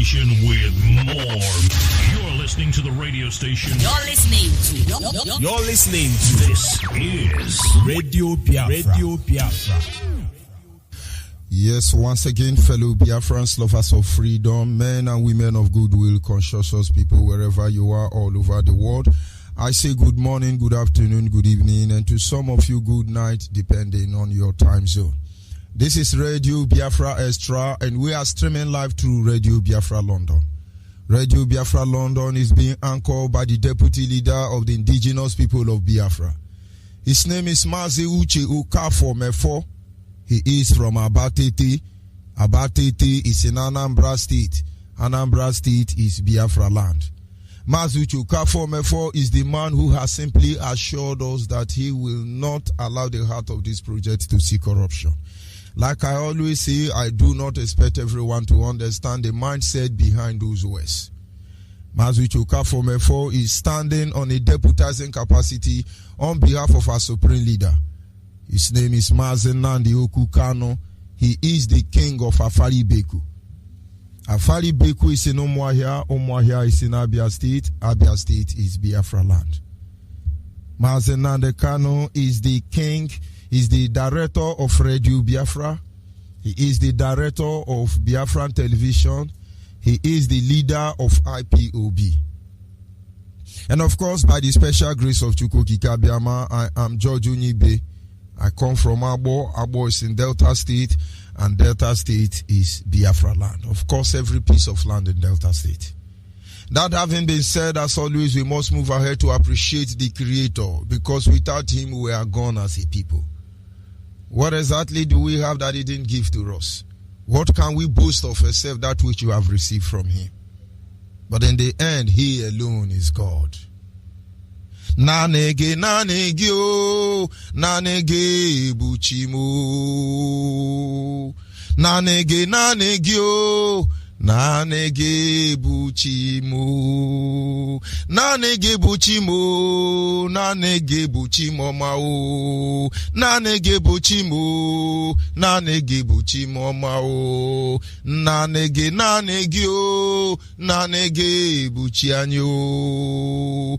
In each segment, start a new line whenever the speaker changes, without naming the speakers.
station with more. You're listening to the radio station.
You're listening to.
This is
Radio Biafra.
Radio Biafra.
Yes, once again, fellow Biafrans, lovers of freedom, men and women of goodwill, conscientious people, wherever you are, all over the world, I say good morning, good afternoon, good evening, and to some of you, good night, depending on your time zone. This is Radio Biafra Extra, and we are streaming live through Radio Biafra London. Radio Biafra London is being anchored by the deputy leader of the indigenous people of Biafra. His name is Mazi Uche Okafor Mefo. He is from Abatete. Abatete is in Anambra State. Anambra State is Biafra land. Mazi Uche Okafor Mefo is the man who has simply assured us that he will not allow the heart of this project to see corruption. Like I always say, I do not expect everyone to understand the mindset behind those words. Mazi Uche Okafor Mefo is standing on a deputizing capacity on behalf of our supreme leader. His name is Mazi Nnamdi Okukano. He is the king of Afari Beku. Afari Beku is in Umuahia. Umuahia is in Abia State. Abia State is Biafra land. Mazi Nnamdi Kano is the king, is the director of Radio Biafra. He is the director of Biafran Television. He is the leader of IPOB. And of course, by the special grace of Chukwukika Biama, I am George Onyeibe. I come from Abo. Abo is in Delta State, and Delta State is Biafra land. Of course, every piece of land in Delta State. That having been said, as always, we must move ahead to appreciate the Creator, because without Him, we are gone as a people. What exactly do we have that He didn't give to us? What can we boast of except that which you have received from Him? But in the end, He alone is God. Nanege o, nanege buchimo. Nanege o, nanege buchimo. Nanege buchimo, nanege buchimo mao. Nanege buchimo, nanege buchimo mao. Nanege o, nanege buchianyo.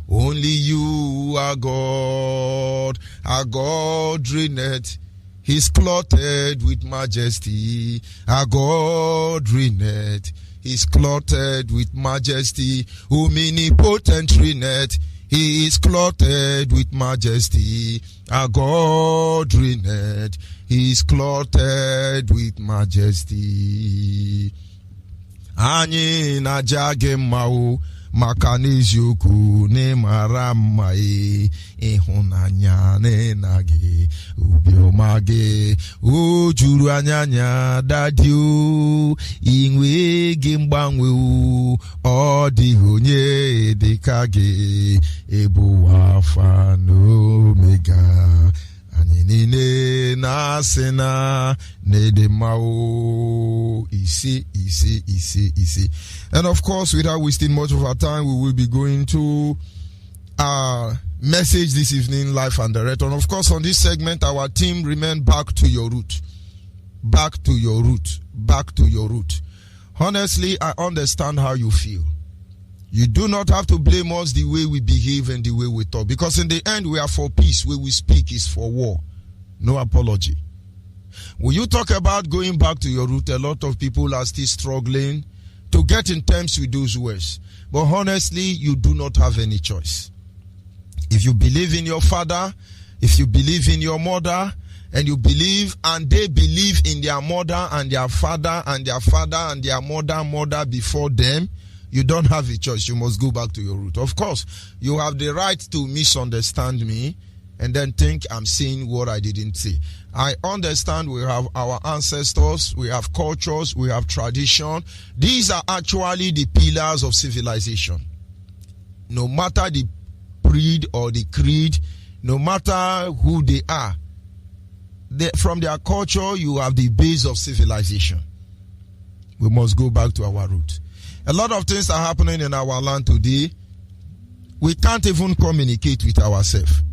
Only you are God. Our God reigneth. He's clothed with majesty. Our God reigneth. He's clothed with majesty. Omnipotent reigneth. He is clothed with majesty. Our God reigneth. He is clothed with majesty. Anyị na jage mao maka n'eziokwu n'ịmara mma ịhụnanya na gị obiọma gị o juru anya dadi o inwe gị mgbanwe o ọ dịghị onye dịka gị ebu alfa na omega. Anyị na-asị na nedemao isi. And of course, without wasting much of our time, we will be going to our message this evening, live and direct. And of course, on this segment, our team remain back to your root. Back to your root. Back to your root. Honestly, I understand how you feel. You do not have to blame us the way we behave and the way we talk. Because in the end, we are for peace. Where we speak is for war. No apology. When you talk about going back to your root, a lot of people are still struggling to get in terms with those words. But honestly, you do not have any choice. If you believe in your father, if you believe in your mother, and you believe and they believe in their mother and their father and their father and their mother before them, you don't have a choice. You must go back to your root. Of course, you have the right to misunderstand me and then think I'm saying what I didn't say. I understand we have our ancestors, we have cultures, we have tradition. These are actually the pillars of civilization. No matter the breed or the creed, no matter who they are, from their culture, you have the base of civilization. We must go back to our root. A lot of things are happening in our land today. We can't even communicate with ourselves.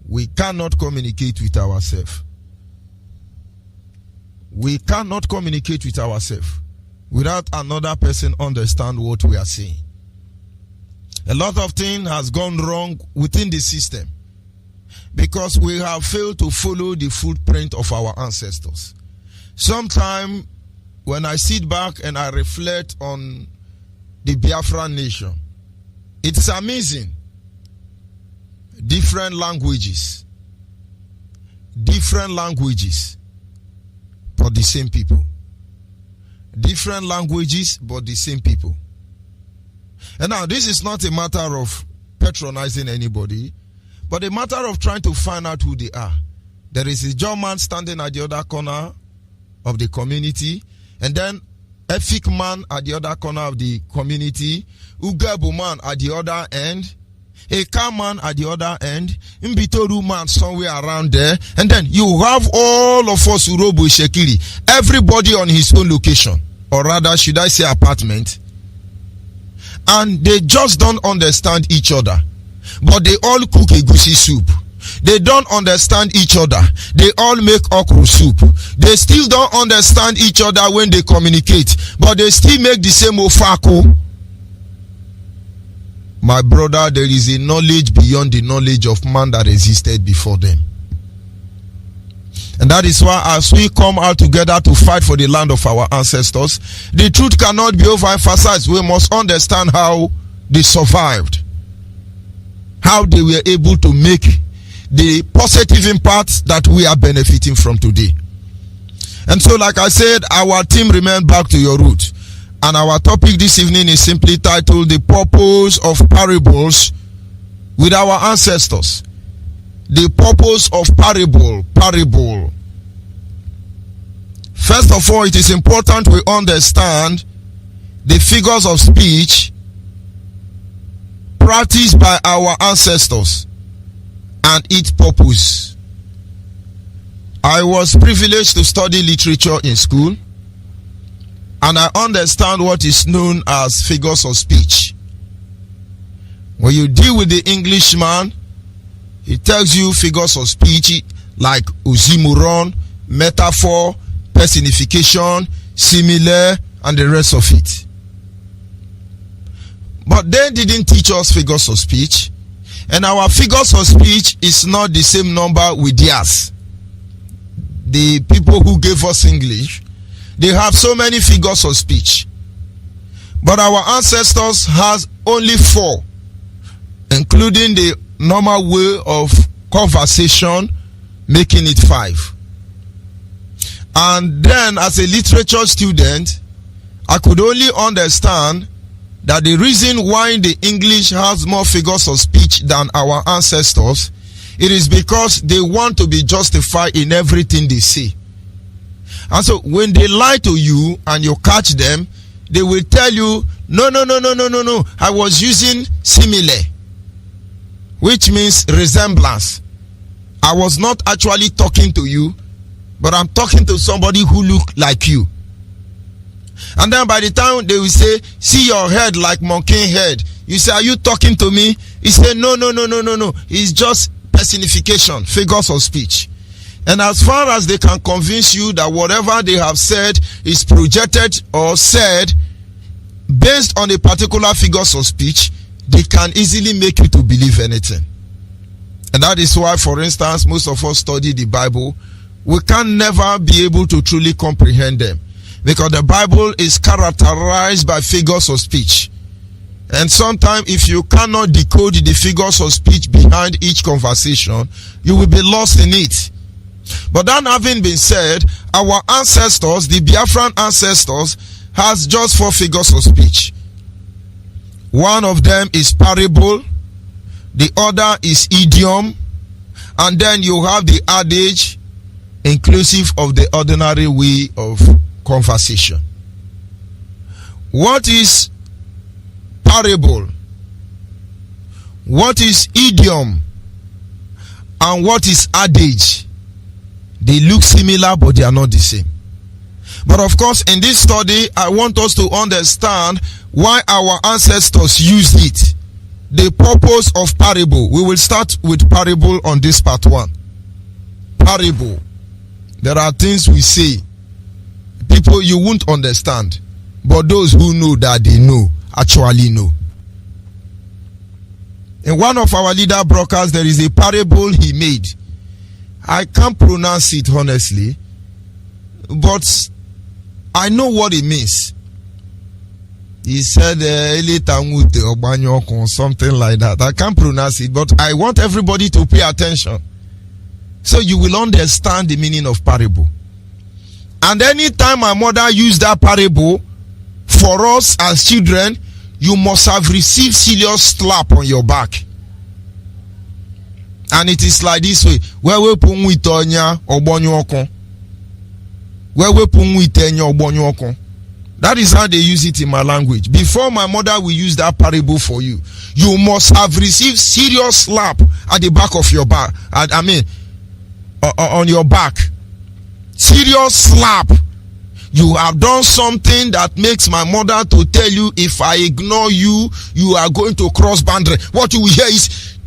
We cannot communicate with ourselves. We cannot communicate with ourselves without another person understand what we are saying. A lot of things has gone wrong within the system because we have failed to follow the footprint of our ancestors. Sometimes when I sit back and I reflect on the Biafran nation, it's amazing. Different languages, but the same people. Different languages, but the same people. And now, this is not a matter of patronizing anybody, but a matter of trying to find out who they are. There is a German standing at the other corner of the community, and then Efik man at the other corner of the community, Ugabu man at the other end, a car man at the other end, Mbitoru man somewhere around there, and then you have all of us Urobo Shekiri, everybody on his own location, or rather should I say apartment, and they just don't understand each other, but they all cook egusi soup. They don't understand each other. They all make okra soup. They still don't understand each other when they communicate, but they still make the same ofako. My brother, there is a knowledge beyond the knowledge of man that existed before them. And that is why as we come out together to fight for the land of our ancestors, the truth cannot be overemphasized. We must understand how they survived, how they were able to make the positive impact that we are benefiting from today. And so, like I said, our team remained back to your root. And our topic this evening is simply titled The Purpose of Parables with Our Ancestors. The purpose of parable. First of all, it is important we understand the figures of speech practiced by our ancestors and its purpose. I was privileged to study literature in school, and I understand what is known as figures of speech. When you deal with the Englishman, he tells you figures of speech like oxymoron, metaphor, personification, simile, and the rest of it. But they didn't teach us figures of speech, and our figures of speech is not the same number with theirs. The people who gave us English, they have so many figures of speech, but our ancestors has only 4, including the normal way of conversation, making it 5. And then as a literature student, I could only understand that the reason why the English has more figures of speech than our ancestors, it is because they want to be justified in everything they say. And so when they lie to you and you catch them, they will tell you, no, I was using simile, which means resemblance. I was not actually talking to you, but I'm talking to somebody who look like you. And then by the time they will say, see your head like monkey head, you say, are you talking to me? He say, no. It's just personification, figures of speech. And as far as they can convince you that whatever they have said is projected or said based on a particular figures of speech, they can easily make you to believe anything. And that is why, for instance, most of us study the Bible. We can never be able to truly comprehend them, because the Bible is characterized by figures of speech. And sometimes if you cannot decode the figures of speech behind each conversation, you will be lost in it. But that having been said, our ancestors, the Biafran ancestors, has just 4 figures of speech. One of them is parable, the other is idiom, and then you have the adage, inclusive of the ordinary way of conversation. What is parable? What is idiom? And what is adage? They look similar, but they are not the same. But of course, in this study, I want us to understand why our ancestors used it. The purpose of parable. We will start with parable on this part 1. Parable. There are things we say people, you won't understand. But those who know that they know, actually know. In one of our leader broadcasts, there is a parable he made. I can't pronounce it honestly, but I know what it means. He said something like that. I can't pronounce it, but I want everybody to pay attention so you will understand the meaning of parable. And anytime my mother used that parable for us as children, you must have received serious slap on your back. And it is like this way. That is how they use it in my language. Before my mother will use that parable for you, you must have received serious slap at the back of your back. On your back. Serious slap. You have done something that makes my mother to tell you, if I ignore you, you are going to cross boundary. What you will hear is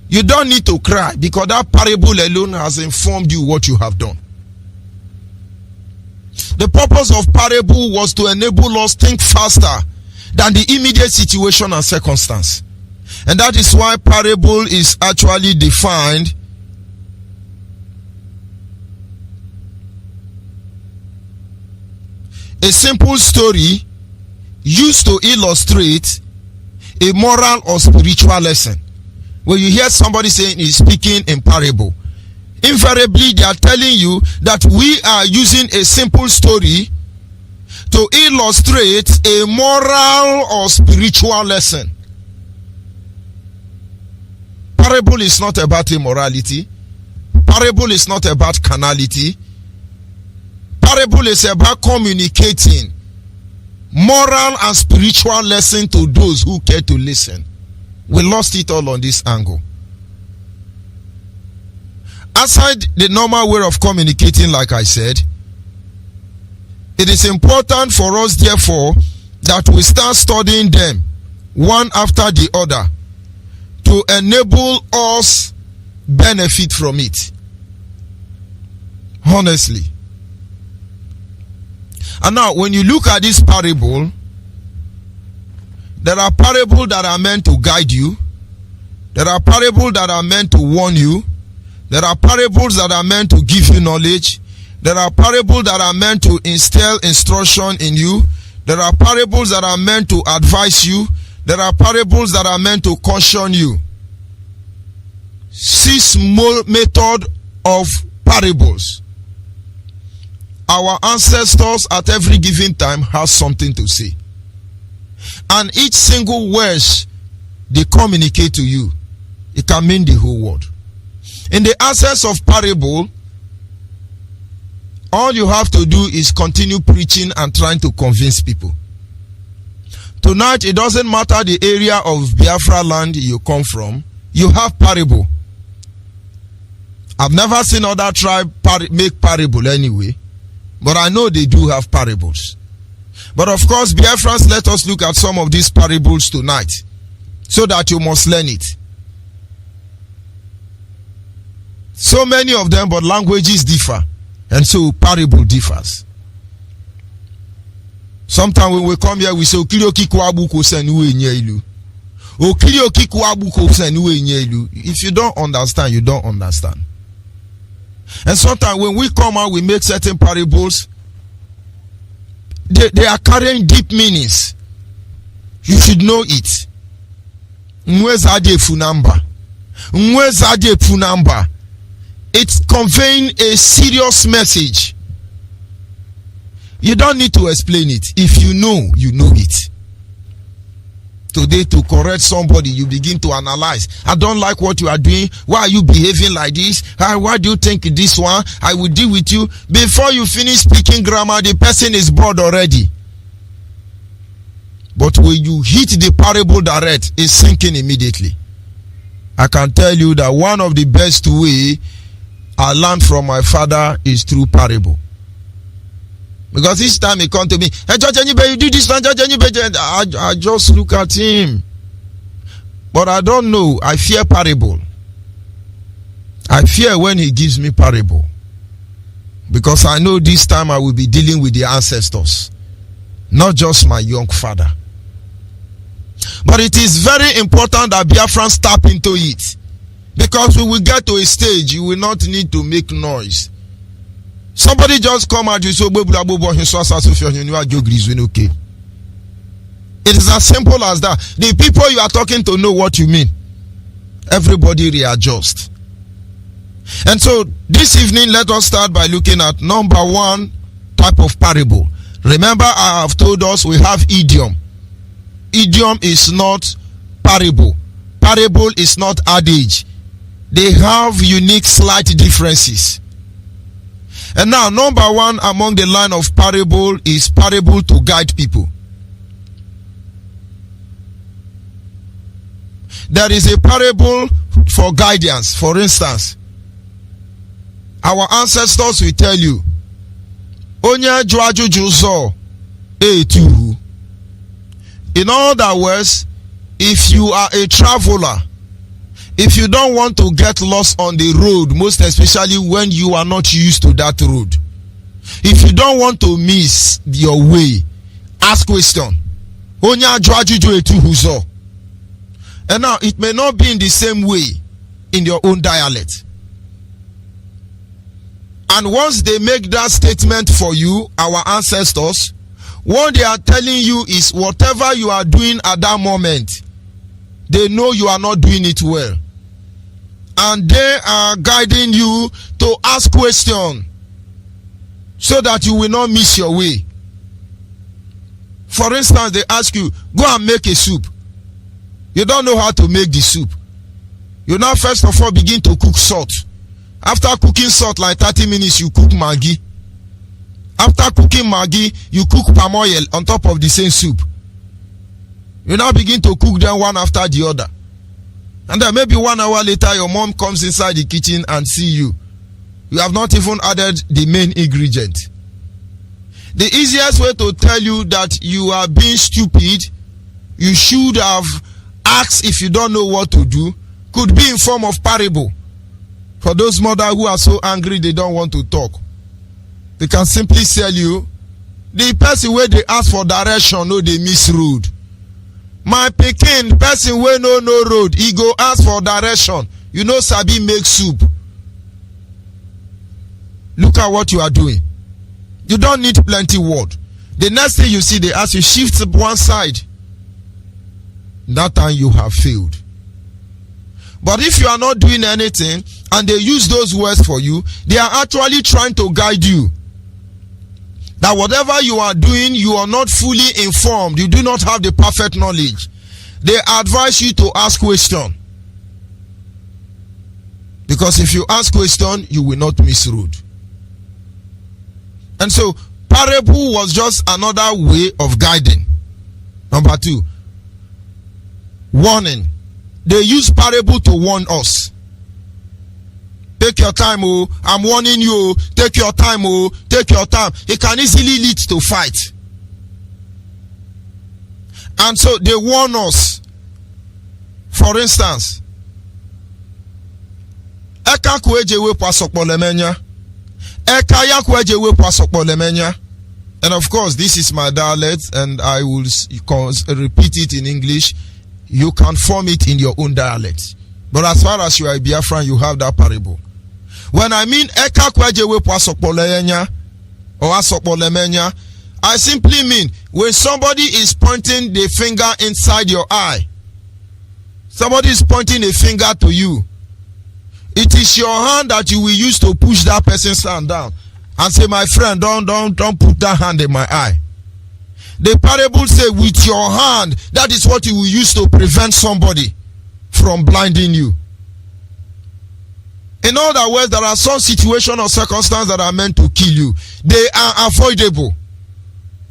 you don't need to cry, because that parable alone has informed you what you have done. The purpose of parable was to enable us think faster than the immediate situation and circumstance. And that is why parable is actually defined a simple story used to illustrate a moral or spiritual lesson. When you hear somebody saying he's speaking in parable, invariably they are telling you that we are using a simple story to illustrate a moral or spiritual lesson. Parable is not about immorality. Parable is not about carnality. Parable is about communicating moral and spiritual lesson to those who care to listen. We lost it all on this angle. Aside the normal way of communicating, like I said, it is important for us, therefore, that we start studying them one after the other to enable us benefit from it. Honestly. And now, when you look at this parable, there are parables that are meant to guide you. There are parables that are meant to warn you. There are parables that are meant to give you knowledge. There are parables that are meant to instill instruction in you. There are parables that are meant to advise you. There are parables that are meant to caution you. 6 method of parables. Our ancestors at every given time have something to say. And each single word they communicate to you, it can mean the whole world. In the essence of parable, all you have to do is continue preaching and trying to convince people. Tonight, it doesn't matter the area of Biafra land you come from, you have parable. I've never seen other tribe make parable anyway, but I know they do have parables. But of course, Biafrans, let us look at some of these parables tonight, so that you must learn it. So many of them, but languages differ, and so parable differs. Sometimes when we come here, we say, if you don't understand, you don't understand. And sometimes when we come out, we make certain parables. They are carrying deep meanings. You should know it. It's conveying a serious message. You don't need to explain it. If you know, you know it. Today, to correct somebody, you begin to analyze. I don't like what you are doing. Why are you behaving like this? Why do you think this one? I will deal with you. Before you finish speaking grammar, the person is bored already. But when you hit the parable direct, it's sinking immediately. I can tell you that one of the best way I learned from my father is through parable. Because each time he come to me, hey, Judge Onyeibe, you do this one, Judge Onyeibe. I just look at him. But I don't know. I fear parable. I fear when he gives me parable, because I know this time I will be dealing with the ancestors, not just my young father. But it is very important that Biafrans tap into it, because we will get to a stage you will not need to make noise. Somebody just come at you, so okay. It is as simple as that. The people you are talking to know what you mean. Everybody readjust. And so this evening, let us start by looking at number one type of parable. Remember, I have told us we have idiom. Idiom is not parable. Parable is not adage. They have unique, slight differences. And now, number one among the line of parable is parable to guide people. There is a parable for guidance. For instance, our ancestors will tell you, Onya juajujuzo etu. In other words, if you are a traveler, if you don't want to get lost on the road, most especially when you are not used to that road, if you don't want to miss your way, ask question. Onya juajuju etu huzo. And now, it may not be in the same way in your own dialect. And once they make that statement for you, our ancestors, what they are telling you is whatever you are doing at that moment, they know you are not doing it well. And they are guiding you to ask questions so that you will not miss your way. For instance, they ask you, go and make a soup. You don't know how to make the soup. You now first of all begin to cook salt. After cooking salt like 30 minutes, you cook Maggi. After cooking Maggi, you cook palm oil on top of the same soup. You now begin to cook them one after the other. And then maybe 1 hour later, your mom comes inside the kitchen and see you. You have not even added the main ingredient. The easiest way to tell you that you are being stupid, you should have asked if you don't know what to do, could be in form of parable. For those mothers who are so angry they don't want to talk, they can simply tell you, the person where they ask for direction, no, they miss road. My pikin, person where no road, he go ask for direction. You know, sabi make soup. Look at what you are doing. You don't need plenty word. The next thing you see, they ask you, shift one side. That time you have failed. But if you are not doing anything and they use those words for you, they are actually trying to guide you. That whatever you are doing, you are not fully informed. You do not have the perfect knowledge. They advise you to ask question. Because if you ask question, you will not miss road. And so, parable was just another way of guiding. Number two, warning. They use parable to warn us. Take your time, oh. I'm warning you. Take your time, oh. Take your time. It can easily lead to fight. And so they warn us. For instance, Eka kwejewe pasokpolemenya. Eka ya kwejewe pasokpolemenya. And of course, this is my dialect, and I will repeat it in English. You can form it in your own dialect. But as far as you are a Biafran, you have that parable. When I mean Eka kwejewe pasokpolemenya or asokpolemenya, I simply mean when somebody is pointing the finger inside your eye. Somebody is pointing a finger to you. It is your hand that you will use to push that person's hand down and say, my friend, don't put that hand in my eye. The parable say, with your hand, that is what you will use to prevent somebody from blinding you. In other words, there are some situations or circumstances that are meant to kill you. They are avoidable.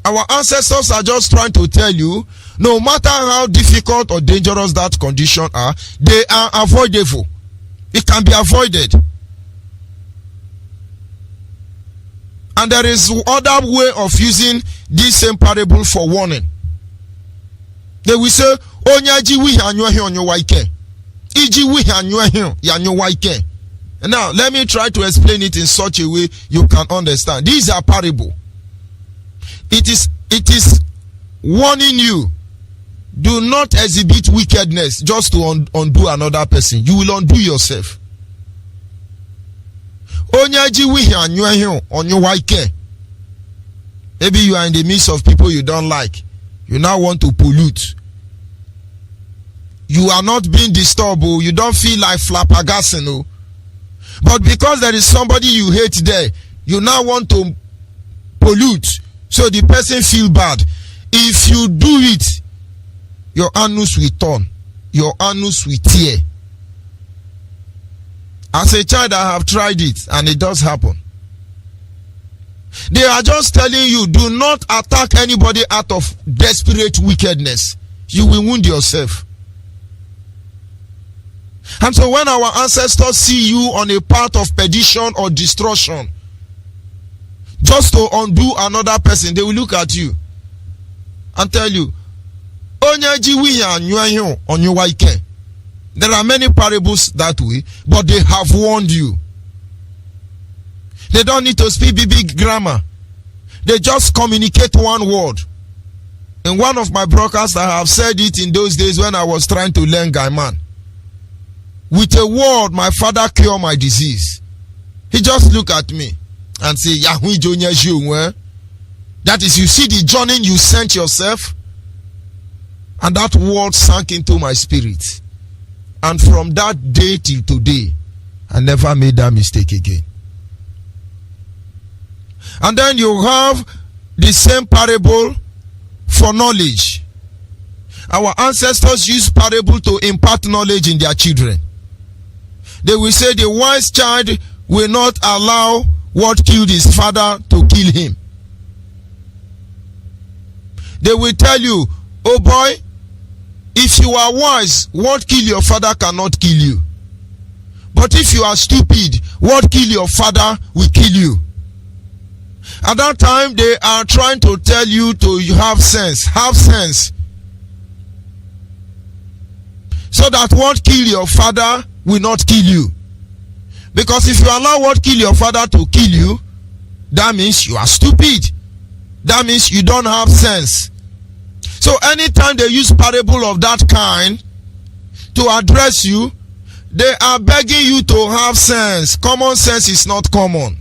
Our ancestors are just trying to tell you, no matter how difficult or dangerous that condition are, they are avoidable. It can be avoided. And there is other way of using this same parable for warning. They will say, Onyaji wi hanyo onyo waike. Iji wi hanyo yanyo waike. Now, let me try to explain it in such a way you can understand. These are parable. It is warning you. Do not exhibit wickedness just to undo another person. You will undo yourself. Maybe you are in the midst of people you don't like. You now want to pollute. You are not being disturbed. You don't feel like flabbergasting. But because there is somebody you hate there, you now want to pollute. So the person feel bad. If you do it, your anus will turn. Your anus will tear. As a child, I have tried it and it does happen. They are just telling you, do not attack anybody out of desperate wickedness. You will wound yourself. And so when our ancestors see you on a path of perdition or destruction, just to undo another person, they will look at you and tell you, there are many parables that way, but they have warned you. They don't need to speak big grammar. They just communicate one word. In one of my broadcasts, I have said it in those days when I was trying to learn Gaiman. With a word, my father cured my disease. He just looked at me and said, Yahweh Jonya. That is, you see the journey you sent yourself, and that word sank into my spirit. And from that day till today, I never made that mistake again. And then you have the same parable for knowledge. Our ancestors used parable to impart knowledge in their children. They will say the wise child will not allow what killed his father to kill him. They will tell you, oh boy, if you are wise, what killed your father cannot kill you. But if you are stupid, what killed your father will kill you. At that time, they are trying to tell you to have sense. Have sense. So that what killed your father will not kill you. Because if you allow what killed your father to kill you, that means you are stupid. That means you don't have sense. So anytime they use parable of that kind to address you, they are begging you to have sense. Common sense is not common.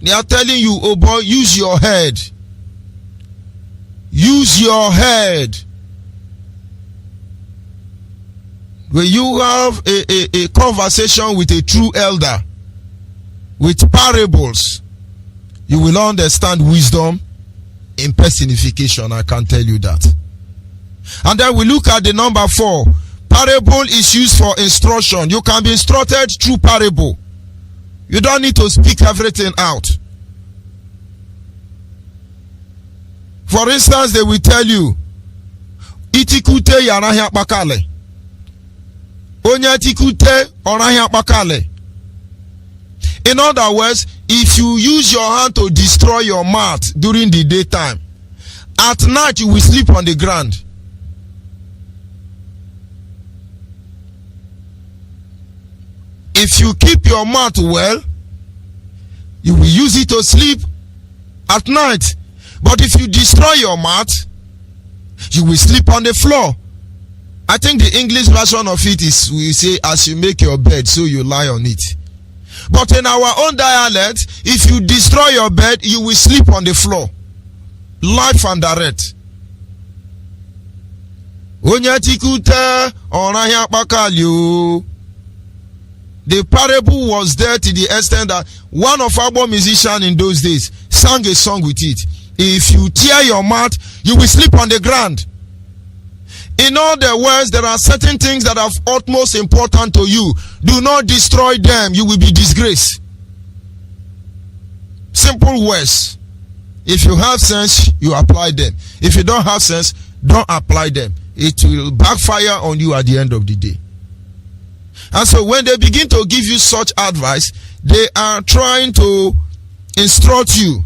They are telling you, oh boy, use your head. Use your head. When you have a conversation with a true elder, with parables, you will understand wisdom in personification. I can tell you that. And then we look at the number 4. Parable is used for instruction. You can be instructed through parable. You don't need to speak everything out. For instance, they will tell you, itikute yanahia bakale. Onya tikute onahia bakale. In other words, if you use your hand to destroy your mat during the daytime, at night you will sleep on the ground. If you keep your mat well, you will use it to sleep at night. But if you destroy your mat, you will sleep on the floor. I think the English version of it is, we say, as you make your bed, so you lie on it. But in our own dialect, if you destroy your bed, you will sleep on the floor. Life and direct. The parable was there to the extent that one of our musicians in those days sang a song with it. If you tear your mat, you will sleep on the ground. In other words, there are certain things that are of utmost importance to you. Do not destroy them. You will be disgraced. Simple words. If you have sense, you apply them. If you don't have sense, don't apply them. It will backfire on you at the end of the day. And so when they begin to give you such advice, they are trying to instruct you,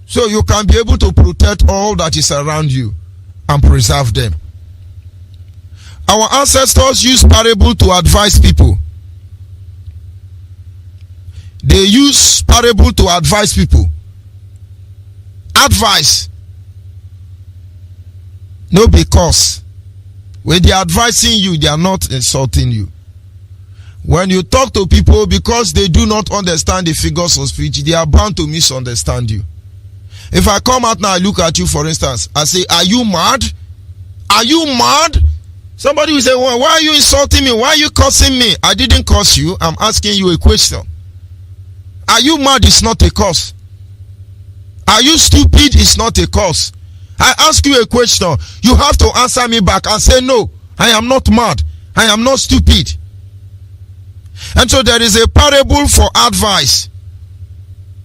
so you can be able to protect all that is around you and preserve them. Our ancestors used parable to advise people. They use parable to advise people. Advice. No, because when they are advising you, they are not insulting you. When you talk to people, because they do not understand the figures of speech, they are bound to misunderstand you. If I come out now, I look at you, for instance, I say, are you mad? Are you mad? Somebody will say, well, why are you insulting me? Why are you cursing me? I didn't curse you. I'm asking you a question. Are you mad? It's not a curse. Are you stupid? It's not a curse. I ask you a question. You have to answer me back and say, no, I am not mad. I am not stupid. And so there is a parable for advice.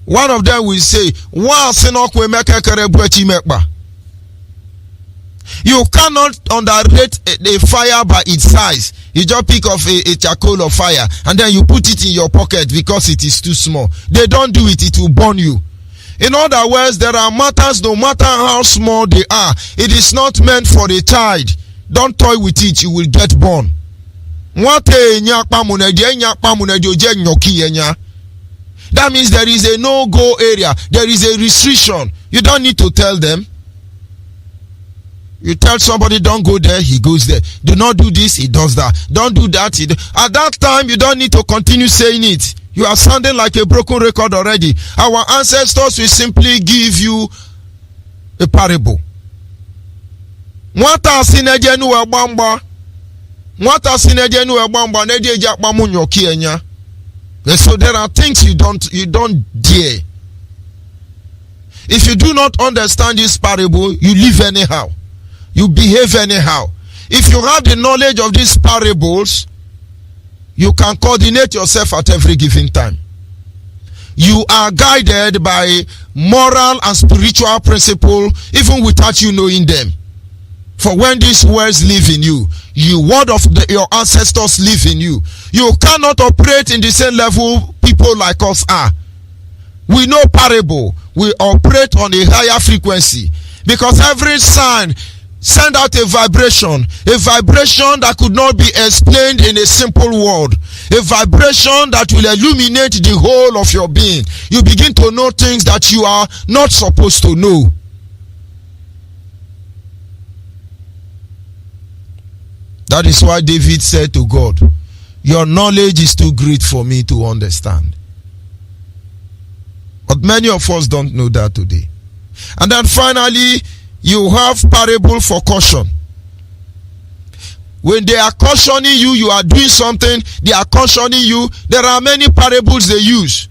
One of them will say, you cannot underrate a fire by its size. You just pick up a charcoal of fire and then you put it in your pocket because it is too small. They don't do it, it will burn you. In other words, there are matters, no matter how small they are, it is not meant for a child. Don't toy with it, you will get burned. That means there is a no-go area. There is a restriction. You don't need to tell them. You tell somebody don't go there, he goes there. Do not do this, he does that. Don't do that. At that time, you don't need to continue saying it. You are sounding like a broken record already. Our ancestors will simply give you a parable. So there are things you don't dare. If you do not understand this parable, you live anyhow. You behave anyhow. If you have the knowledge of these parables, you can coordinate yourself at every given time. You are guided by moral and spiritual principle even without you knowing them. For when these words live in you, word of your ancestors live in you. You cannot operate in the same level people like us are. We know parable. We operate on a higher frequency because every sound send out a vibration that could not be explained in a simple word, a vibration that will illuminate the whole of your being. You begin to know things that you are not supposed to know. That is why David said to God, your knowledge is too great for me to understand. But many of us don't know that today. And then finally, you have parable for caution. When they are cautioning you, you are doing something, they are cautioning you. There are many parables they use.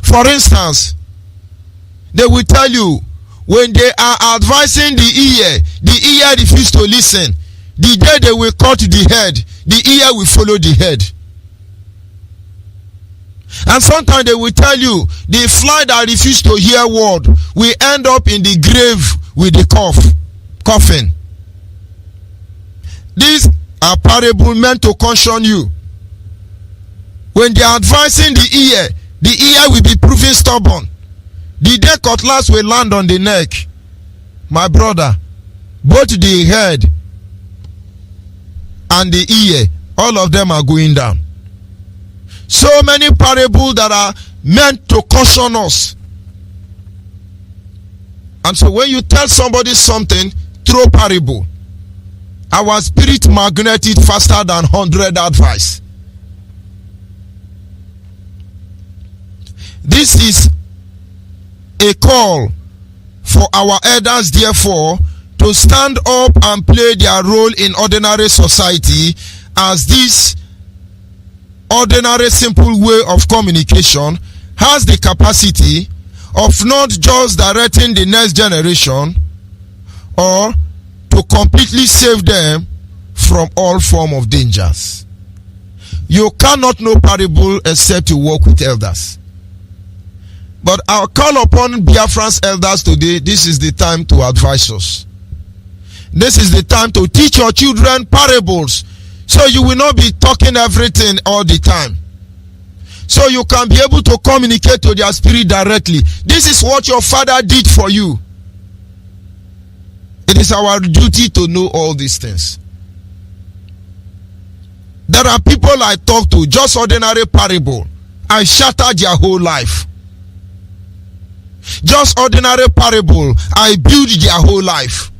For instance, they will tell you, when they are advising the ear refuses to listen. The day they will cut the head, the ear will follow the head. And sometimes they will tell you, the fly that refuses to hear word will end up in the grave with the coffin. These are parables meant to caution you. When they are advising the ear will be proving stubborn. The day cutlass will land on the neck. My brother, both the head and the ear, all of them are going down. So many parables that are meant to caution us. And so when you tell somebody something, throw parable. Our spirit magnet it faster than 100 advice. This is a call for our elders, therefore, to stand up and play their role in ordinary society, as this ordinary simple way of communication has the capacity of not just directing the next generation or to completely save them from all form of dangers. You cannot know parable except you work with elders. But I'll call upon Biafran's elders today. This is the time to advise us. This is the time to teach your children parables, so you will not be talking everything all the time. So you can be able to communicate to their spirit directly. This is what your father did for you. It is our duty to know all these things. There are people I talk to, just ordinary parable, I shatter their whole life. Just ordinary parable, I build their whole life.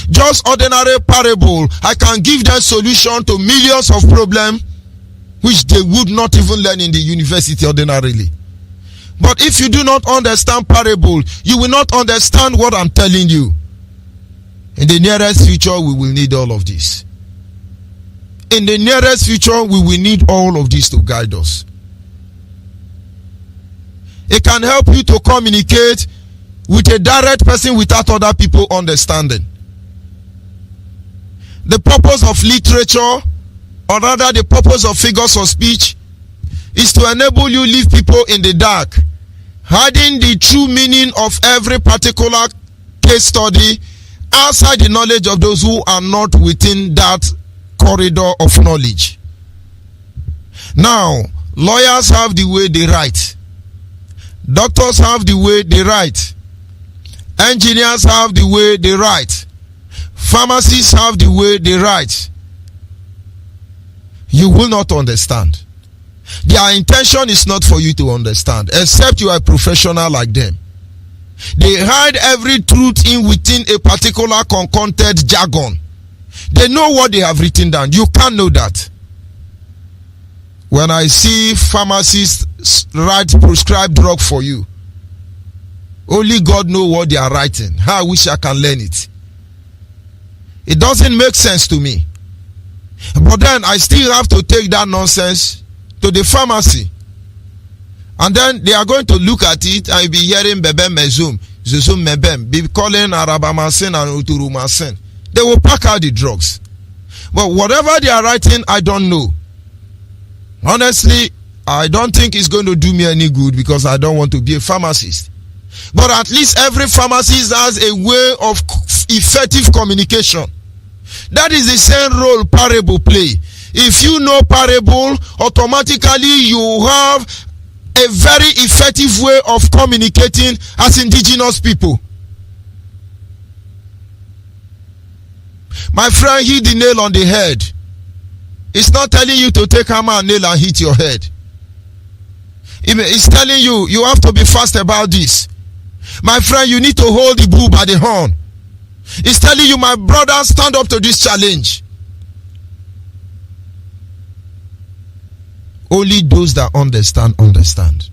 Just ordinary parable, I can give them solution to millions of problems which they would not even learn in the university ordinarily. But if you do not understand parable, you will not understand what I'm telling you. In the nearest future, we will need all of this. In the nearest future, we will need all of this to guide us. It can help you to communicate with a direct person without other people understanding. The purpose of literature, or rather the purpose of figures of speech, is to enable you leave people in the dark, hiding the true meaning of every particular case study outside the knowledge of those who are not within that corridor of knowledge. Now, lawyers have the way they write. Doctors have the way they write. Engineers have the way they write. Pharmacists have the way they write. You will not understand. Their intention is not for you to understand, except you are a professional like them. They hide every truth in within a particular concocted jargon. They know what they have written down. You can't know that. When I see pharmacists write prescribed drug for you, only God knows what they are writing. How I wish I can learn it. It doesn't make sense to me. But then I still have to take that nonsense to the pharmacy. And then they are going to look at it and be hearing bebem mezum, zuzum mebem, be calling arabamasin and uturumasin. They will pack out the drugs. But whatever they are writing, I don't know. Honestly, I don't think it's going to do me any good because I don't want to be a pharmacist. But at least every pharmacist has a way of effective communication. That is the same role parable play. If you know parable, automatically you have a very effective way of communicating as indigenous people. My friend hit the nail on the head. It's not telling you to take hammer and nail and hit your head. It's telling you, you have to be fast about this. My friend, you need to hold the bull by the horn. It's telling you, my brother, stand up to this challenge. Only those that understand, understand.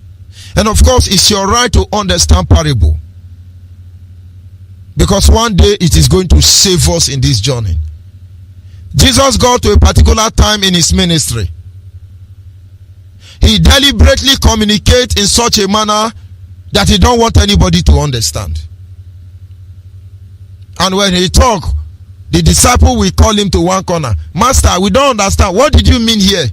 And of course, it's your right to understand parable. Because one day it is going to save us in this journey. Jesus got to a particular time in his ministry. He deliberately communicates in such a manner that he don't want anybody to understand. And when he talk, the disciple will call him to one corner. Master, we don't understand. What did you mean here?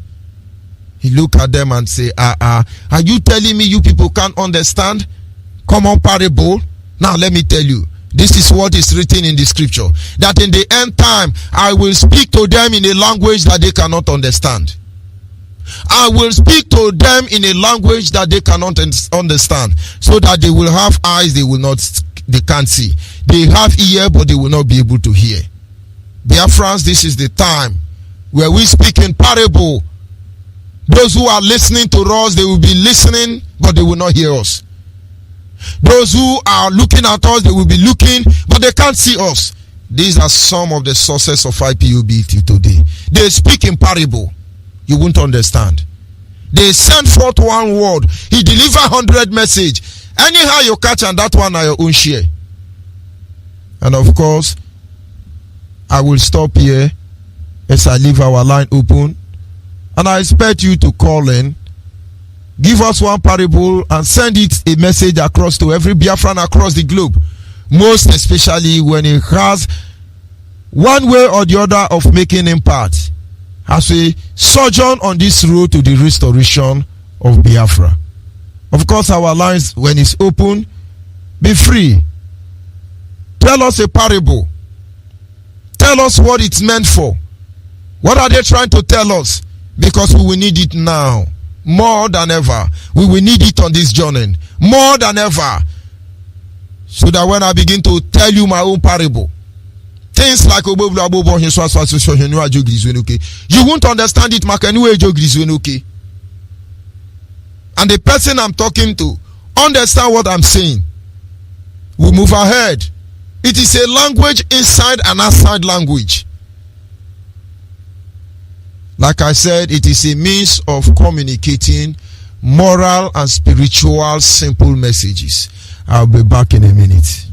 He look at them and say, are you telling me you people can't understand common parable? Now let me tell you. This is what is written in the scripture. That in the end time, I will speak to them in a language that they cannot understand. I will speak to them in a language that they cannot understand. So that they will have eyes, they can't see. They have ear, but they will not be able to hear. Dear friends, this is the time where we speak in parable. Those who are listening to us, they will be listening, but they will not hear us. Those who are looking at us, they will be looking, but they can't see us. These are some of the sources of IPOB today. They speak in parable. You won't understand. They send forth one word. He deliver 100 message. Anyhow you catch, and that one are your own share. And of course, I will stop here as I leave our line open. And I expect you to call in, give us one parable, and send it a message across to every Biafran across the globe. Most especially when it has one way or the other of making impact as we sojourn on this road to the restoration of Biafra. Of course, our lines, when it's open, be free. Tell us a parable. Tell us what it's meant for. What are they trying to tell us? Because we will need it now. More than ever. We will need it on this journey. More than ever. So that when I begin to tell you my own parable, things like you won't understand it, okay? And the person I'm talking to understand what I'm saying. We move ahead. It is a language inside and outside language. Like I said, it is a means of communicating moral and spiritual simple messages. I'll be back in a minute.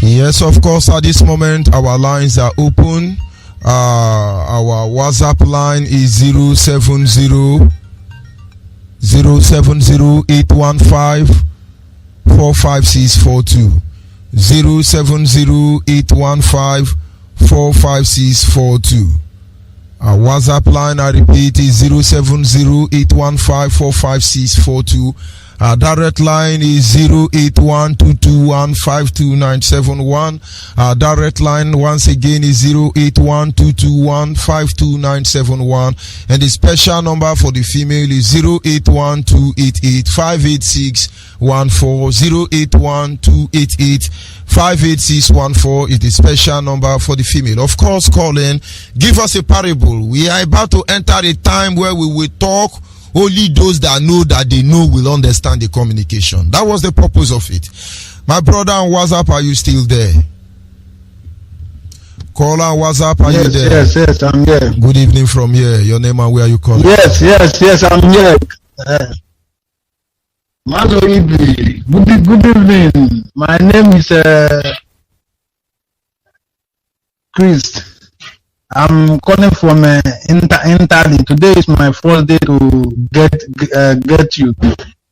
Yes, of course, at this moment, our lines are open. Our WhatsApp line is 070 815 45642. 070 815 45642. Our WhatsApp line, I repeat, is 070 815 45642. Our direct line is 08122152971. Our direct line once again is 08122152971. And the special number for the female is 08128858614. 08128858614 is the special number for the female. Of course, call in, give us a parable. We are about to enter a time where we will talk. Only those that know that they know will understand the communication. That was the purpose of it. My brother on WhatsApp, are you still there? Caller on WhatsApp, are you there?
Yes, I'm here.
Good evening from here. Your name and where are you calling?
Yes, I'm here. Onyeibe, good evening. My name is Chris. I'm calling from Italy. Today is my first day to get you.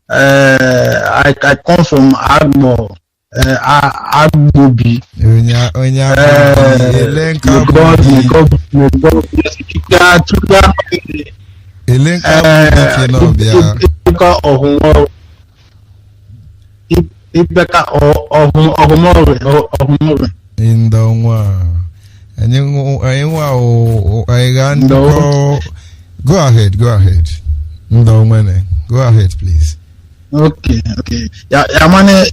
I come from Agbo, Agbobi.
Go ahead. Go ahead, please.
Okay. Ya mane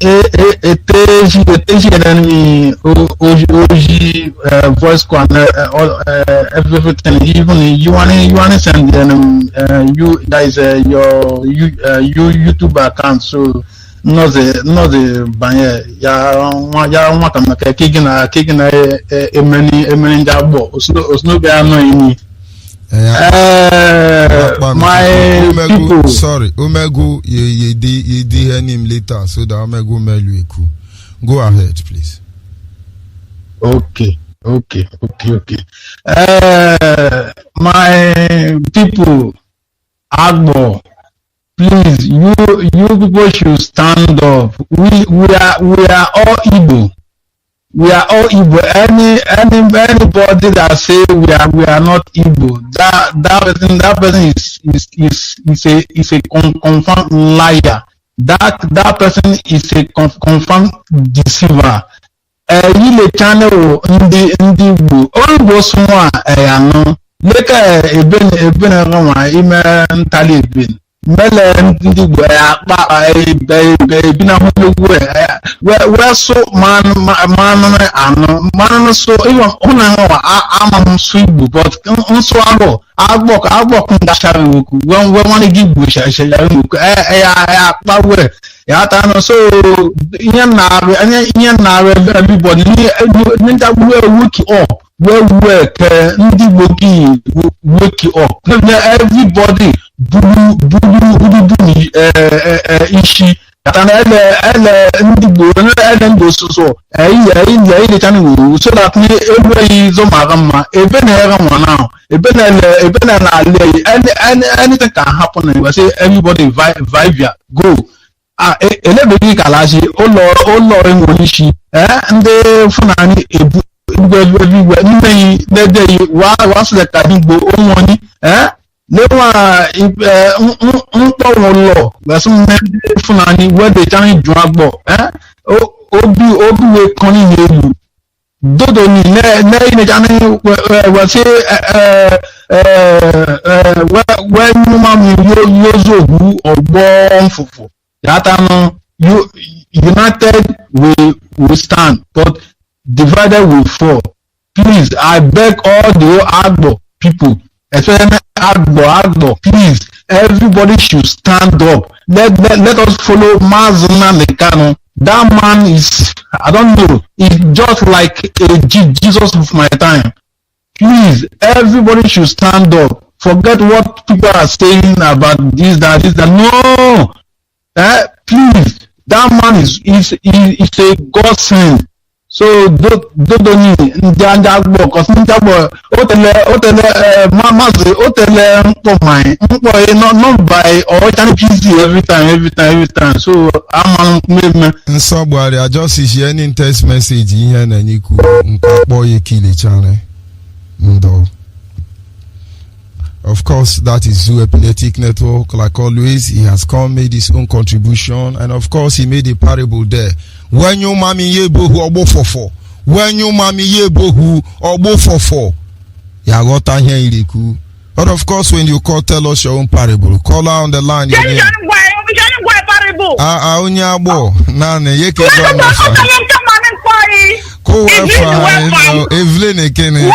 hoje voice quan everything. Even you wanna send you guys your YouTube account, so noze banye ya nwa kamaka kigina emeni njabo osno be ano ini my people
sorry Omegu ye di her name later so that Omegu Melueku. Go ahead please.
Okay. My people, Agbo, please, you people should stand up. We are all Igbo. We are all Igbo. Anybody that say we are not Igbo, that person is a confirmed liar. That person is a confirmed deceiver. Ile channel ndị Igbo Igbo sụnwa ano leka ebe nwa ime ntali ebe mele ndị Igbo akpa ebe na hụlugwu we so man so even una nwa ama so Igbo but nso agbo kundashara oku we want give Igbo shashara oku ya akpa we ya ta no so ihe na everybody ni that we wake up we ke ndị Igbo ki wake up everybody bulu ishi ya na ele ndị Igbo ele ndo so ile channel so that ni every zo magama ebe na era now ebe na ale anything can happen we say everybody vibe go elebegi kalashi ụlọ enwonishi ndị Fulani ebu everywhere nneyi ledeyi wasileka Igbo onwoni lewa nkpọrọ ụlọ gbasị ndị Fulani wede chanyi ju agbo obi we kọni n'elu dodo ni ne jani wasi we nyuma mi yozogu ogbo mfufu Yatano, united we stand, but divided we fall. Please, I beg all the Agbo people, especially Agbo, please, everybody should stand up. Let us follow Mazi Mekano. That man is, I don't know, he's just like a Jesus of my time. Please, everybody should stand up. Forget what people are saying about this, that. No! Please, that man is a godsend. So dodoni njagbo cause njagbo otele Mazi otele mpo not by or can busy every time. So I'm
Nsogbu I just share any text message here na niku nkakpo ye kile channel. Ndo. Of course, that is Zoo Epileptic Network. Like always, he has made his own contribution, and of course, he made a parable there. When you mami ye bohu obo fofo, when you mami ye bohu obo fofo, ya gota here iliku. But of course, when you call, tell us your own parable. Call her on the line. Unya bo nane ye ke ko fa Evelyn ekene.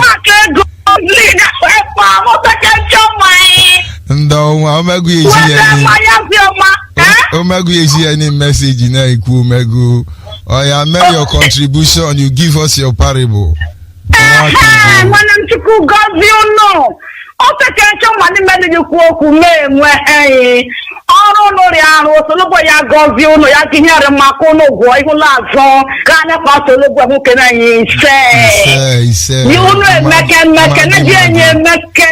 Ndo Omegu yeji any message na iku Omegu. Oya make your contribution, you give us your parable.
Manam chiku God you know. Otekencho mani mele you ku me ọrụ nori arụ osolobo ya gozi uno ya kinyere mako no gwo ihu lazo ka na pa osolobo mu ke na yin ise ni uno emeke na di enye meke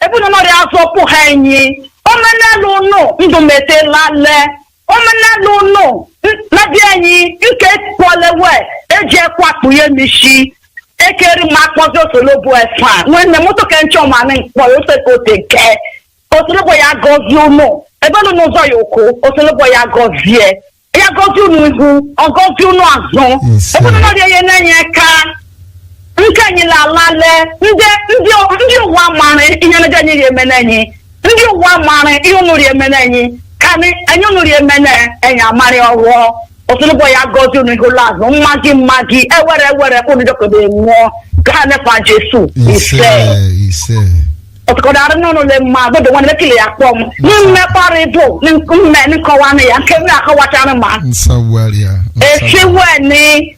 ebu no nori aso pu ha enyi o menelu no ndu mete lale o menelu no na di enyi nke polewe eje kwapu ye mishi ekeri mako osolobo efa when moto kencho mani po yo se ko teke Osolobo ya gozi uno. Ebe no nozo yoko. Osolobo ya gozi e. Ya gozi unu ihu. O gozi unu azon. Ebe no nodi ye nenyeka. Nke nyi la lale. Ndi uwa mare. Inye neja nyi yemenenyi. Ndi uwa mare. Iyo nuri yemenenyi. Kani enyo nuri yemene. Enya mare owo. Osolobo ya gozi unu ihu lazon. Magi. Ewere. Unu joko de mwo. Kane pa Jesu. Ise. Okodare no le ma do one le kile akpom. Ni me parable ni me ni ko wan ya ke mi akawacha na ma.
Nsawaria.
E fi weni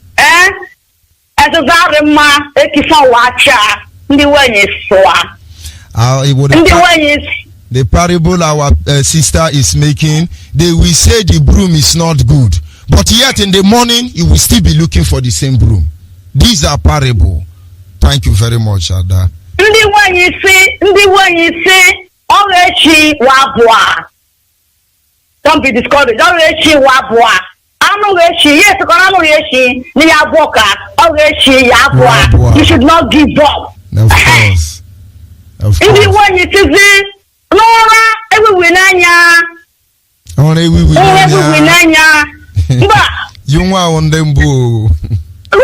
ezare ma e ki fa wacha ndi wenye soa.
The parable our sister is making, they will say the broom is not good, but yet in the morning you will still be looking for the same broom. These are parable. Thank you very much, Ada.
Ndi when you say orechi wabwa. Don't be discouraged. Orechi wabwa. Anorechi, yes, orechi ni yaboka. Orechi yabwa. You should not give up.
Of course.
Ndi when you say Nora, every winanya.
Every
winanya.
You want on them boo.
No,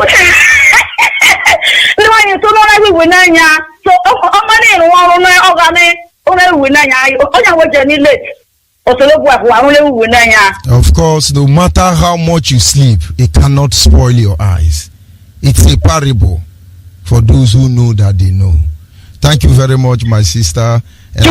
you so not every winanya. So, money and one on winanya. Oh, what you need late.
Of course, no matter how much you sleep, it cannot spoil your eyes. It's a parable for those who know that they know. Thank you very much, my sister.
In the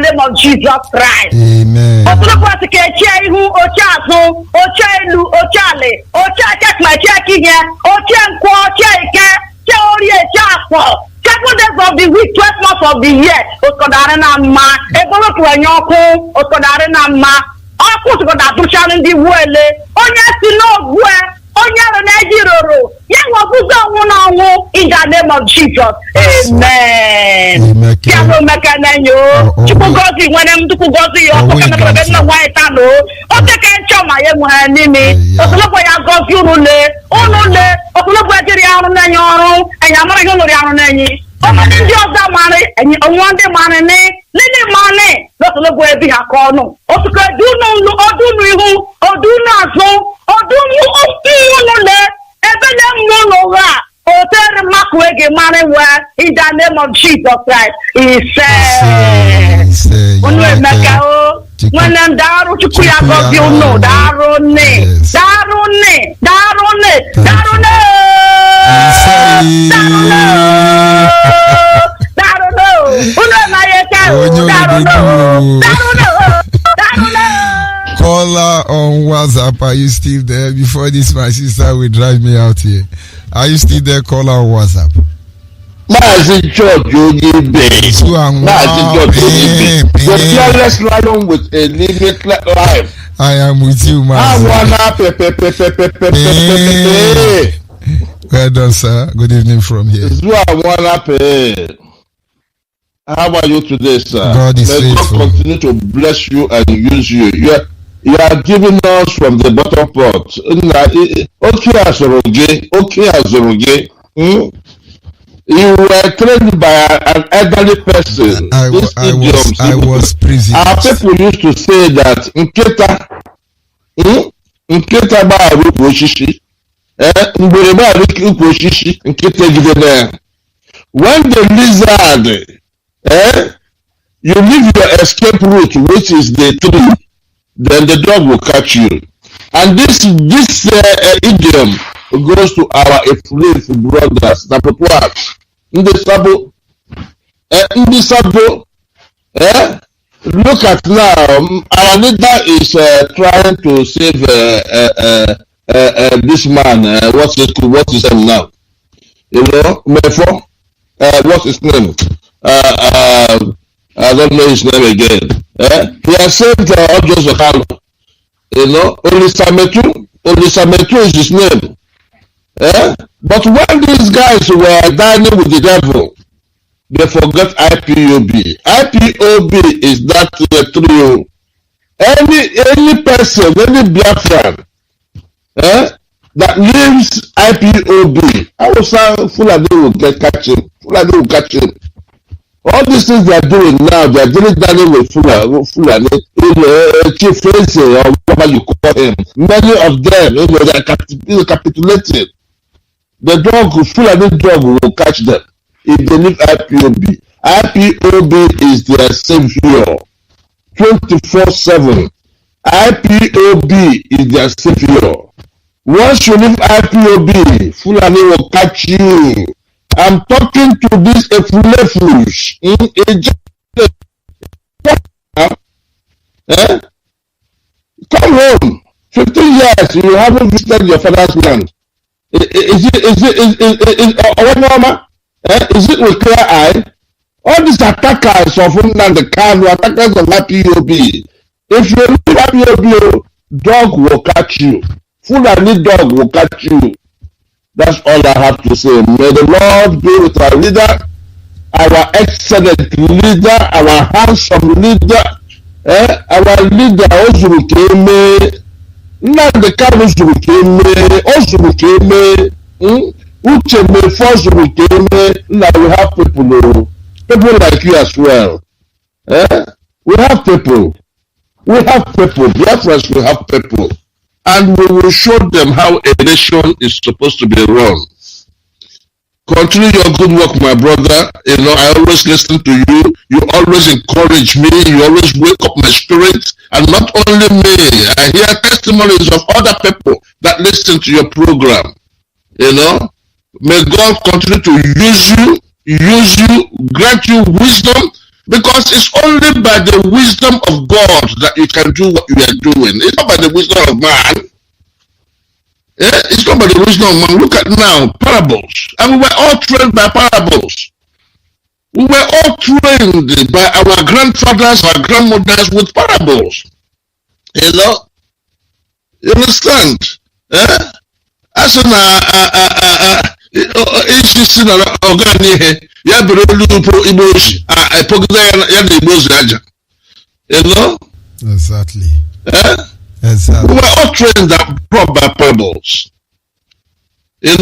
name of Jesus Christ.
Amen.
Days of the week, 12 months of the year, Oscodarena ma, Ebola to a yoko, Oscodarena ma, I put to that to challenge the world. Onya to know where, Onya and Nigero, Yang was in the name of Jesus. Amen. Kiabo Macanano, Chukugosi, when I'm to Kugosi, or White Tano, or the Kenchama, Yamuanimi, or the way I got you, oh no, or the way and Yamariano. That money and you want the money, little money, not look where we are called. Also, do no, or do not so, or do you ever no or tell the Makwege money where in the name of Jesus Christ. He said, when we make out, when I'm down to Kuyago, you know, Darone.
Caller on WhatsApp, are you still there? Before this, my sister will drive me out here. Are you still there? Caller on WhatsApp.
Mazi George Onyeibe. The fearless lion with a limitless life.
I am with you, Mazi. Well done, sir. Good evening from here.
How are you today, sir?
God is
May
faithful.
God continue to bless you and use you. You are giving us from the bottom pot. You were trained by an elderly person.
I was privileged.
Our people used to say that when the lizard, you leave your escape route, which is the tree, then the dog will catch you. And this idiom goes to our affluent brothers. Number one, look at now, our leader is trying to save this man. What's his name now? You know, what's his name? I don't know his name again. He has saved Ojo Zakalo. You know, Olisametu is his name. But when these guys were dining with the devil, they forgot IPOB. IPOB is that trio. Any person, any Biafran, that leaves IPOB, I will say Fulani will catch him. All these things they are doing now, they are doing that with Fulani, Chief Fancy, or whatever you call him. Many of them, they are capitulating. The Fulani dog will catch them if they leave IPOB. IPOB is their savior. 24/7. IPOB is their savior. Once you leave IPOB, Fulani will catch you. I'm talking to this Efulefush Come home. 15 years you haven't visited your father's land. Is it with clear eye? All these attackers of the Kano, attackers of IPOB. If you leave IPOB, dog will catch you. Fulani dog will catch you. That's all I have to say. May the Lord be with our leader, our excellent leader, our handsome leader, our leader, Ozurukeme, not the Kano Ozurukeme, Ucheme, Fozurukeme. Now we have people like you as well. We have people. Biafrans, we have people. And we will show them how a nation is supposed to be run. Continue your good work, my brother. I always listen to you. You always encourage me. You always wake up my spirit. And not only me, I hear testimonies of other people that listen to your program. May God continue to use you, grant you wisdom, because it's only by the wisdom of God that you can do what you are doing. It's not by the wisdom of man. It's not by the wisdom of man. Look at now, parables. And we were all trained by parables. We were all trained by our grandfathers, our grandmothers with parables. You understand? As ya bere olupo igboshi epogida ya na igbozi aja.
Exactly.
Exactly. We were all trained and brought by parables. And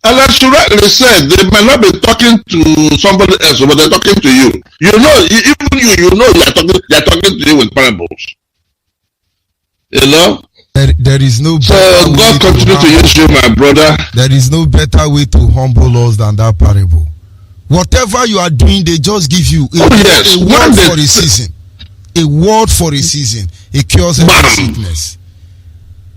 as you rightly said, they might not be talking to somebody else, but they're talking to you. You are talking to you with parables.
There is no better
so God continue to use you, my brother.
There is no better way to humble us than that parable. Whatever you are doing, they just give you a word for a season. A word for a season. It cures every sickness.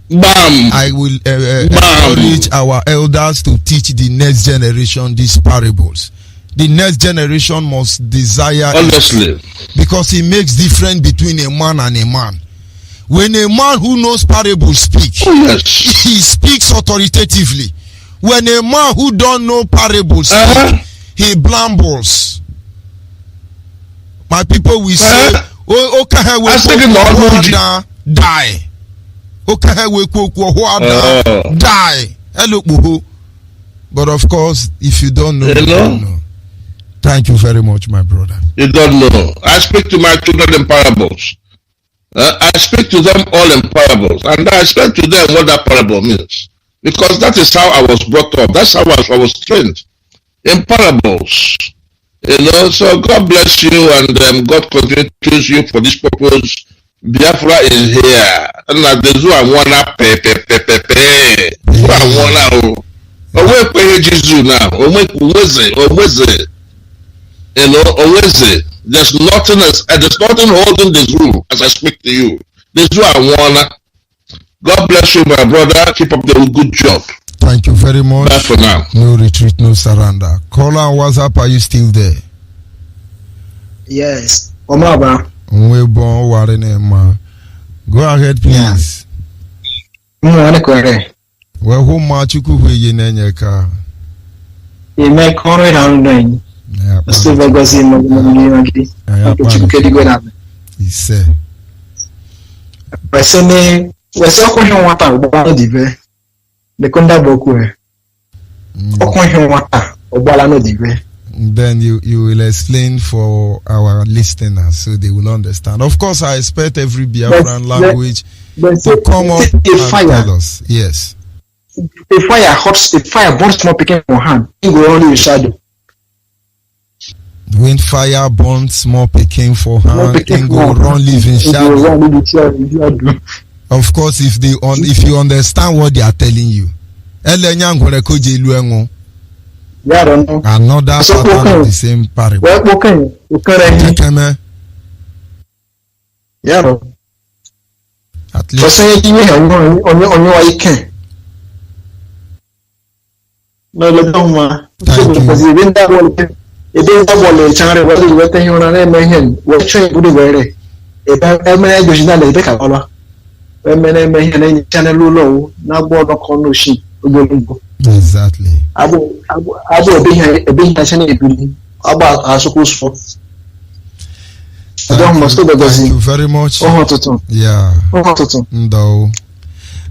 Bam.
I will encourage our elders to teach the next generation these parables. The next generation must desire
honestly
it, because it makes difference between a man and a man. When a man who knows parables speaks, he speaks authoritatively. When a man who don't know parables speaks, he blambles. My people will say, "Oh, die. Die." But of course, if you don't know, you don't know. Thank you very much, my brother.
You don't know. I speak to my children in parables. I speak to them all in parables, and I explain to them what that parable means, because that is how I was brought up. That's how I was trained, in parables. So God bless you, and God continue to use you for this purpose. Biafra is here, and like the zoo I wanna there's nothing else, and there's nothing holding this room as I speak to you. This is what I wanna. God bless you, my brother. Keep up the good job.
Thank you very much.
Bye for now.
No retreat, no surrender. Caller on WhatsApp, are you still there?
Yes. Omaba.
Go ahead, please. Well, who much you could hear in car?
You make corner down doing. Still because he
said,
by saying, we're so question what about the Kunda Boku. Then you will explain for our listeners so they will understand. Of course, I expect every Biafran language to come up and tell us. Yes. If fire burns more picking on hand, it will only shadow. When fire burns small picking for hand, can go run live in shadow. Of course, if you understand what they are telling you. Another pattern of the same parable. At least. Exactly.
Thank
you very much. Yeah. No.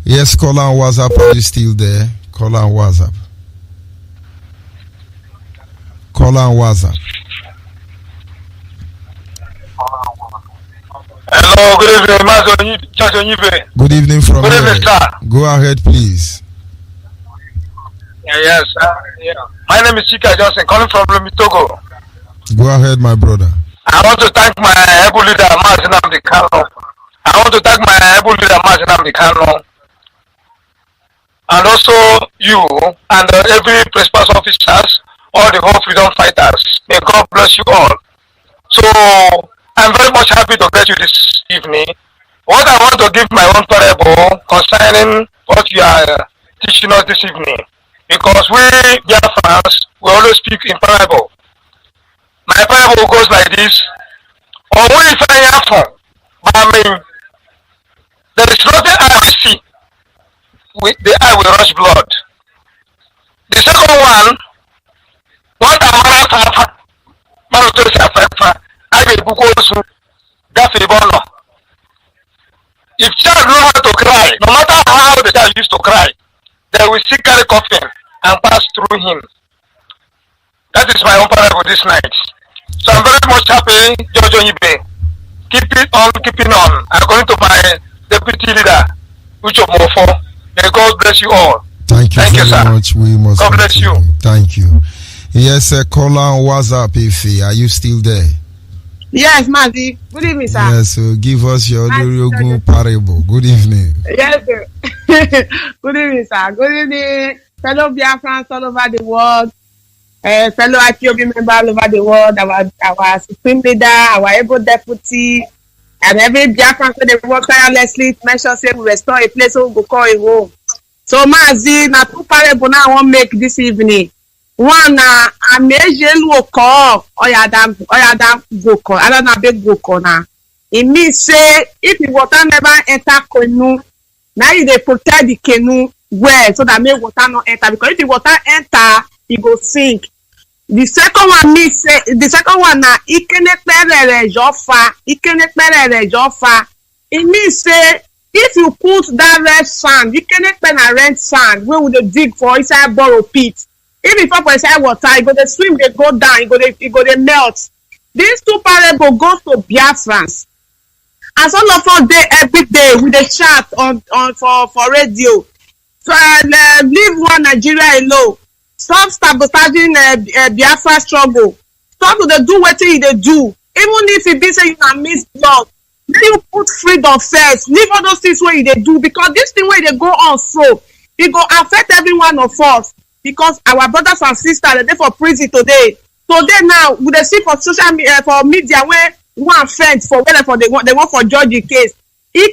Yes, call on WhatsApp. Are you still there? Call on WhatsApp. Call on WhatsApp.
Hello, good evening, Mazi. Onyeibe.
Good evening from
Good evening, sir.
Go ahead, please.
Yes, yeah. My name is Chika Johnson, calling from Togo.
Go ahead, my brother.
I want to thank my able leader, Mazi Nnamdi Kanu. And also you and every principal officers, all the whole freedom fighters. May God bless you all. So I'm very much happy to get you this evening. What I want to give my own parable concerning what you are teaching us this evening. Because we Biafrans, we always speak in parable. My parable goes like this. Only if I have there is nothing I see. With the eye will rush blood. The second one, what I if child know how to cry, no matter how the child used to cry, they will still carry coffin and pass through him. That is my own parable this night. So I'm very much happy, Onyeibe. Keep it on, keeping on. According to my deputy leader, Ucho Mofo. May God bless you all.
Thank you very
sir.
much. We must
God bless you.
Thank you. Yes, caller on WhatsApp, Ife. Are you still there?
Yes, Mazi. Good evening, sir.
Yes, so give us your Luriogun parable. Good evening.
Yes, sir. Good evening, sir. Good evening, fellow Biafrans all over the world, fellow IPOB members all over the world, our supreme leader, our able deputy, and every Biafran so they work tirelessly to make sure say we restore a place so we go call a home. So Mazi, na two parable now I want make this evening. One na amejelu oko oyada goko. I don't know big goko na. It means say if the water never enter canoe, now you dey protect the canoe well so that make water not enter. Because if the water enter, it go sink. The second one means say na ikenekperere jofa. It means say if you put that red sand, ikenekpe na red sand wey we dey dig for inside borrow pit. If you fall for inside water, you go to swim, they go down, you go to melt. These two parables go to Biafrans. As all of us day every day with the chat on for radio. So leave one Nigeria alone. Stop sabotaging Biafra struggle. Stop to do what you do. Even if it be say you can miss blood, then you put freedom first. Leave all those things where you do, because this thing where they go on so it go affect every one of us. Because our brothers and sisters are there for prison today. Today now, we dey see for social media, for media where one friend for whether they want for judge the case. You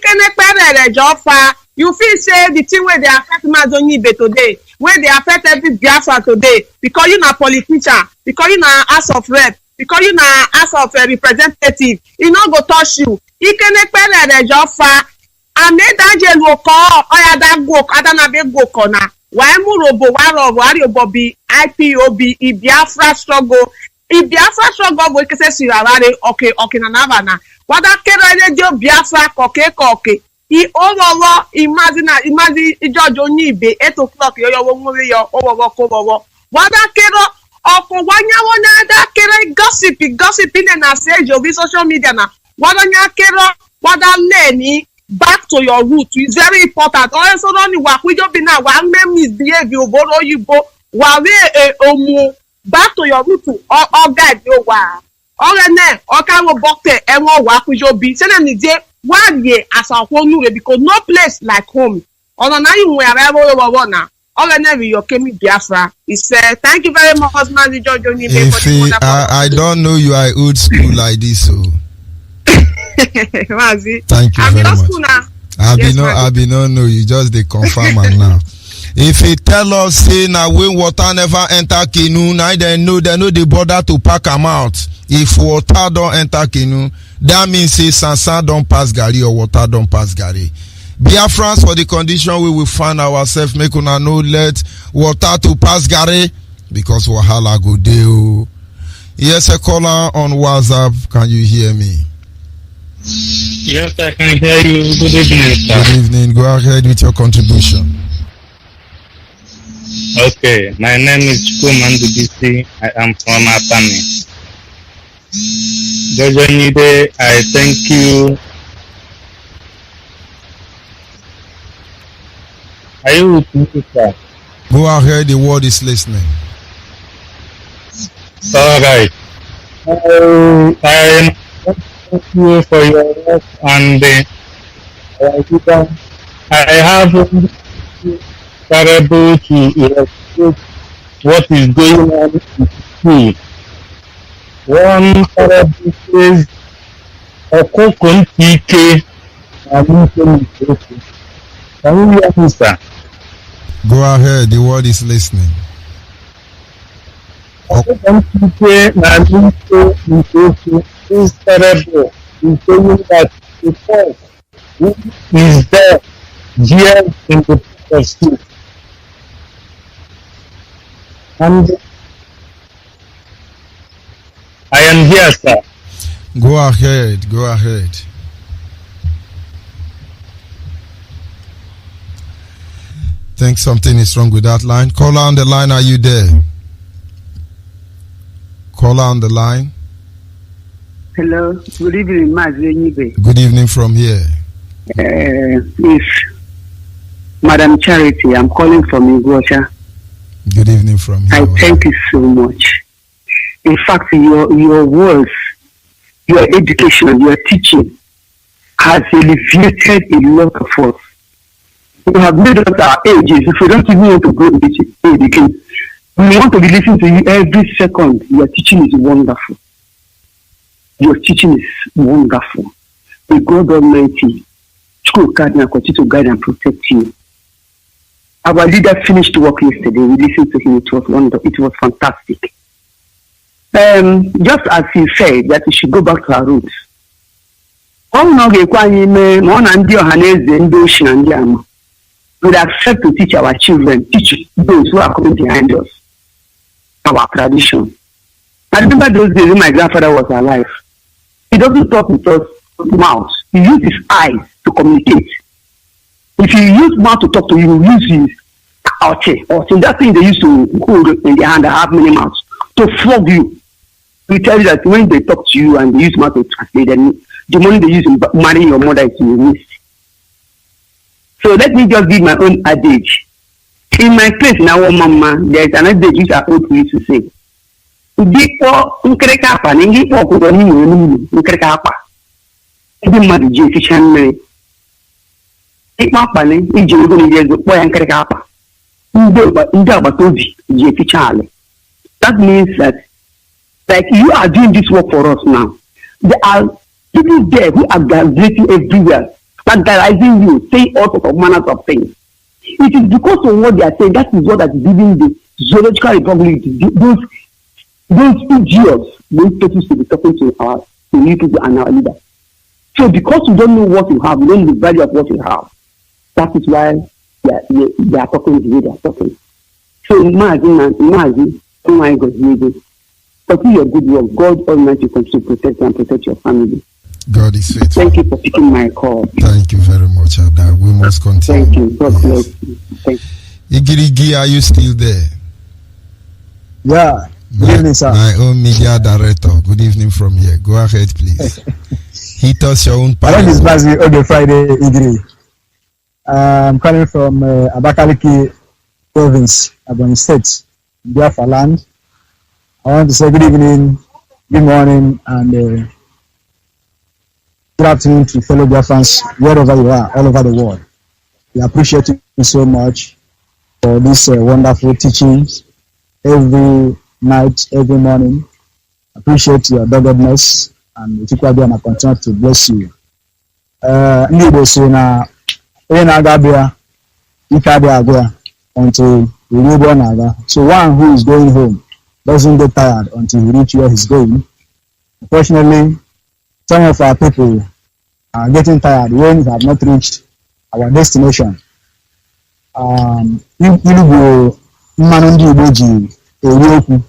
feel say the thing where they affect Mazi Onyeibe today, where they affect every Biafra today, because you na politician, because you na House of Rep, because you na House of Representative, it not go touch you. IPOB, Biafra struggle. Biafra struggle we can say okay na navana. Wada kera radio Biafra koke. Owowo imagine George Onyeibe 8 o'clock yo nwere yo owowo ko. Wada kera oko wanyawo na da kera gossip na say over social media na. Wada nya kera wada leni back to your root is very important. Also don't work we just be now one misbehave you borrow you bo wawe omu back to your root or guide you wa. Orene okawo bokte enwo wa kujobi. Sene ni je 1 year as a whole new because no place like home. Ono na you we are na. Orene we Yokemi Biafra. He said, thank you very much, Mazi George Onyeibe for the wonderful.
I don't know you are old school like this, so.
Mazi.
Thank you
I'm
very much.
school now.
I be no know you just dey confirm am now. If he tell us say na when water never enter canoe, na dem know dey bother to pack am out. If water don enter canoe, that means say sansan don pass garri or water don pass garri. Biafrans, for the condition we will find ourselves, make una no let water to pass garri because wahala go dey o. Yes, a caller on WhatsApp. Can you hear me?
Yes, I can hear you. Good evening, sir.
Good evening. Go ahead with your contribution.
Okay, my name is Chukwumandu BC. I am from Apani. George Onyeibe, I thank you. Are you with me, sir?
Go ahead, the world is listening.
All right. I am thank you for your work and I have terrible to illustrate what is going on in school. One parable says, Okokon TK Can you hear me, sir?
Go ahead, the world is listening.
Okokon TK is terrible. He's saying that the force is there, here in the school. And I am here, sir.
Go ahead, go ahead. Think something is wrong with that line. Caller on the line, are you there? Caller on the line.
Hello, good evening, Mazi Onyeibe.
Good evening from here.
Please, Madam Charity, I'm calling from Igosha.
Good evening from here.
I thank you so much. In fact, your words, your education, your teaching has elevated a lot of us. You have made us our ages. If we don't even want to go education, we want to be listening to you every second. Your teaching is wonderful. Your teaching is wonderful. The God Almighty, school continue to guide and protect you. Our leader finished work yesterday. We listened to him. It was wonderful. It was fantastic. Just as he said that we should go back to our roots. We accept to teach our children, teach those who are coming behind us, our tradition. I remember those days when my grandfather was alive. He doesn't talk with us with mouth. He uses his eyes to communicate. If you use mouth to talk to you, you use his or that thing they used to hold in their hand, have many mouths, to flog you. We tell you that when they talk to you and they use mouth to translate, then the money they use in marrying your mother is missed. So let me just give my own adage. In my place in our mama, there is an adage which I old used to say. Before Nkerekapa, Ningipo Kudoni, Nkerekapa. Even Mother Jeffichan Mary. Take my panel, in Jogo, boy and Kerekapa. That means that, like, you are doing this work for us now. There are people there who are graduating everywhere, standardizing you, saying all sorts of manners of things. It is because of what they are saying, that is what is giving the zoological republic, those idiots, those people to be talking to you people and our leader. So because you don't know what you have, you don't know the value of what you have. That is why they are talking the way they are talking. So Mazi, oh my God, continue your good work. God Almighty continue to protect and protect your family.
God is faithful.
Thank you for picking my call.
Thank you very much, Ada. We must continue.
Thank you. God bless you. Thank you.
Igirigi, are you still there?
Yeah. Good evening, sir.
My own media director. Good evening from here. Go ahead, please. Hit us your own
part. My name is Mazi on the Friday, Igiri. I'm calling from Abakaliki province, Abon State, Biafra land. I want to say good evening, good morning, and good afternoon to fellow Biafrans wherever you are, all over the world. We appreciate you so much for this wonderful teachings every night, every morning. Appreciate your doggedness, and Chukwu continue to bless you. Ndị Igbo si na onye na-aga bịa ike adịghị agwa until he ruo ebe ọ na-aga. So one who is going home doesn't get tired until he reach where he's going. Unfortunately, some of our people are getting tired when we have not reached our destination. Ilu bụ mmanụ ndị Igbo ji eri okwu.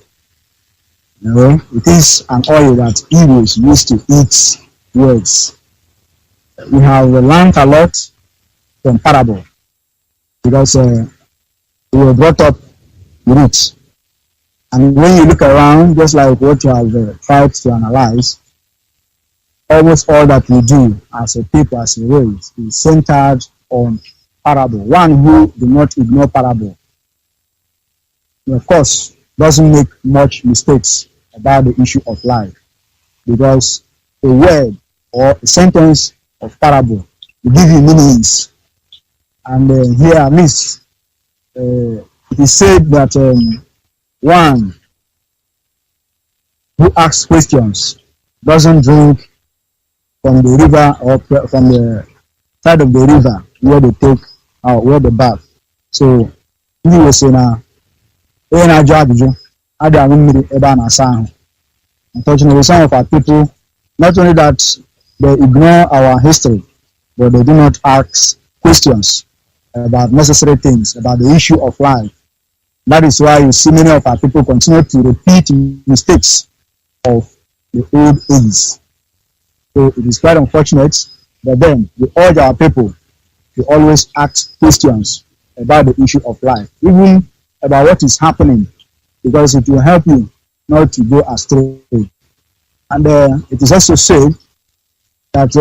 It is an oil that Igbos used to eat words. We have learned a lot from parable because we were brought up with it. And when you look around, just like what you have tried to analyze, almost all that we do as a people, as a race, is centered on parable. One who do not ignore parable, of course, doesn't make much mistakes about the issue of life, because a word or a sentence of parable will give you meanings. And here at least it is said that one who asks questions doesn't drink from the river or from the side of the river where they take where they bath. So he was saying unfortunately, some of our people, not only that they ignore our history, but they do not ask questions about necessary things, about the issue of life. That is why you see many of our people continue to repeat mistakes of the old ages. So it is quite unfortunate, but then we urge our people to always ask questions about the issue of life, even about what is happening, because it will help you not to go astray. And it is also said that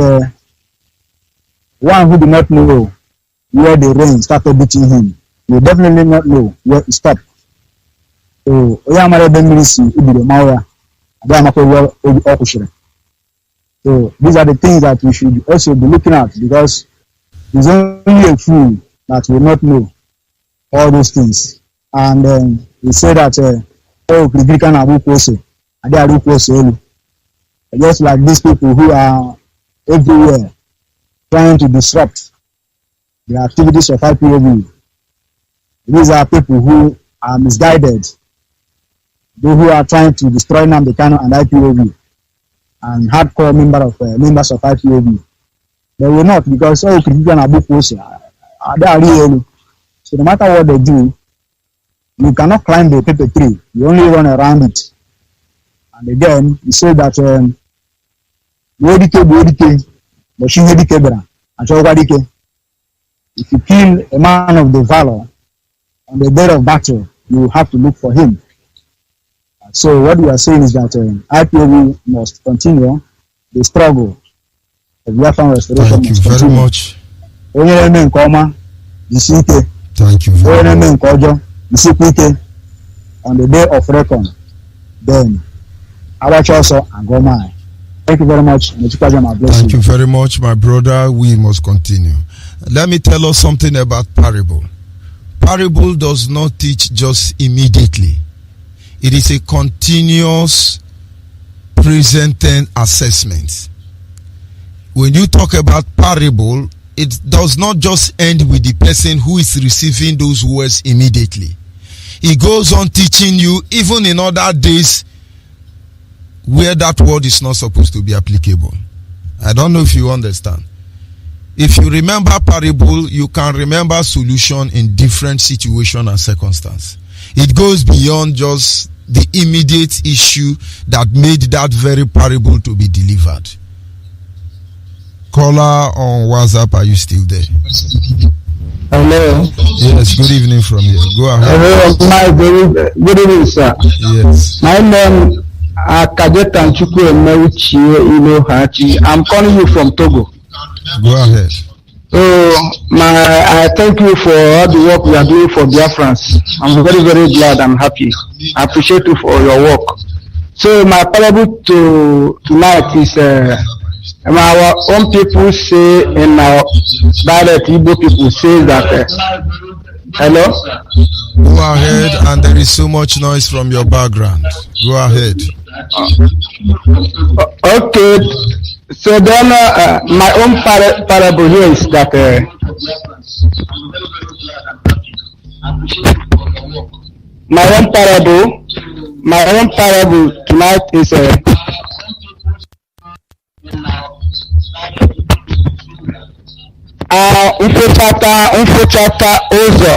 one who do not know where the rain started beating him will definitely not know where it stopped. So so these are the things that we should also be looking at, because there's only a fool that will not know all those things. And we say that just like these people who are everywhere trying to disrupt the activities of IPOB. These are people who are misguided, those who are trying to destroy Namdekano and IPOB, and hardcore members of IPOB. They will not, because so no matter what they do, you cannot climb the paper tree. You only run around it. And again, we say that if you kill a man of the valor on the day of battle, you have to look for him. So what we are saying is that IPOB must continue the struggle of Biafran restoration.
Thank you very much. Thank you very much.
On the day of reckoning, then also and go mine. Thank you very much.
Thank you very much, my brother. We must continue. Let me tell us something about parable. Parable does not teach just immediately. It is a continuous present tense assessment. When you talk about parable, it does not just end with the person who is receiving those words immediately. It goes on teaching you even in other days where that word is not supposed to be applicable. I don't know if you understand. If you remember parable, you can remember solution in different situation and circumstance. It goes beyond just the immediate issue that made that very parable to be delivered. Caller on WhatsApp, are you still there?
Hello.
Yes, good evening from here. Go ahead.
Hello, good evening, sir.
Yes.
My name Akajetan Chukwu Emeuchi Ilohachi. I'm calling you from Togo.
Go ahead.
So, I thank you for all the work you are doing for Biafrans. I'm very, very glad. I'm happy. I appreciate you for your work. So my parable tonight is our own people say in our dialect, Igbo people say that. Hello.
Go ahead, and there is so much noise from your background. Go ahead.
Okay. So then, my own parable here is that. My own parable tonight is mfụchata ụzọ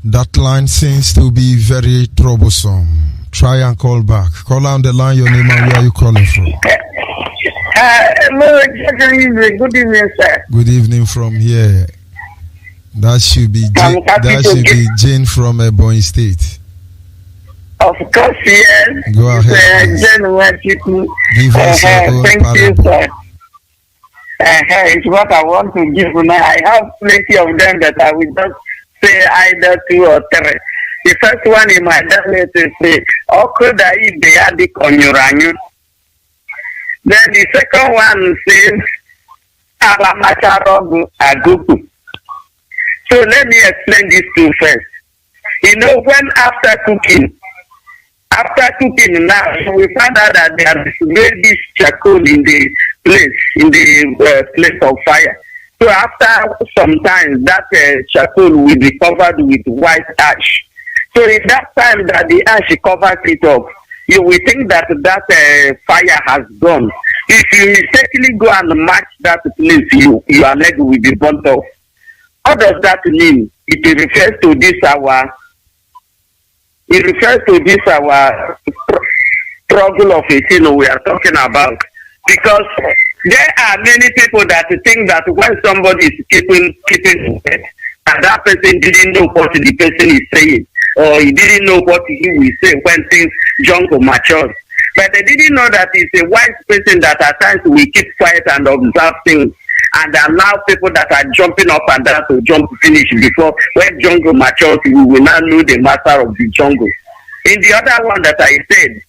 That line seems to be very troublesome. Try and call back. Call on the line, your name and where are you calling from?
Hello, good evening, sir.
Good evening from here. That should be Jane from Ebonyi State.
Of course, yes.
Go ahead. Give us your own
thank
parable.
you, sir. It's what I want to give now. I have plenty of them that I will just say either 2 or 3. The first one in my dialect is Onyeibe. Then the second one says Alamacharogu Aguku. So let me explain these two first. You know, when after cooking now, we found out that there is reddish charcoal in the place of fire. So after some time, that charcoal will be covered with white ash. So in that time that the ash covers it up, you will think that fire has gone. If you mistakenly go and match that place, your leg will be burnt off. What does that mean? It refers to this our struggle of a thing we are talking about. Because there are many people that think that when somebody is keeping and that person didn't know what the person is saying, or he didn't know what he will say when things jump or mature. But they didn't know that it's a wise person that at times will keep quiet and observe things and allow people that are jumping up and down to jump finish before when jungle matures, we will now know the master of the jungle. In the other one that I said,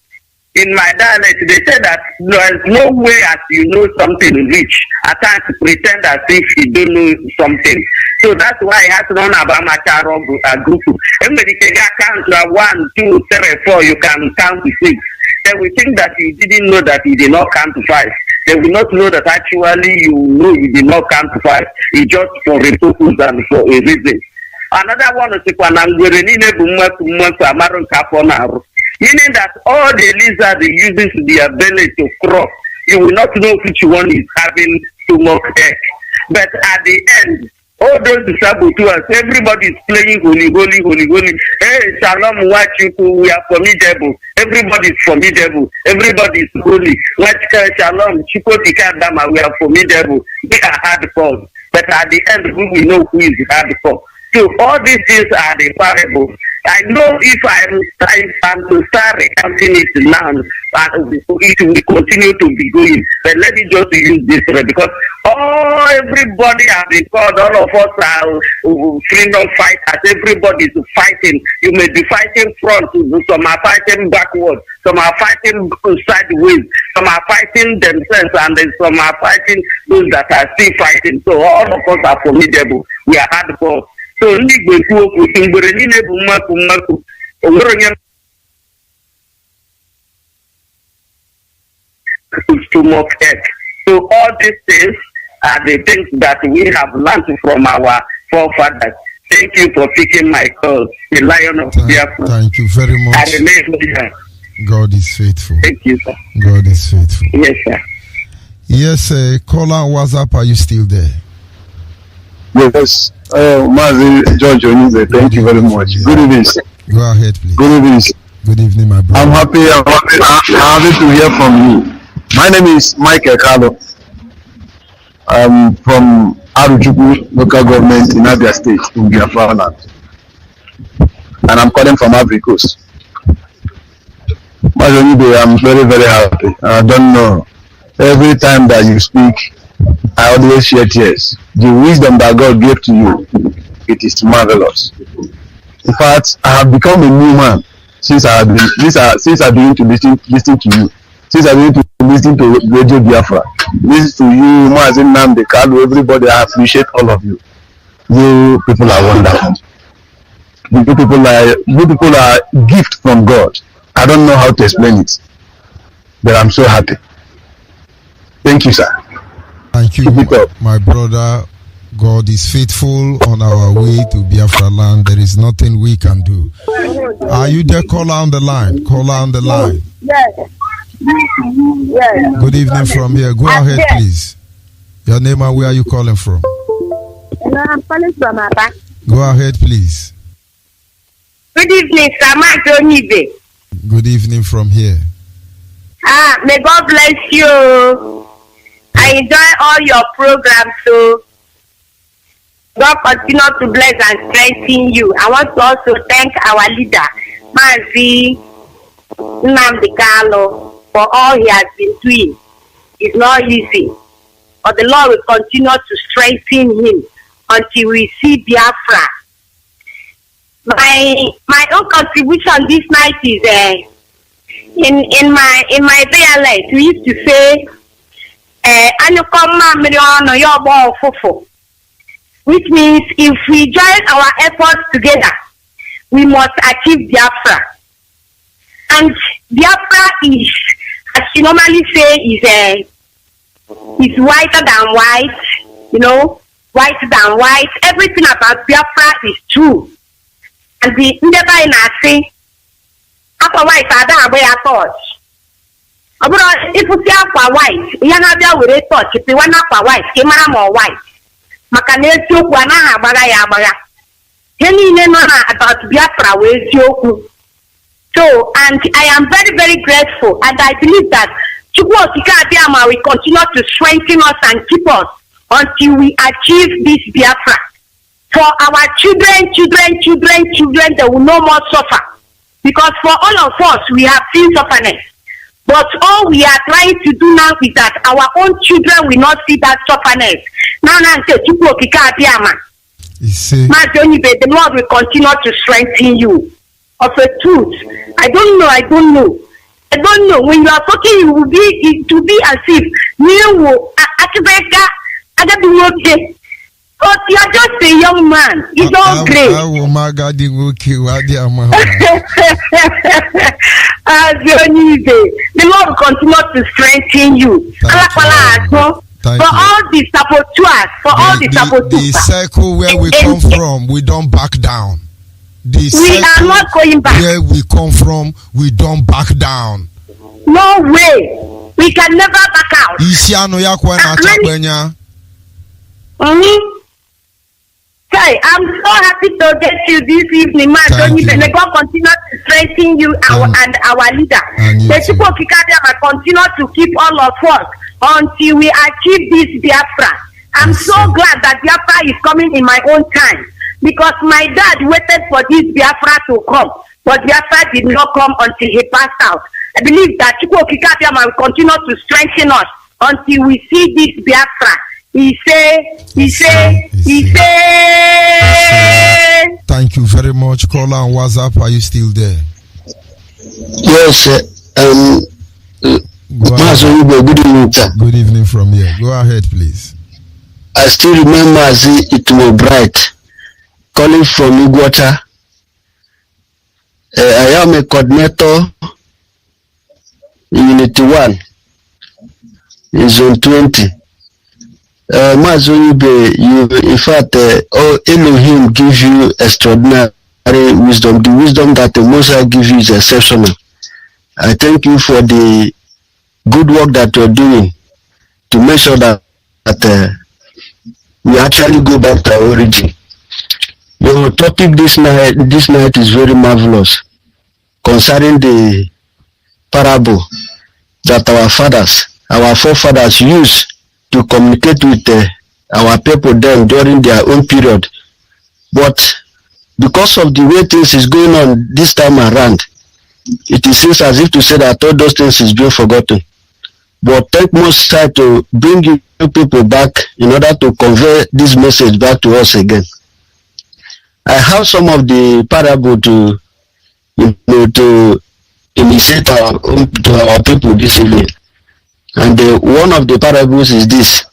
in my dialect, they said that there is no way as you know something rich, at times pretend as if you don't know something. So that's why I have to run about my group. Everybody can count 1, 2, 3, 4, you can count to 6. They will think that you didn't know that you did not count to 5. They will not know that actually you know you did not count to 5. It's just for a purpose and for a reason. Another one is meaning that all the lizards uses the ability to cross. You will not know which one is having stomach ache. But at the end, all those saboteurs, everybody is playing holy. Hey, Shalom, watch you, we are formidable. Everybody is formidable. Everybody is holy. Watch Shalom, Chikotikadama, we are formidable. We are hardcore. But at the end, we will know who is hardcore. So all these things are the parables. I know if I'm to start recounting it now, it will continue to be going. But let me just use this way because everybody has been called, all of us are freedom fighters. Everybody is fighting. You may be fighting front, some are fighting backwards, some are fighting sideways, some are fighting themselves, and then some are fighting those that are still fighting. So all of us are formidable. We are hardcore. So ndị Igbo ekwu okwu mgbere niile bụ mmakụ onwere onye stomach ache. So all these things are the things that we have learned from our forefathers. Thank you for picking my call, the Lion of Biafra.
Thank you very much.
I remain here.
God is faithful.
Thank you, sir.
God is faithful.
Yes, sir.
Yes, caller WhatsApp, are you still there?
Yes, Mazi, George Onyeibe, thank you very much. Good evening, sir.
Go ahead, please.
Good evening, sir.
Good evening, my brother.
I'm happy to hear from you. My name is Michael Carlo. I'm from Arujuku local government in Abia State, in Biafra land. And I'm calling from Ivory Coast. Mazi Onyeibe, I'm very, very happy. I don't know. Every time that you speak, I always shed tears. The wisdom that God gave to you it is marvelous. In fact, I have become a new man since I began to listen to you. Since I began to listen to Radio Biafra, listen to you, Mazi Nnamdi Kanu, everybody. I appreciate all of you. You people are wonderful. You people are gift from God. I don't know how to explain it, but I'm so happy. Thank you, sir.
Thank you, my brother. God is faithful on our way to Biafra land. There is nothing we can do. Are you there? Call on the line. Call on the line.
Yes. Yes.
Good evening from here. Go ahead, please. Your name and where are you calling from?
I'm calling from Aba.
Go ahead, please.
Good evening, sir. Mazi Onyeibe.
Good evening from here.
May God bless you. I enjoy all your programs, so God continue to bless and strengthen you. I want to also thank our leader, Mazi Nnamdi Kanu, for all he has been doing. It's not easy, but the Lord will continue to strengthen him until we see Biafra. My own contribution this night is in my dialect we used to say which means if we join our efforts together, we must achieve Biafra. And Biafra is, as you normally say, is whiter than white, whiter than white. Everything about Biafra is true. And the never in our say, after white, I don't wear a touch. If you see aqua white, you have with a touch. If you want aqua white, you more white. Makanesi okwu anaghị agbagha ya agbagha. Ihe niile nọ na about Biafra wee eziokwu. So, and I am very, very grateful, and I believe that Chukwu Okike Abịama will continue to strengthen us and keep us until we achieve this Biafra. For our children, they will no more suffer. Because for all of us, we have seen suffering. But all we are trying to do now is that our own children will not see that suffering. Now, Chukwu Okike Abịama, Mazi Onyeibe, the Lord will continue to strengthen you. Of a truth, I don't know. When you are talking, it will be as if you will okay. But you are just a young man. It's all great. The Lord will continue to strengthen you. For all the saboteurs,
the circle where we come from, we don't back down. We
are not going back.
Where we come from, we don't back down.
No way. We can never back out. Hey, I'm so happy to get you this evening, Mazi Onyeibe. May God continue to strengthen you and our leader. The Chukwu Okike Abịama continue to keep all of us until we achieve this Biafra. I'm so glad that Biafra is coming in my own time, because my dad waited for this Biafra to come, but Biafra did not come until he passed out. I believe that Chukwu Okike Abịama will continue to strengthen us until we see this Biafra. He say.
Thank you very much. Caller on WhatsApp, are you still there?
Yes, Mazi Onyeibe, good evening, sir.
Good evening from here. Go ahead, please.
I still remember Mazi Itumo Bright calling from Iguata. I am a coordinator in Unity 1 in Zone 20. Mazi Onyeibe, in fact, Elohim gives you extraordinary wisdom. The wisdom that the Most High gives you is exceptional. I thank you for the good work that you're doing to make sure that we actually go back to our origin. Your topic this night is very marvelous, concerning the parable that our forefathers used to communicate with our people then during their own period. But because of the way things is going on this time around, it seems as if to say that all those things is being forgotten. But thank Most High to bring you people back in order to convey this message back to us again. I have some of the parable to illustrate to our people this evening. And one of the parables is this.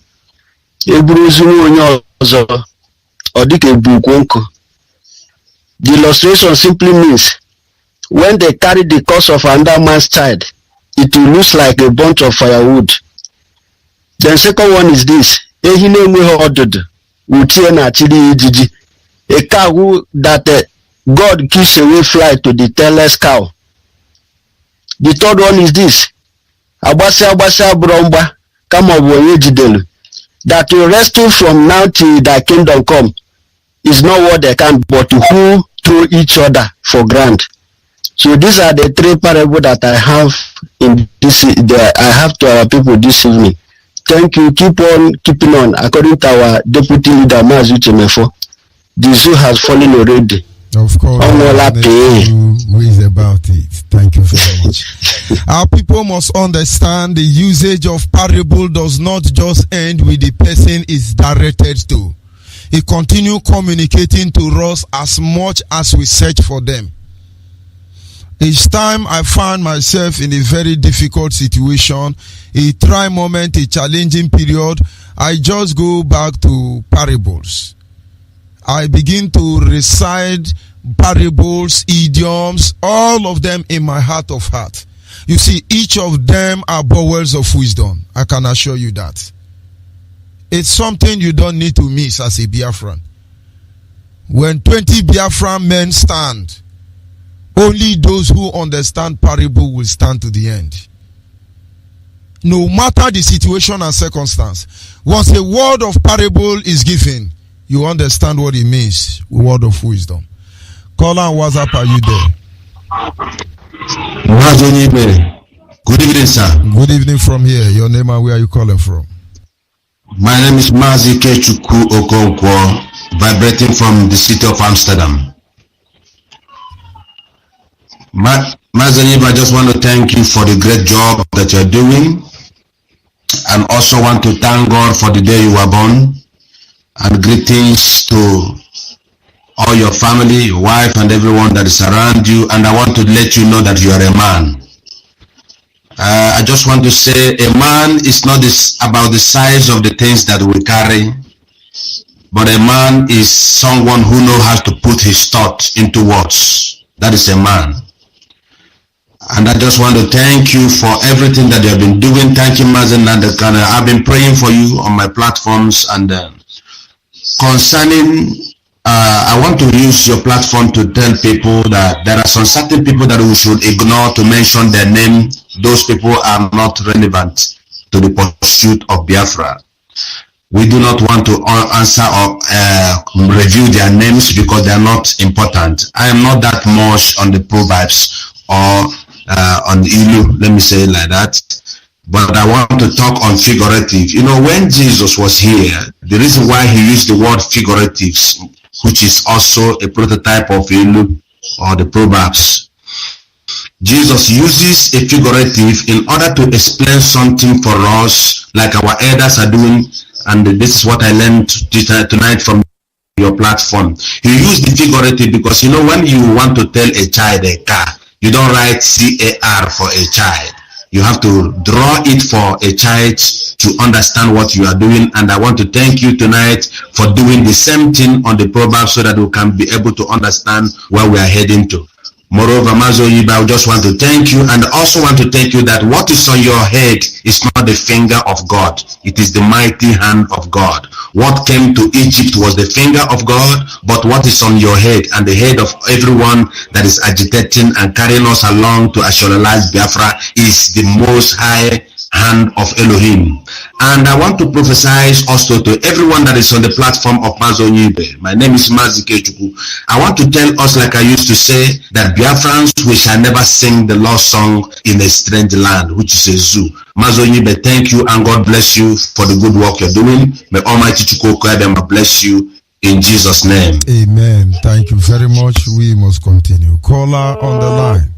The illustration simply means when they carry the corpse of another man's child, it will look like a bunch of firewood. The second one is this. A cow that God gives away fly to the tailless cow. The third one is this. That will rescue from now till thy kingdom come is not what they can, but who throw each other for grant. So these are the three parables that I have in this. I have to our people this evening. Thank you. Keep on keeping on. According to our deputy leader Mazi, the zoo has fallen already.
Of course, who is about it. Thank you very much. Our people must understand the usage of parable does not just end with the person is directed to. It continue communicating to us as much as we search for them. Each time I find myself in a very difficult situation, a try moment, a challenging period, I just go back to parables. I begin to recite parables, idioms, all of them in my heart of heart. You see, each of them are bowels of wisdom. I can assure you that. It's something you don't need to miss as a Biafran. When 20 Biafran men stand, only those who understand parable will stand to the end. No matter the situation and circumstance, once a word of parable is given, you understand what it means. Word of wisdom. Caller and WhatsApp, are you there?
Onyeibe. Good evening, sir.
Good evening from here. Your name and where are you calling from?
My name is Mazi Okonkwo, vibrating from the city of Amsterdam. Mazi Onyeibe, I just want to thank you for the great job that you're doing, and also want to thank God for the day you were born, and greetings to all your family, your wife, and everyone that is around you. And I want to let you know that you are a man. I just want to say a man is not about the size of the things that we carry, but a man is someone who knows how to put his thought into words. That is a man. And I just want to thank you for everything that you have been doing. Thank you, Mazi. I've been praying for you on my platforms, and concerning I want to use your platform to tell people that there are some certain people that we should ignore to mention their name. Those people are not relevant to the pursuit of Biafra. We do not want to answer or review their names because they are not important. I am not that much on the proverbs or on the Ilu, let me say it like that. But I want to talk on figurative. You know, when Jesus was here, the reason why he used the word figuratives, which is also a prototype of Ilu or the Proverbs. Jesus uses a figurative in order to explain something for us, like our elders are doing, and this is what I learned tonight from your platform. He used the figurative because, you know, when you want to tell a child a car, you don't write CAR for a child. You have to draw it for a child to understand what you are doing. And I want to thank you tonight for doing the same thing on the Proverbs so that we can be able to understand where we are heading to. Moreover, Mazi Onyeibe, I just want to thank you, and also want to thank you that what is on your head is not the finger of God. It is the mighty hand of God. What came to Egypt was the finger of God, but what is on your head and the head of everyone that is agitating and carrying us along to actualize Biafra is the most high hand of Elohim. And I want to prophesy also to everyone that is on the platform of Mazi Onyeibe. My name is Mazi Kechukwu. I want to tell us, like I used to say, that Biafrans, we shall never sing the lost song in a strange land, which is a zoo. Mazi Onyeibe, thank you, and God bless you for the good work you're doing. May Almighty Chukwu bless you in Jesus' name.
Amen. Thank you very much. We must continue. Caller on the line.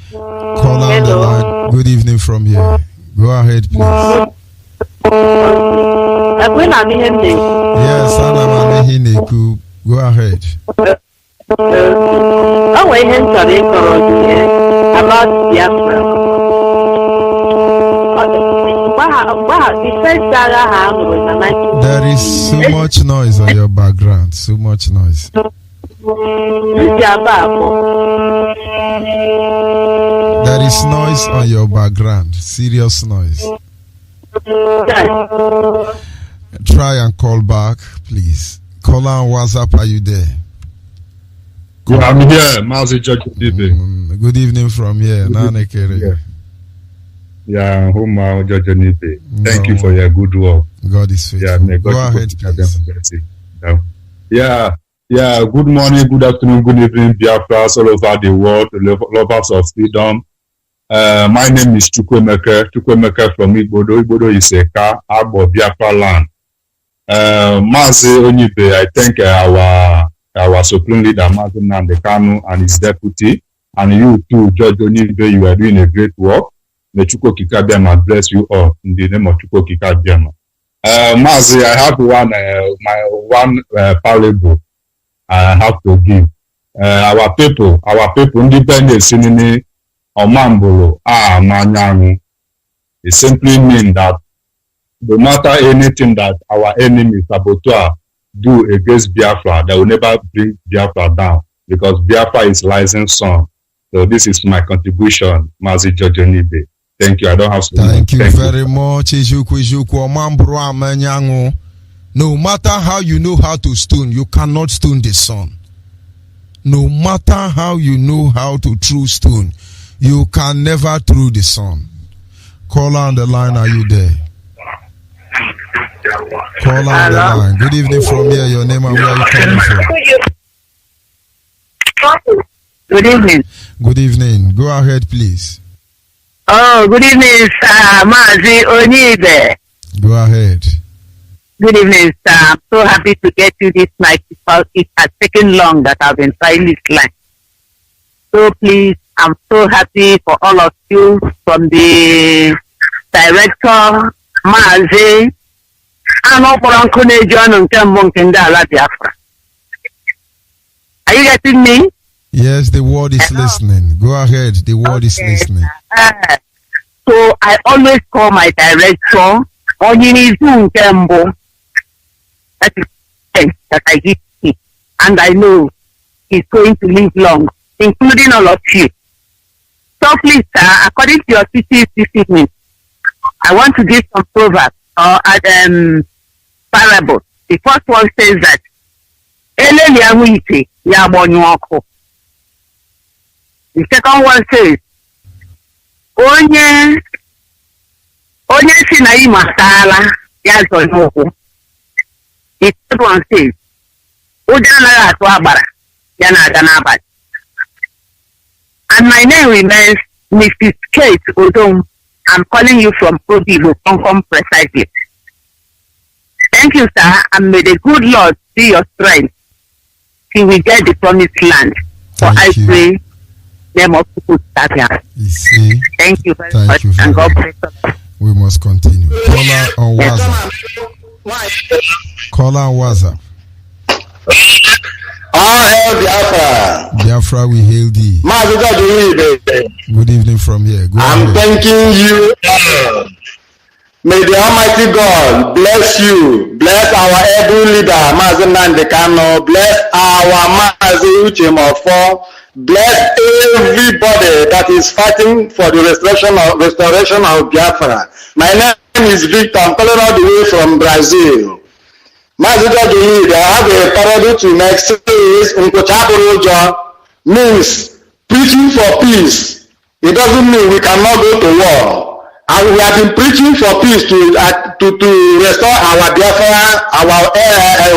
Caller on the line. Good evening from here. Go ahead, please. Yes,
Go ahead.
Oh, wait, sorry, about Biafra.
There is so much noise on your background. So much noise. There is noise on your background. Serious noise. Try and call back, please. Call on WhatsApp. Are you there?
Yeah, I'm here. Mazi Judge Onyeibe.
Good evening from here.
Yeah, Homa Judge Onyeibe. Thank you for your good work.
God is faithful.
Yeah, may God
go ahead, please.
Yeah, good morning, good afternoon, good evening, Biafras all over the world, lovers of freedom. My name is Chukwemeka from Igbodo. Igbodo is a car, Abo Biafra land. Mazi Onyeibe, I thank our supreme leader, Mazi Nnamdi and his deputy, and you too, Judge Onyeibe, you are doing a great work. May Chukwu Kikabiama bless you all in the name of Chukwu Kikabiama. Mazi, I have one parable I have to give. Our people, independence in Omambolo, Manyangu. It simply means that no matter anything that our enemy Saboteur do against Biafra, they will never bring Biafra down because Biafra is licensed son. So this is my contribution, Mazi Judge Onyeibe. Thank you. I don't have to.
Thank you very much. No matter how you know how to stone, you cannot stone the sun. No matter how you know how to throw stone, you can never throw the sun. Call on the line. Are you there? Call on the line. Good evening from here. Your name and where are you coming from?
Good evening.
Good evening. Go ahead, please.
Oh, good evening, sir. Mazi Onyeibe.
Go ahead.
Good evening, sir. I'm so happy to get you this night because it has taken long that I've been trying this line. So please, I'm so happy for all of you, from the director, Mazi, and all for Uncle John and Kembongkenda Biafra. Are you getting me?
Yes, the word is listening. Go ahead. The word is listening.
So I always call my director, Onyeibe Kembo. That is that I give him. And I know he's going to live long, including all of you. So please, sir, according to your teachings this evening, I want to give some proverbs or parables. The first one says that the second one says, Onye si na imasala ya zonoko. The third one says, Ujana atu abara ya na adanabad. And my name remains Mrs. Kate Odom. I'm calling you from Prodigo, Hong Kong precisely. Thank you, sir, and may the good Lord see your strength till we get the promised land. For I pray, name of people start here. Thank you very much, and God bless us.
We must continue. Caller on WhatsApp. Caller on WhatsApp. Biafra, we hail thee. Good evening from here.
I'm thanking you. May the Almighty God bless you. Bless our able leader, Mazi Nnamdi Kanu. Bless our Mazi Uchemofo. Bless everybody that is fighting for the restoration of Biafra. My name is Victor. I'm calling all the way from Brazil. Mazi Onyeibe, I have a parable to make. Says means preaching for peace. It doesn't mean we cannot go to war. And we have been preaching for peace to restore our Biafra, our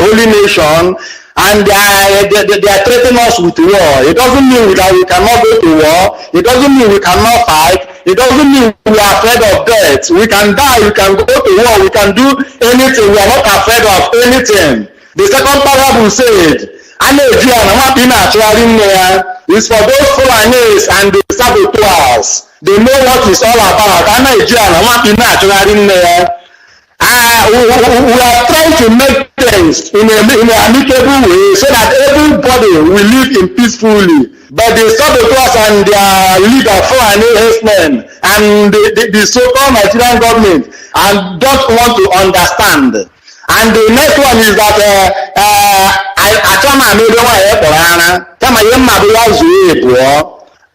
holy nation, and they are threatening us with war. It doesn't mean that we cannot go to war. It doesn't mean we cannot fight. It doesn't mean we are afraid of death. We can die, we can go to war, we can do anything. We are not afraid of anything. The second parable said, is for those Fulanis and the saboteurs. They know what it's all about. we are trying to make things in an amicable way so that everybody will live in peacefully. But the saboteurs and their leader, Fulani herdsmen, and the so-called Nigerian government, and don't want to understand. And the next one is that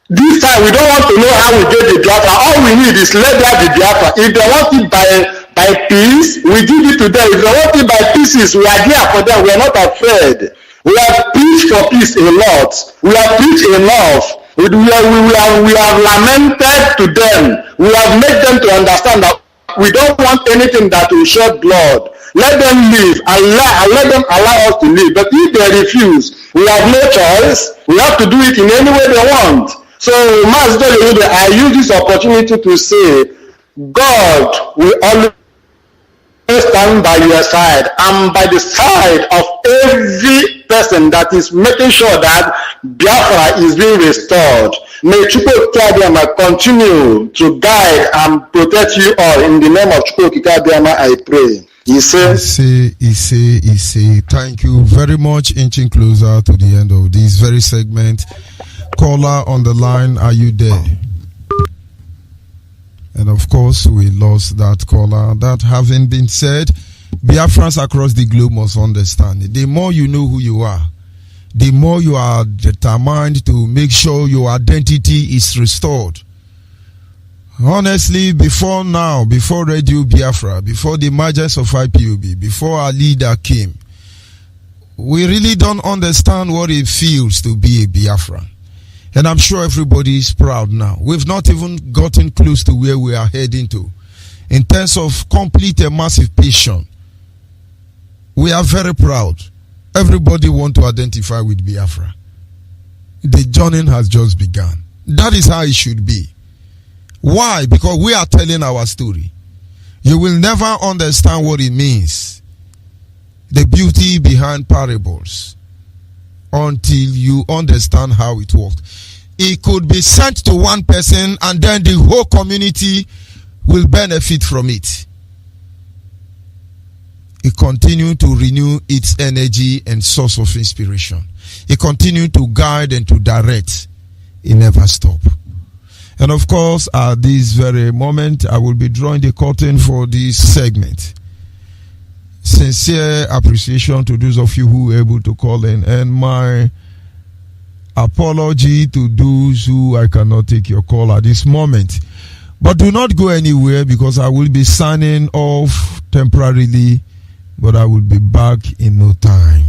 this time we don't want to know how we get the Biafra. All we need is let there be Biafra. If they want it by peace, we give it to them. If they want it by pieces, we are there for them. We are not afraid. We have preached for peace a lot. We have preached enough. We have lamented to them. We have made them to understand that we don't want anything that will shed blood. Let them live and let them allow us to live. But if they refuse, we have no choice. We have to do it in any way they want. So, Mazi, I use this opportunity to say, God will always stand by your side and by the side of every person that is making sure that Biafra is being restored. May Chukwu Kikabiyama continue to guide and protect you all. In the name of Chukwu Kikabiyama, I pray. He say.
Thank you very much. Inching closer to the end of this very segment. Caller on the line, are you there? And of course, we lost that caller. That having been said, Biafrans across the globe must understand it. The more you know who you are, the more you are determined to make sure your identity is restored. Honestly, before now, before Radio Biafra, before the emergence of IPOB, before our leader came, we really don't understand what it feels to be a Biafran. And I'm sure everybody is proud now. We've not even gotten close to where we are heading to. In terms of complete emancipation, we are very proud. Everybody wants to identify with Biafra. The journey has just begun. That is how it should be. Why? Because we are telling our story. You will never understand what it means, the beauty behind parables, until you understand how it worked. It could be sent to one person and then the whole community will benefit from it. It continues to renew its energy and source of inspiration. It continues to guide and to direct. It never stops. And of course, at this very moment, I will be drawing the curtain for this segment. Sincere appreciation to those of you who were able to call in, and my apology to those who I cannot take your call at this moment. But do not go anywhere, because I will be signing off temporarily, but I will be back in no time.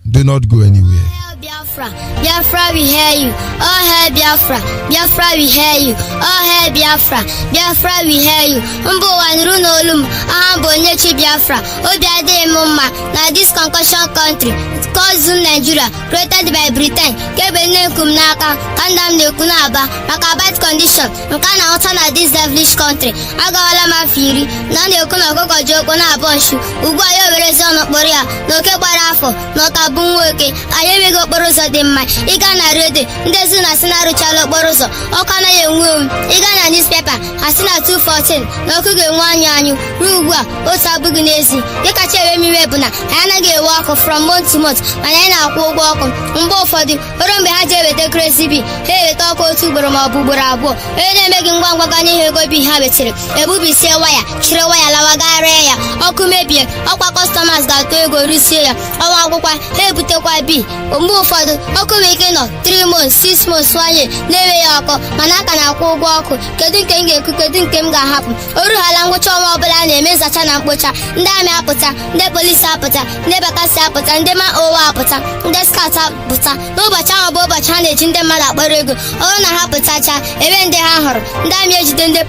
Do not go anywhere.
Biafra, Biafra, we hear you. Oh, hey, Biafra, Biafra, we hear you. Oh, hey, Biafra, Biafra, we hear you. Mbo wanru n'olum, aha bo nyechi Biafra. Obi ade mumma na this concussion country called Zoom Nigeria, created by Britain. Kebe nekum naka, kandam neku na aba, maka bad condition. Nka na ota na this devilish country. Agawala mafiri, na neku na koko joko na abonshu. Ugbu ayo werezi onokporo ya, n'oke gbara afọ, n'ọtabu nwoke. Ayemego okporo ụzọ dị mma. Ịga na redio, ndezi na sina rụchala okporo ụzọ. Ọkụ anaghị enwe ịga na newspaper, asị na 214 na ọkụ ga-enwe anyụ ruo ugbu a otu abụghị n'ezi. Ihe kacha ewe mmiri bụ na anyị anaghị ewe ọkụ from month to month, mana anyị na-akwụ ụgwọ ọkụ. Mgbe ụfọdụ ruo mgbe ha ji eweta crazy bill, ha eweta ọkụ otu ugboro ma ọ bụ ugboro abụọ. Onye na-emeghị ngwa ngwa ganye ihe ego bi ha wetere, ebubisie waya, chịrị waya lawa gaa ree ya. Ọkụ mebie, ọkwa customers ga-atụ ego rusie ya. Ọnwa akwụkwọ ha ebutekwa bi. Mgbe ụfọdụ ọkụ nwere ike nọ 3 months 6 months nwanye na-enwe ya ọkụ, mana aka na-akwụ ụgwọ ọkụ. Kedu nke m ga-ekwu, kedu nke m ga-ahapụ? O rughala ngwụcha ọnwa ọbụla a na-eme nzacha na mkpocha. Ndị amị apụta, ndị polisi apụta, ndị bakasị apụta, ndị ma owa apụta, ndị skat apụta. N'ụbọchị ahụ bụ ụbọchị ha na-eji ndị mmadụ akpọrọ ego. Ọ bụrụ na ha pụtacha ebe ndị ha hụrụ, ndị amị ejide ndị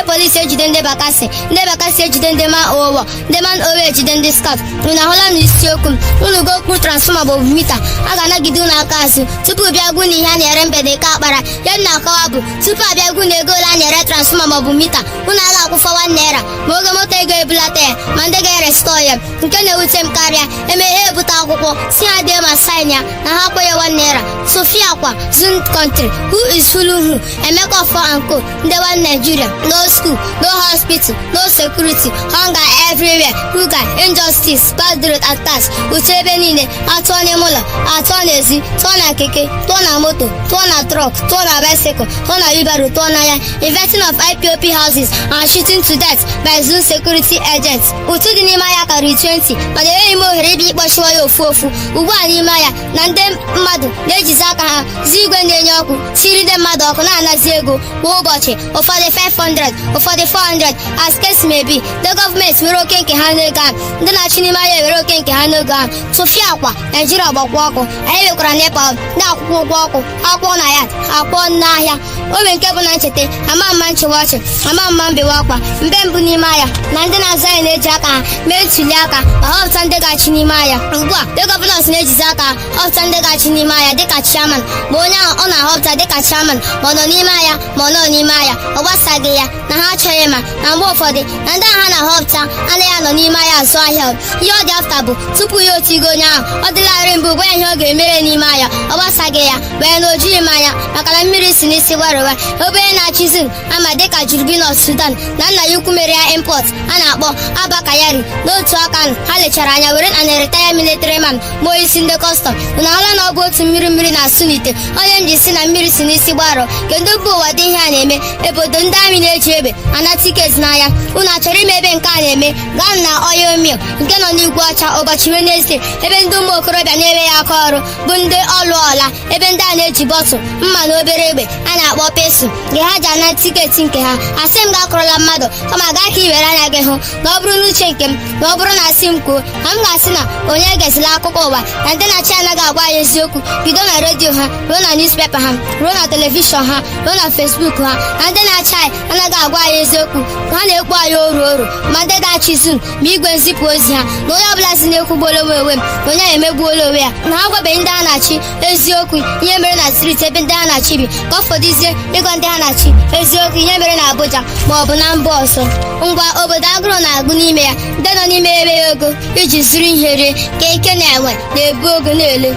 polisi ejide ndị bakasị ejide ndị ma owa, ndị man owa ejide ndị skat. Unu ahụla n'isiokwu m, unu go okpuru transfọma bụ mita, a ga-anagide unu aka azụ tupu bịa gwu na ihe a na-ere mgbede ka akpara. Ya na-akọwa bụ tupu abịa gwu na ego ole a na-ere transfọma maọbụ mita, unu aga akwụfa 1 naira ma oge moto ego ebulata ya ma ndị ga-erestọ ya. Nke na-ewute m karịa, emeghe ebute akwụkwọ
akwụkwọ si ha dee ma sign ya na ha kwụnye 1 naira. Sofia kwa Zoom country who is who Emeka for Anko ndị one Nigeria. No school, no hospital, no security, hunger everywhere, hunger, injustice, bad road attacks. Uche ebe niile, atụọ n'ime ụlọ, atụọ n'ezi, tụọ na keke, tụọ na moto, tụọ na truck, tụọ na bicycle, tụọ na wheelbarrow, tụọ na ya. Inventing of IPOP houses and shooting to death by Zoom security agents. Utu dị n'ime ya karịrị 20 mana enweghị m ohere ibi ịkpọchiwa ya ofu ofu. Ugbu a n'ime ya na ndị mmadụ na-ejizi aka ha zi igwe na-enye ọkụ siri ndị mmadụ ọkụ na-anazi ego kwa ụbọchị, ụfọdụ 500, ụfọdụ 400 as case may be. The gọọmenti were oke nke ha n'ego ahụ, ndị na-achị n'ime ya were oke nke ha n'ego ahụ. Sofia akwa Naijiria gbakwa ọkụ, anyị nwekwara NEPA na-akwụkwọ ụgwọ ọkụ akwụọ na ya akwụọ n'ahịa. Oge nke bụ na ncheta ama mma nchewa ọchị, ama mma mbewa akwa mbe mbụ n'ime ya na ndị na-azụ anyị na-eji aka ha mee ntuli aka ma họpụta ndị ga-achị n'ime ya. Ugbu a ndị gọvanọs na-ejizi aka ha họpụta ndị ga-achị n'ime ya dịka chairman, ma onye ahụ ọ na-ahọpụta dịka chairman ma ọ nọ n'ime ya ma ọ nọ n'ime ya ọ gbasaghị ya na ha achọghị ma na mgbe ụfọdụ na ndị ahụ ha na-ahọpụta anaghị anọ n'ime ya azụ ahịa. Ihe ọ dị afta bụ tupu ya otigo onye ahụ ọ dịlarị mbụ gwa ya ihe ọ ga-emere n'ime ya ọ gbasaghị ya wee na ojughị mmanya maka na mmiri si n'isi gwarụwa. Obere na-achịzi ama dịka Jurubi North Sudan na nna ya ukwu mere ya import a na-akpọ Abakayari. N'otu aka ahụ ha lechara anya were na retire military man ma isi ndị kọstọm na hala na ọ bụ otu mmiri na-asụ n'ite. Onye m ji si na mmiri si n'isi gbarọ kedu bụ ụwa dị ihe a na-eme ebodo ndị amị na-eji egbe ana tiketi n'ahịa. Unu achọrọ ime ebe nke a na-eme gaa na Oil Mill nke nọ n'Igwe Ọcha ụbọchị Wednesday ebe ndị ụmụ okorobịa na-eme ya aka ọrụ bụ ndị ọlụọla ebe ndị a na-eji bọtụ mma na obere egbe a na-akpọ pesu gị ha ji ana tiketi nke ha. Asị m ga-akọrọla mmadụ kama gaa ka i were anya gị hụ na ọ bụrụ n'uche nke m na ọ bụrụ na asị m kwuo na m ga-asị na onye gezila akụkọ ụwa na ndị na-achị anaghị agwa ya eziokwu bido na redio ha ruo na newspaper ha ruo na telivishọn ha ruo na Facebook ha na ndị na-achị anyị anaghị agwa ya eziokwu ha na-ekpu anyị oru ma ndị na-achị Zoom ma igwe nzipụ ozi ha na onye ọbụla si na-ekwugbolo onwe m na onye emegbuola onwe ya na ha gwabeghị ndị ha na-achị eziokwu ihe mere na steeti ebe ndị ha na-achị bi ka ọ fọdụzie ịgwa ndị ha na-achị eziokwu ihe mere na Abuja ma ọ bụ na mba ọzọ. Ngwa obodo agụrụ na-agụ n'ime ya ndị nọ n'ime ebe ego iji zuru ihe rie ka ike na-enwe na-ebu ogo na-ele.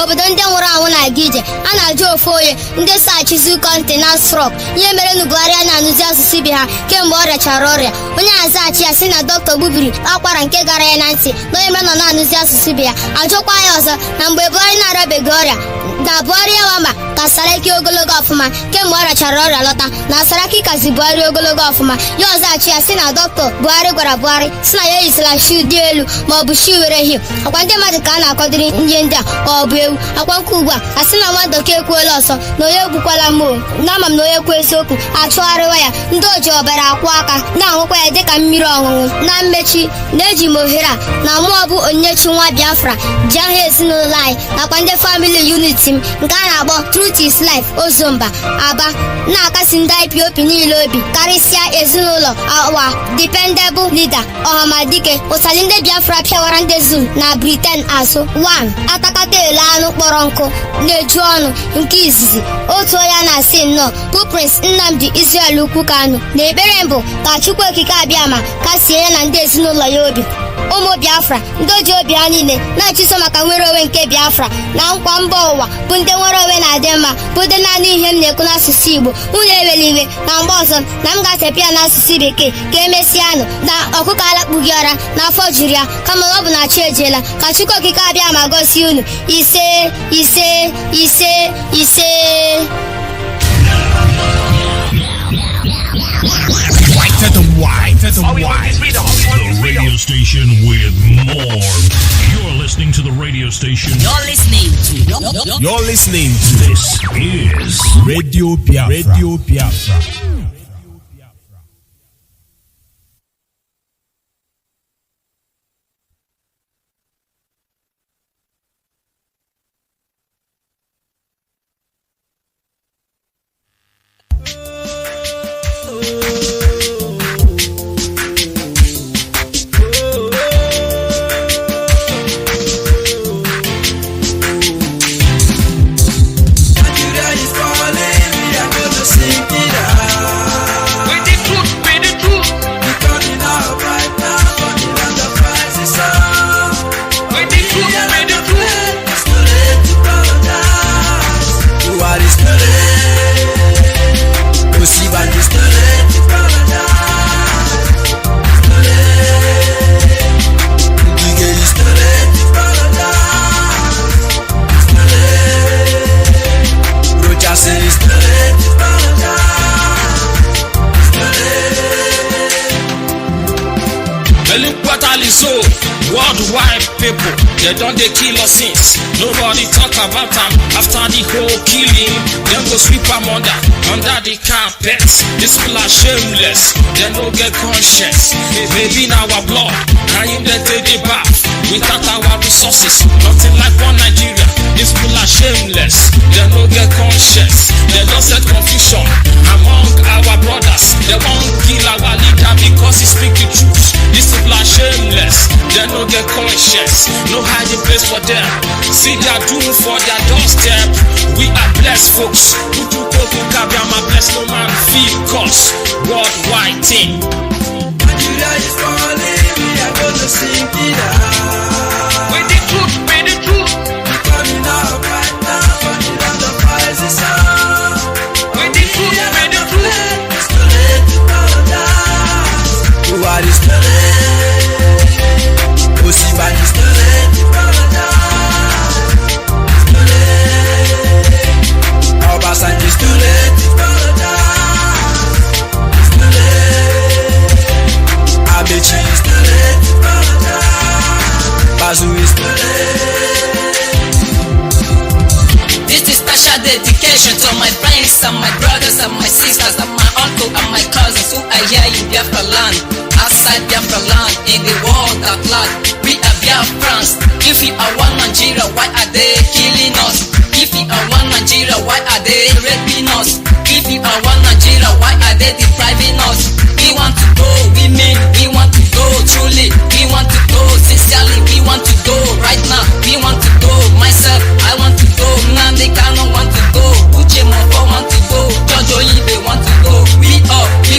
Obodo ndị nwụrụ anwụ na-aga ije a na-ajụ ofu onye ndị sachizu kọntị na strọk ihe mere na Buhari a na-anụzi asụsụ ibe ha kemgbe ọ rịachara ọrịa. Onye azaghachi ya sị na dọkịta gbubiri akwara nke gara ya na ntị na onye mere nọ na-anụzi asụsụ ibe ya. Ajụkwa ya ọzọ na mgbe Buhari na-arịabeghị ọrịa na Buhari yawama ka Saraki ogologo ọfụma kemgbe ọ rịachara ọrịa lọta na Saraki kazi Buhari ogologo ọfụma. Ya ọzaghachi ya sị na dọkịta Buhari gwara Buhari sị na ya eyisila shuu dị elu ma ọ bụ shuu were hie. Ọkwa ndị mmadụ ka a na-akọdịrị ihe ndị a ka ọ bụ ewu. Akwa nke ugbu a asị na nwa doka ekwuola ọsọ na onye egbukwala moo na ama m na onye kwu eziokwu achụgharịwa ya ndị oji ọbara akwụ aka na-aṅụkwa ya dịka mmiri ọṅụṅụ. Na mmechi na-eji m ohere a na mụọ bụ Onyeibe nwa Biafra ji aha ezinụlọ anyị nakwa ndị family unity m nke a na-akpọ Truth is Life Ozomba Aba na-akasi ndị IPOP niile obi karịsịa ezinụlọ awa dependable leader Ọhamadike ụtali ndị Biafra pịawara ndị Zoom na Britain azụ 1 atakata ele anụ kpọrọ nkụ na-eju ọnụ nke izizi otu onye na-asị nnọọ bụ Prince Nnamdi Israel Ukwu Kanu na ekpere mbụ ka Chukwu okike abịama kasie ya na ndị ezinụlọ ya obi. Ụmụ Biafra ndị oji obi ha niile na-achịso maka nwere onwe nke Biafra na nkwa mba ụwa bụ ndị nwere onwe na-adị mma bụ ndị naanị ihe m na-ekwu n'asụsụ Igbo. Unu ewela iwe na mgbe ọzọ na m ga-asepụ ya n'asụsụ Bekee ka emesịanụ na ọkụkọ alakpughị ọra n'afọ juru ya kama ọ bụ na chi ejiela ka Chukwu okike abịa ma gosi unu ise ise ise ise.
The radio station with more. You're listening to the radio station.
You're listening to.
This is
Radio Biafra. Radio Biafra.
Nigeria is falling, we are going to sing it out.
especially so worldwide people. They don't they kill us since. Nobody talk about them after the whole killing. Them go sweep them under the carpet. These people are shameless. They no get conscience. Maybe in our blood, I am they take the bath. Without our resources, nothing like one Nigeria. These people are shameless. They no get conscience. They don't set confusion among our brothers. They won't kill our leader because he speak the truth. These people are shameless. They no get conscience. No hiding place for them. See their doom for their doorstep. We are blessed folks. I'm blessed, no man feel cause worldwide thing.
Nigeria is falling, we are gonna sing it out.
With the truth, with the truth.
We're coming out right now, burning down the fires is on.
With the truth, with the truth.
It's too late to paradise. You are the story. Osiba is too late to paradise. It's too late. Obasanjo is too late to paradise. It's too late. Abechi is too late to paradise. Bazu is too late.
This is special dedication to my friends and my brothers and my sisters and my uncle and my cousins who are here in Biafra land, outside Biafra land, in the world at large. We are Biafrans. If we are one Nigeria, why are they killing us? If we are one Nigeria, why are they raping us? If we are one Nigeria, why are they depriving us? We want to go, women, we want to go truly, we want to go sincerely, we want to go right now, we want to go. Myself, I want to go. Nande Kano want to go. Uche Mofo want to go. Onyeibe want to go. We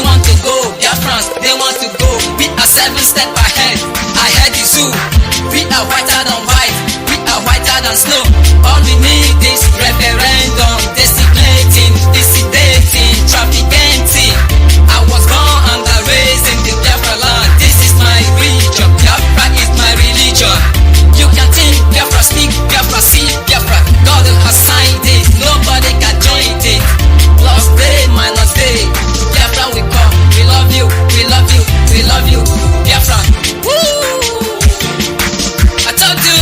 want to go. Biafrans, they want to go. We are 7 steps ahead. Ahead is who? We are whiter than white. We are whiter than snow. All we need is referendum. Designating, dissedating, trafficking. I was born and raised in the Biafra land. This is my religion. Biafra is my religion. You can think Biafra, speak Biafra, see Biafra. God has signed it. Nobody can join it. Lost day, minus day. Biafra we come. We love you. We love you. We love you. Biafra. Woo! I told you.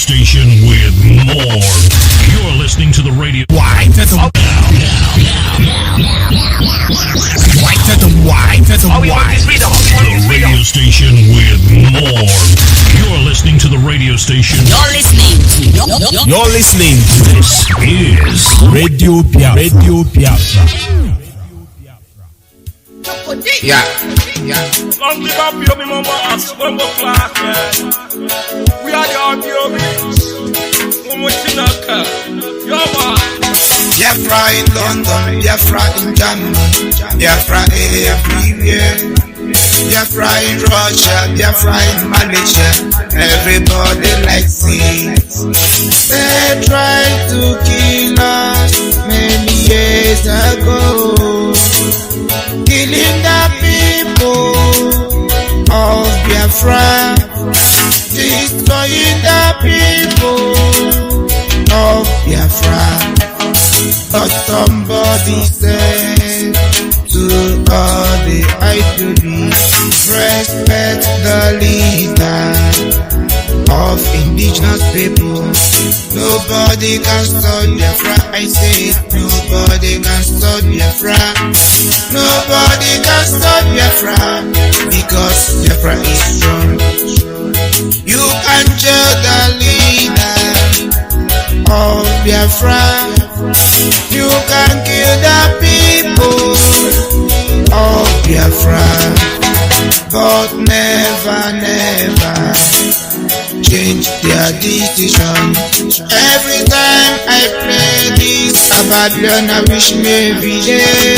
station with more. You're listening to the radio.
Why? That's a
The radio station with more. You're listening to the radio station.
You're listening to this is Radio Biafra. Radio Biafra.
Yeah.
Long live up your mama as one more class. We are the RPOBs.
Biafra in London, Biafra in Germany, Biafra everywhere. Biafra in Russia, Biafra in Malaysia. Everybody likes it. They tried to kill us many years ago, killing the people of Biafra, destroying the people of Biafra. But somebody said to all the IPOBs, respect the leader of indigenous people. Nobody can stop Biafra. I say nobody can stop Biafra. Nobody can stop Biafra because Biafra is strong. You can judge the leader of Biafra. You can kill the people of Biafra, but never change their decision. Every time I play this Babylon, I wish me every day.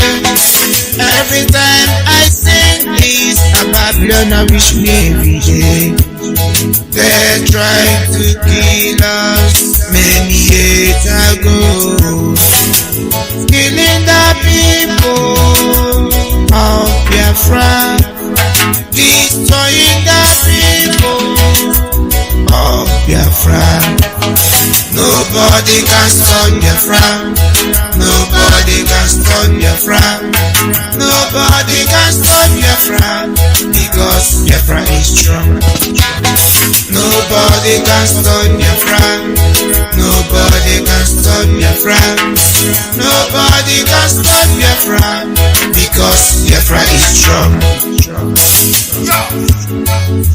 Every time I sing this Babylon, I wish me every day. They tried to kill us many years ago, killing the people of Biafra, destroying the people of Biafra. Nobody can stop Biafra. Nobody can stop Biafra. Nobody can stop Biafra because Biafra is strong. Nobody can stop Biafra. Nobody can stop Biafra. Nobody can stop Biafra because Biafra is strong.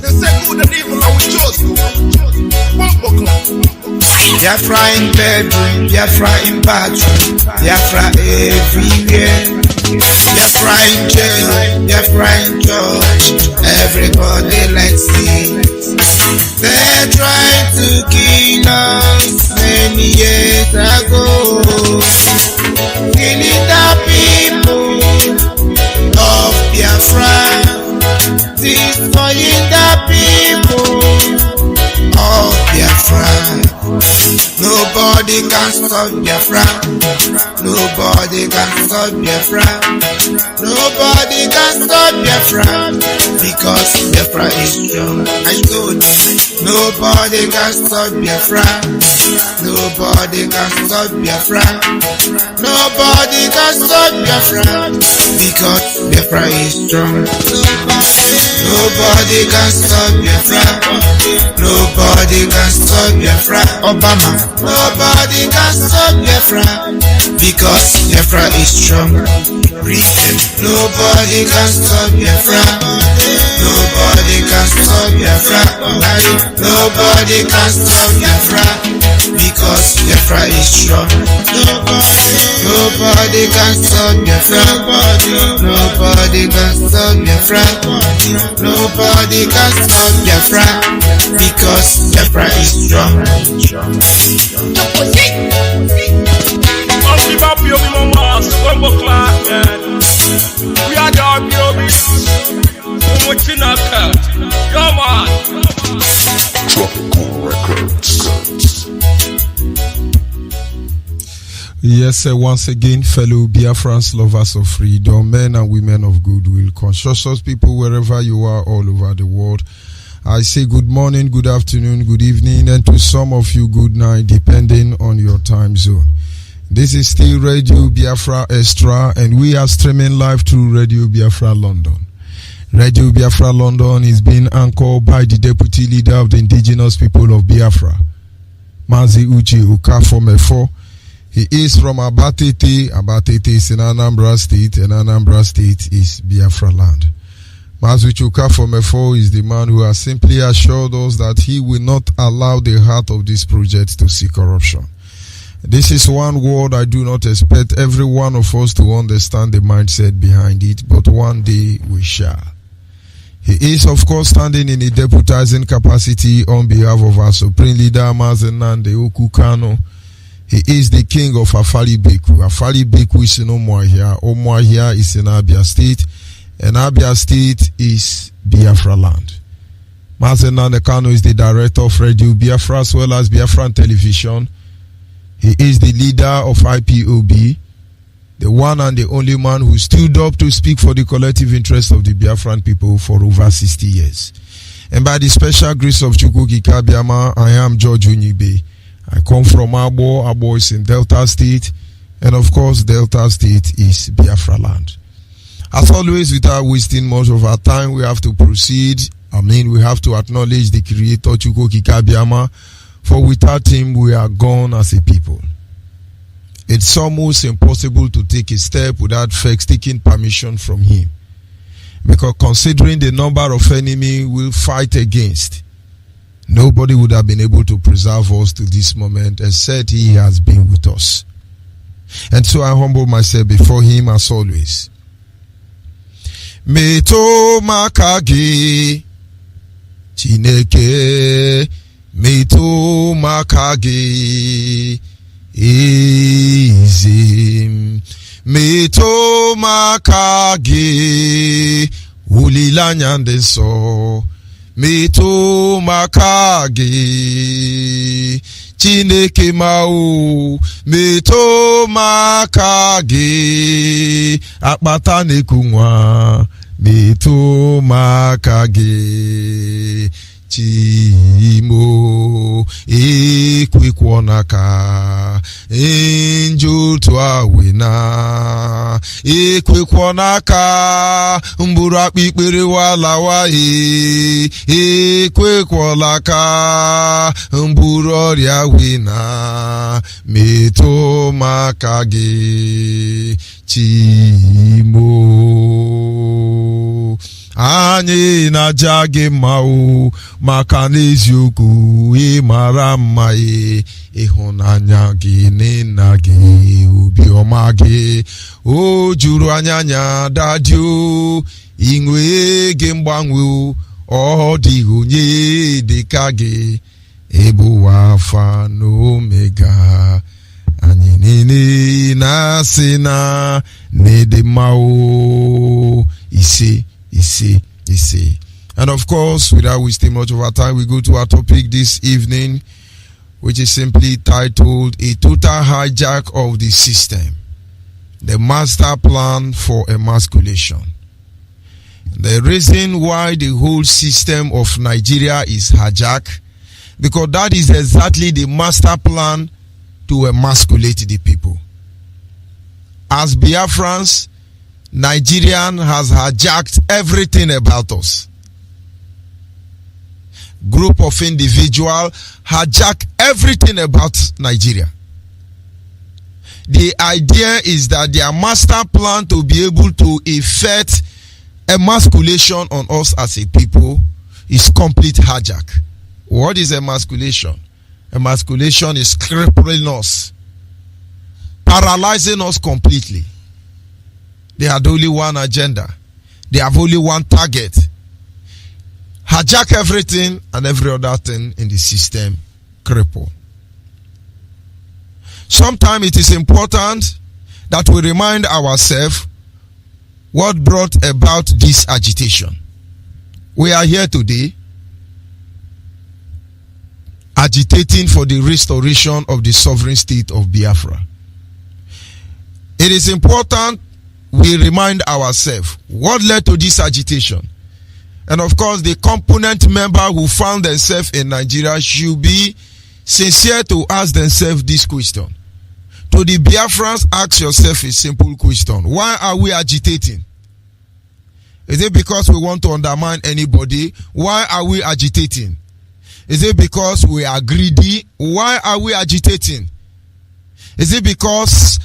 They say good and evil are we chose.
Biafra in bedroom, Biafra in bathroom, Biafra everywhere. Biafra in jail, Biafra in church, everybody likes it. They tried to kill us many years ago, killing the people of Biafra, destroying the people of Biafra. Nobody can stop Biafra. Nobody can stop Biafra. Nobody can stop Biafra because Biafra is strong. I told you, nobody can stop Biafra. Nobody can stop Biafra. Nobody can stop Biafra because Biafra is strong. Nobody can stop Biafra. Nobody can stop Biafra. Obama. Nobody can stop Biafra because Biafra is strong. Nobody can stop Biafra. Nobody can stop Biafra. Nobody can stop Biafra because Biafra is strong. Nobody can stop Biafra. Nobody can stop Biafra. Nobody can stop Biafra because Biafra is strong.
Long live up your mama as one more class. We are the RPOBs. Come on.
Tropical Records.
Yes, once again, fellow Biafrans, lovers of freedom, men and women of goodwill, conscious people wherever you are all over the world. I say good morning, good afternoon, good evening, and to some of you, good night, depending on your time zone. This is still Radio Biafra Extra, and we are streaming live through Radio Biafra London. Radio Biafra London is being anchored by the Deputy Leader of the Indigenous People of Biafra, Mazi Uche Okafomefo. He is from Abatete. Abatete is in Anambra State, and Anambra State is Biafra land. Mazi Uche Okafomefo is the man who has simply assured us that he will not allow the heart of this project to see corruption. This is one word I do not expect every one of us to understand the mindset behind it, but one day we shall. He is, of course, standing in a deputizing capacity on behalf of our Supreme Leader, Mazi Nnamdi Okukano. He is the king of Afali Beku. Afali Beku is in Umuahia. Umuahia is in Abia State, and Abia State is Biafra land. Mazi Nnamdi Kanu is the director of Radio Biafra as well as Biafran Television. He is the leader of IPOB, the one and the only man who stood up to speak for the collective interest of the Biafran people for over 60 years. And by the special grace of Chukwuka Kabiama, I am George Onyeibe. I come from Abo. Abo is in Delta State. And of course, Delta State is Biafra land. As always, without wasting much of our time, we have to proceed. We have to acknowledge the creator, Chukwuka Kabiama, for without him, we are gone as a people. It's almost impossible to take a step without first taking permission from him. Because considering the number of enemy we'll fight against, nobody would have been able to preserve us to this moment except he has been with us. And so I humble myself before him as always. Meto makagi Chineke Meto makagi Izim Meto makagi Ulilanya ndenso Meto makagi Chineke mau Meto makagi Akpata nekunwa Meto makagi Chimo Ekwekwanaka Angel to awina Ekwekwanaka Mbura pikpere walawa Ekwekwanaka Mbura riawina Meto makage Chimo Anyị na-aja gị mma o maka n'eziokwu ịmara mma ịhụnanya gị nna gị obiọma gị o juru anya dadị o inwe gị mgbanwe ọ dịghị onye dịka gị ebu Alfa na Omega anyị niile na-asị na n'ịdị mma o ise. And of course, without wasting much of our time, we go to our topic this evening, which is simply titled A Total Hijack of the System, the Master Plan for Emasculation. The reason why the whole system of Nigeria is hijacked, because that is exactly the master plan to emasculate the people. As Biafrans, Nigerian has hijacked everything about us. Group of individual hijack everything about Nigeria. The idea is that their master plan to be able to effect emasculation on us as a people is complete hijack. What is emasculation? Emasculation is crippling us, paralyzing us completely. They had only one agenda. They have only one target. Hijack everything and every other thing in the system. Cripple. Sometimes it is important that we remind ourselves what brought about this agitation. We are here today agitating for the restoration of the sovereign state of Biafra. It is important we remind ourselves what led to this agitation. And of course, the component member who found themselves in Nigeria should be sincere to ask themselves this question. To the Biafrans, ask yourself a simple question. Why are we agitating? Is it because we want to undermine anybody? Why are we agitating?
Is it because we are greedy? Why are we agitating? Is it because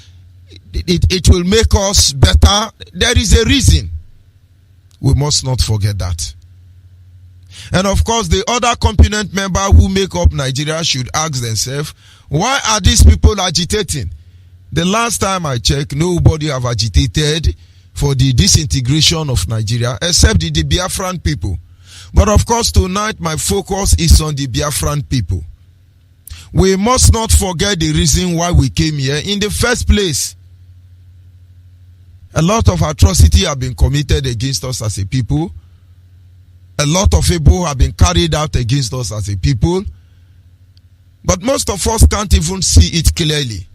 it will make us better? There is a reason. We must not forget that. And of course, the other component member who make up Nigeria should ask themselves, why are these people agitating? The last time I checked, nobody have agitated for the disintegration of Nigeria except the Biafran people. But of course, tonight my focus is on the Biafran people. We must not forget the reason why we came here in the first place. A lot of atrocity have been committed against us as a people. A lot of evil have been carried out against us as a people. But most of us can't even see it clearly.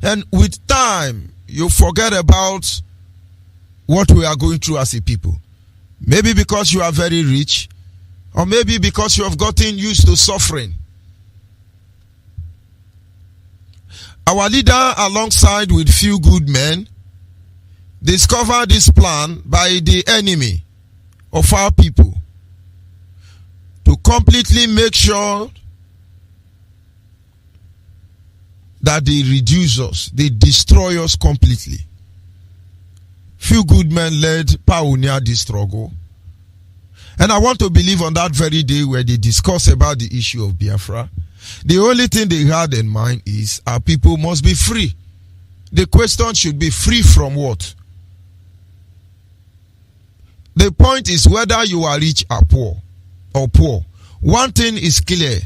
And with time, you forget about what we are going through as a people. Maybe because you are very rich, or maybe because you have gotten used to suffering. Our leader, alongside with few good men, discovered this plan by the enemy of our people to completely make sure that they reduce us, they destroy us completely. Few good men led pioneer this struggle. And I want to believe on that very day where they discuss about the issue of Biafra, the only thing they had in mind is our people must be free. The question should be free from what? The point is whether you are rich or poor. One thing is clear,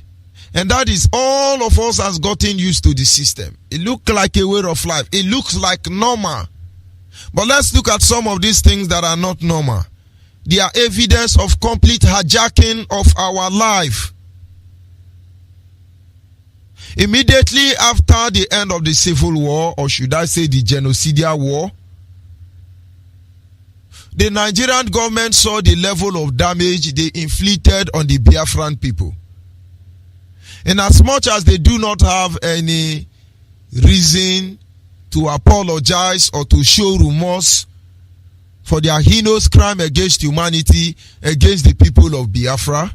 and that is all of us has gotten used to the system. It looks like a way of life. It looks like normal. But let's look at some of these things that are not normal. They are evidence of complete hijacking of our life. Immediately after the end of the Civil War, or should I say the genocidal war, the Nigerian government saw the level of damage they inflicted on the Biafran people. And as much as they do not have any reason to apologize or to show remorse for their heinous crime against humanity, against the people of Biafra,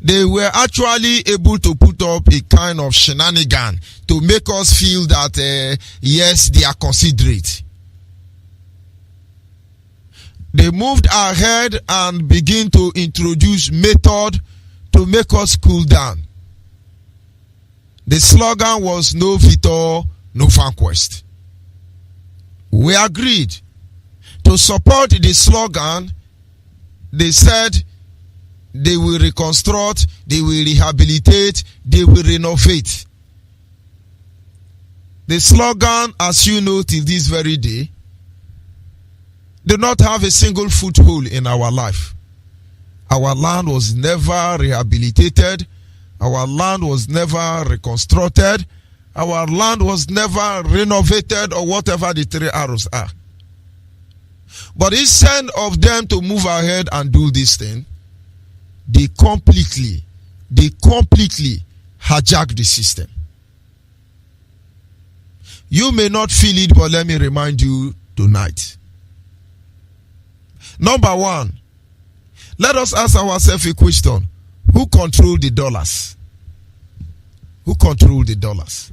they were actually able to put up a kind of shenanigan to make us feel that, yes, they are considerate. They moved ahead and began to introduce method to make us cool down. The slogan was no victor, no vanquished. We agreed to support the slogan. They said they will reconstruct, they will rehabilitate, they will renovate. The slogan, as you know till this very day, do not have a single foothold in our life. Our land was never rehabilitated. Our land was never reconstructed. Our land was never renovated, or whatever the three arrows are. But instead of them to move ahead and do this thing, they completely hijacked the system. You may not feel it, but let me remind you tonight. Number one, let us ask ourselves a question. Who controls the dollars? Who controls the dollars?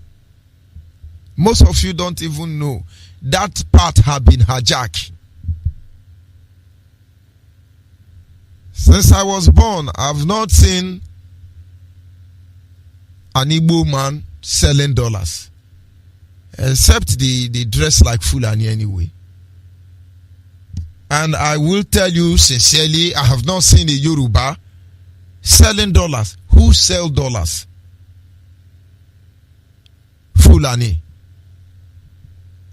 Most of you don't even know that part have been hijacked. Since I was born, I've not seen an Igbo man selling dollars. Except they dress like Fulani anyway. And I will tell you sincerely, I have not seen a Yoruba selling dollars. Who sell dollars? Fulani.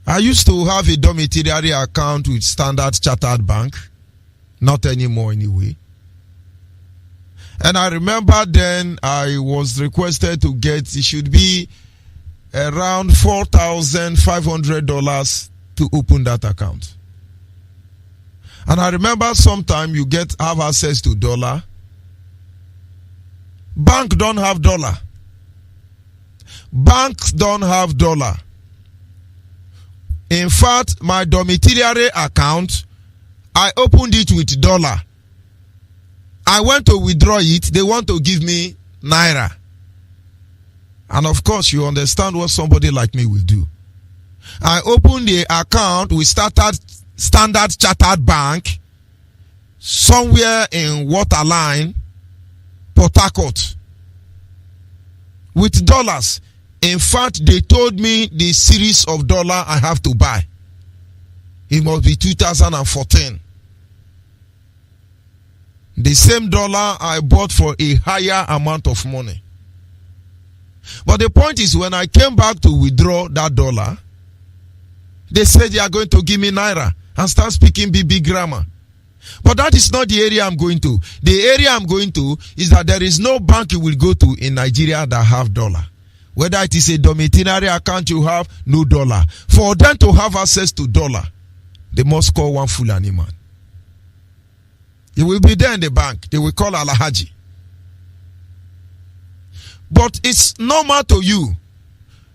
I used to have a domiciliary account with Standard Chartered Bank. Not anymore anyway. And I remember then I was requested to get, it should be around $4,500 to open that account. And I remember sometime you have access to dollar. Bank don't have dollar. Banks don't have dollar. In fact, my domiciliary account, I opened it with dollar. I went to withdraw it. They want to give me naira. And of course, you understand what somebody like me will do. I opened the account with Standard Chartered Bank somewhere in Waterline, Port Harcourt, with dollars. In fact, they told me the series of dollar I have to buy. It must be 2014. The same dollar I bought for a higher amount of money. But the point is, when I came back to withdraw that dollar, they said they are going to give me naira and start speaking BB grammar. But that is not the area I'm going to. The area I'm going to is that there is no bank you will go to in Nigeria that have dollar. Whether it is a domiciliary account you have, no dollar. For them to have access to dollar, they must call one Fulani man. He will be there in the bank. They will call Alahaji. But it's normal to you.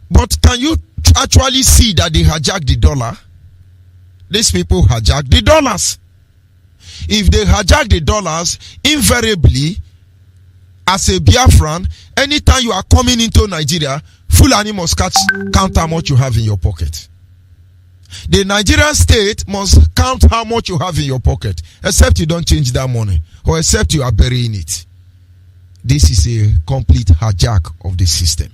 But can you actually see that they hijack the dollar? These people hijack the dollars. If they hijack the dollars, invariably, as a Biafran, anytime you are coming into Nigeria, Fulani must count how much you have in your pocket. The Nigerian state must count how much you have in your pocket, except you don't change that money, or except you are burying it. This is a complete hijack of the system.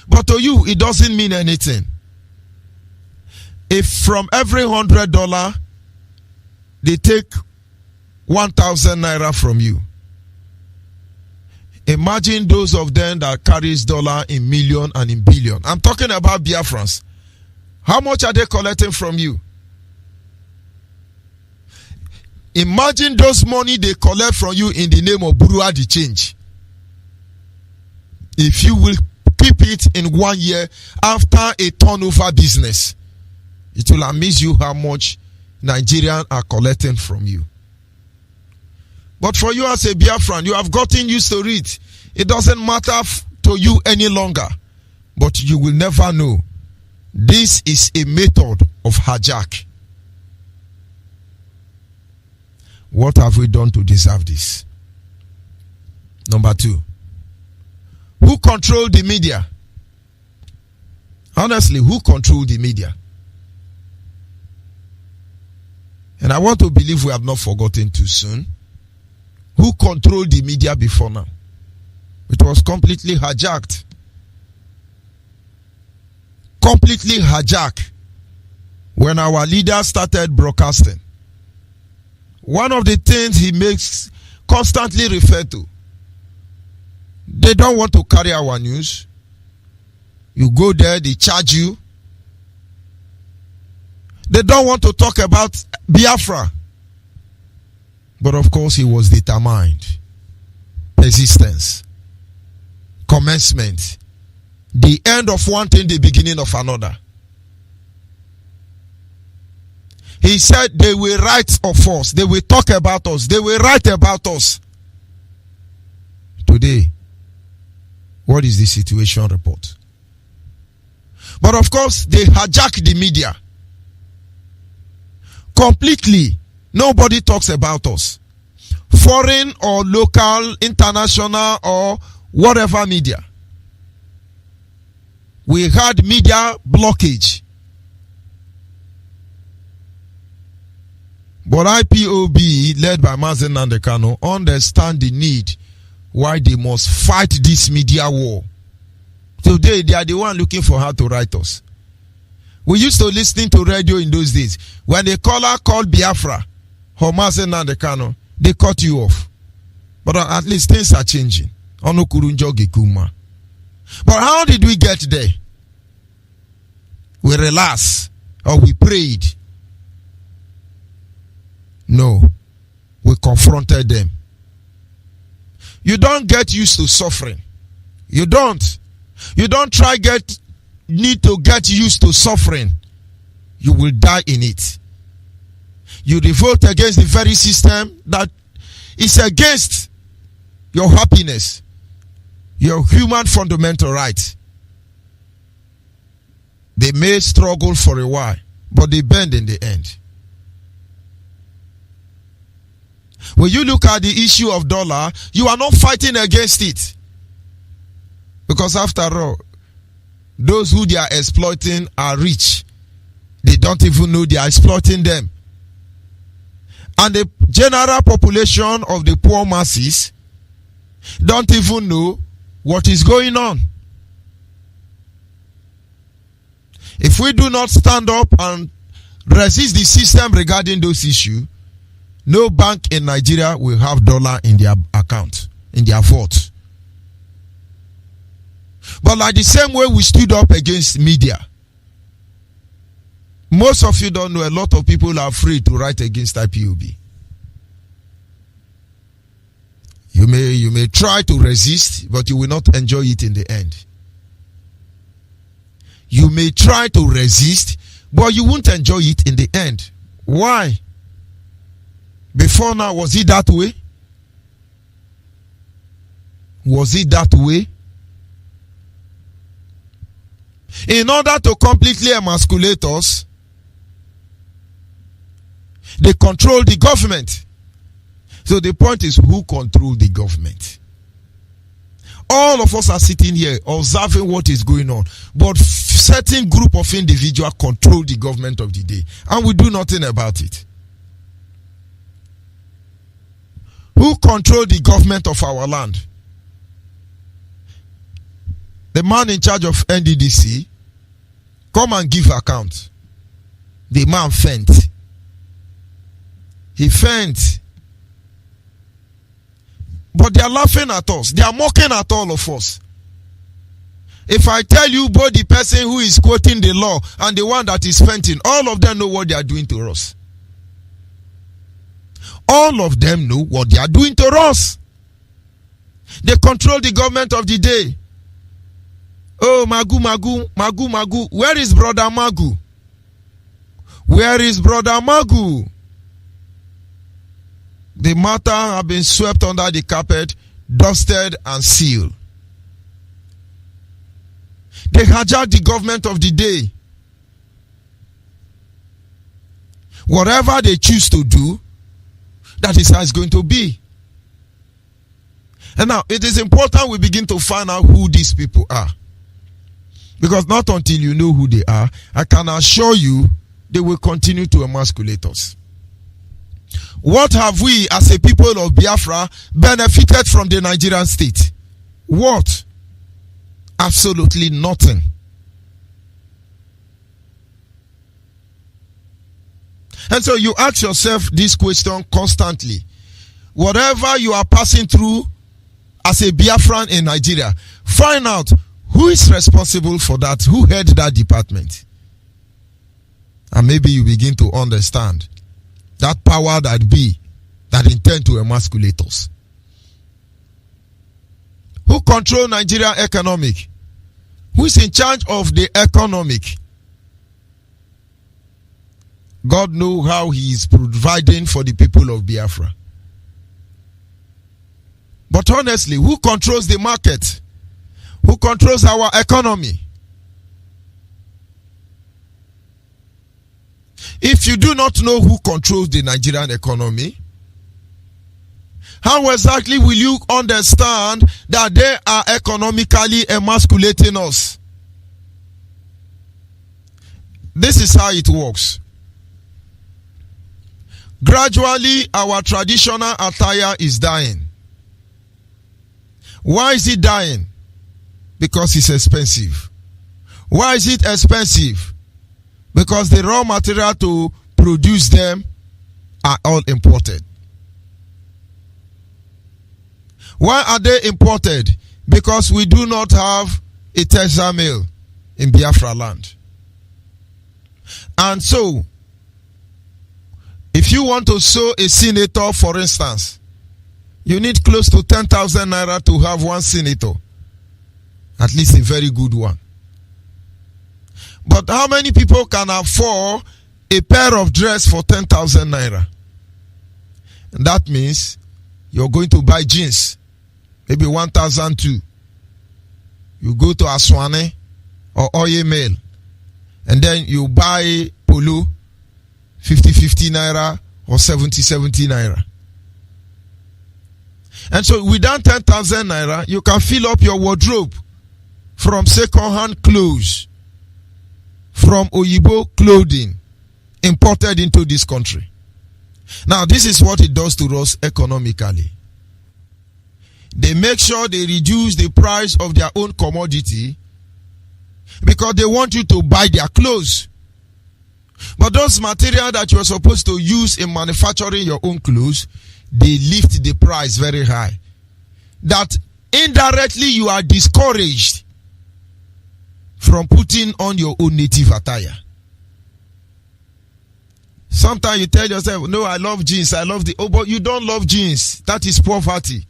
But to you, it doesn't mean anything. If from every $100, they take 1,000 naira from you, imagine those of them that carries dollar in million and in billion. I'm talking about Biafrans. How much are they collecting from you? Imagine those money they collect from you in the name of Burua the change. If you will keep it in 1 year after a turnover business, it will amaze you how much Nigerians are collecting from you. But for you as a Biafran, you have gotten used to it. It doesn't matter to you any longer. But you will never know. This is a method of hijack. What have we done to deserve this? Number 2. Who controlled the media? Honestly, who controlled the media? And I want to believe we have not forgotten too soon. Who controlled the media before now? It was completely hijacked. Completely hijacked. When our leader started broadcasting, one of the things he makes constantly refer to, they don't want to carry our news. You go there, they charge you. They don't want to talk about Biafra. But of course, he was determined. Persistence. Commencement. The end of one thing, the beginning of another. He said they will write of us. They will talk about us. They will write about us. Today, what is the situation report? But of course, they hijack the media. Completely. Nobody talks about us. Foreign or local, international or whatever media. We had media blockage. But IPOB, led by Mazi Nandekano, understand the need why they must fight this media war. Today, they are the one looking for how to write us. We used to listen to radio in those days. When the caller called Biafra, or Mazi Nandekano, they cut you off. But at least things are changing. But how did we get there? We relaxed or we prayed? No. We confronted them. You don't get used to suffering. You don't. You don't need to get used to suffering. You will die in it. You revolt against the very system that is against your happiness, your human fundamental right. They may struggle for a while, but they bend in the end. When you look at the issue of dollar, you are not fighting against it. Because after all, those who they are exploiting are rich. They don't even know they are exploiting them. And the general population of the poor masses don't even know what is going on. If we do not stand up and resist the system regarding those issues, no bank in Nigeria will have dollar in their account, in their vault. But like the same way we stood up against media, most of you don't know, a lot of people are afraid to write against IPOB. You may try to resist, but you will not enjoy it in the end. You may try to resist, but you won't enjoy it in the end. Why? Before now, was it that way? Was it that way? In order to completely emasculate us, they control the government. So the point is, who control the government? All of us are sitting here observing what is going on, but certain group of individuals control the government of the day, and we do nothing about it. Who control the government of our land? The man in charge of NDDC, come and give account. The man faint. He faint. But they are laughing at us. They are mocking at all of us. If I tell you both the person who is quoting the law and the one that is fainting, all of them know what they are doing to us. All of them know what they are doing to us. They control the government of the day. Oh, Magu. Where is Brother Magu? Where is Brother Magu? The matter have been swept under the carpet, dusted and sealed. They hijack the government of the day. Whatever they choose to do, that is how it's going to be. And now, it is important we begin to find out who these people are. Because not until you know who they are, I can assure you, they will continue to emasculate us. What have we as a people of Biafra benefited from the Nigerian state? What? Absolutely nothing. And so you ask yourself this question constantly. Whatever you are passing through as a Biafran in Nigeria, find out who is responsible for that, who head that department. And maybe you begin to understand that power that be that intend to emasculate us. Who control Nigerian economic? Who is in charge of the economic? God knows how he is providing for the people of Biafra. But honestly, who controls the market? Who controls our economy? If you do not know who controls the Nigerian economy, how exactly will you understand that they are economically emasculating us? This is how it works. Gradually, our traditional attire is dying. Why is it dying? Because it's expensive. Why is it expensive? Because the raw material to produce them are all imported. Why are they imported? Because we do not have a textile mill in Biafra land. And so, if you want to sew a senator, for instance, you need close to 10,000 naira to have one senator. At least a very good one. But how many people can afford a pair of dress for 10,000 naira? And that means you're going to buy jeans, maybe 1,002. You go to Aswane or Onyeibe, and then you buy polo, 50 naira or 70 naira. And so with that 10,000 naira, you can fill up your wardrobe from second-hand clothes, from Onyeibe clothing imported into this country. Now, this is what it does to us economically. They make sure they reduce the price of their own commodity because they want you to buy their clothes. But those materials that you're supposed to use in manufacturing your own clothes, they lift the price very high. That indirectly you are discouraged from putting on your own native attire. Sometimes you tell yourself, no, I love jeans, I love but you don't love jeans. That is poverty.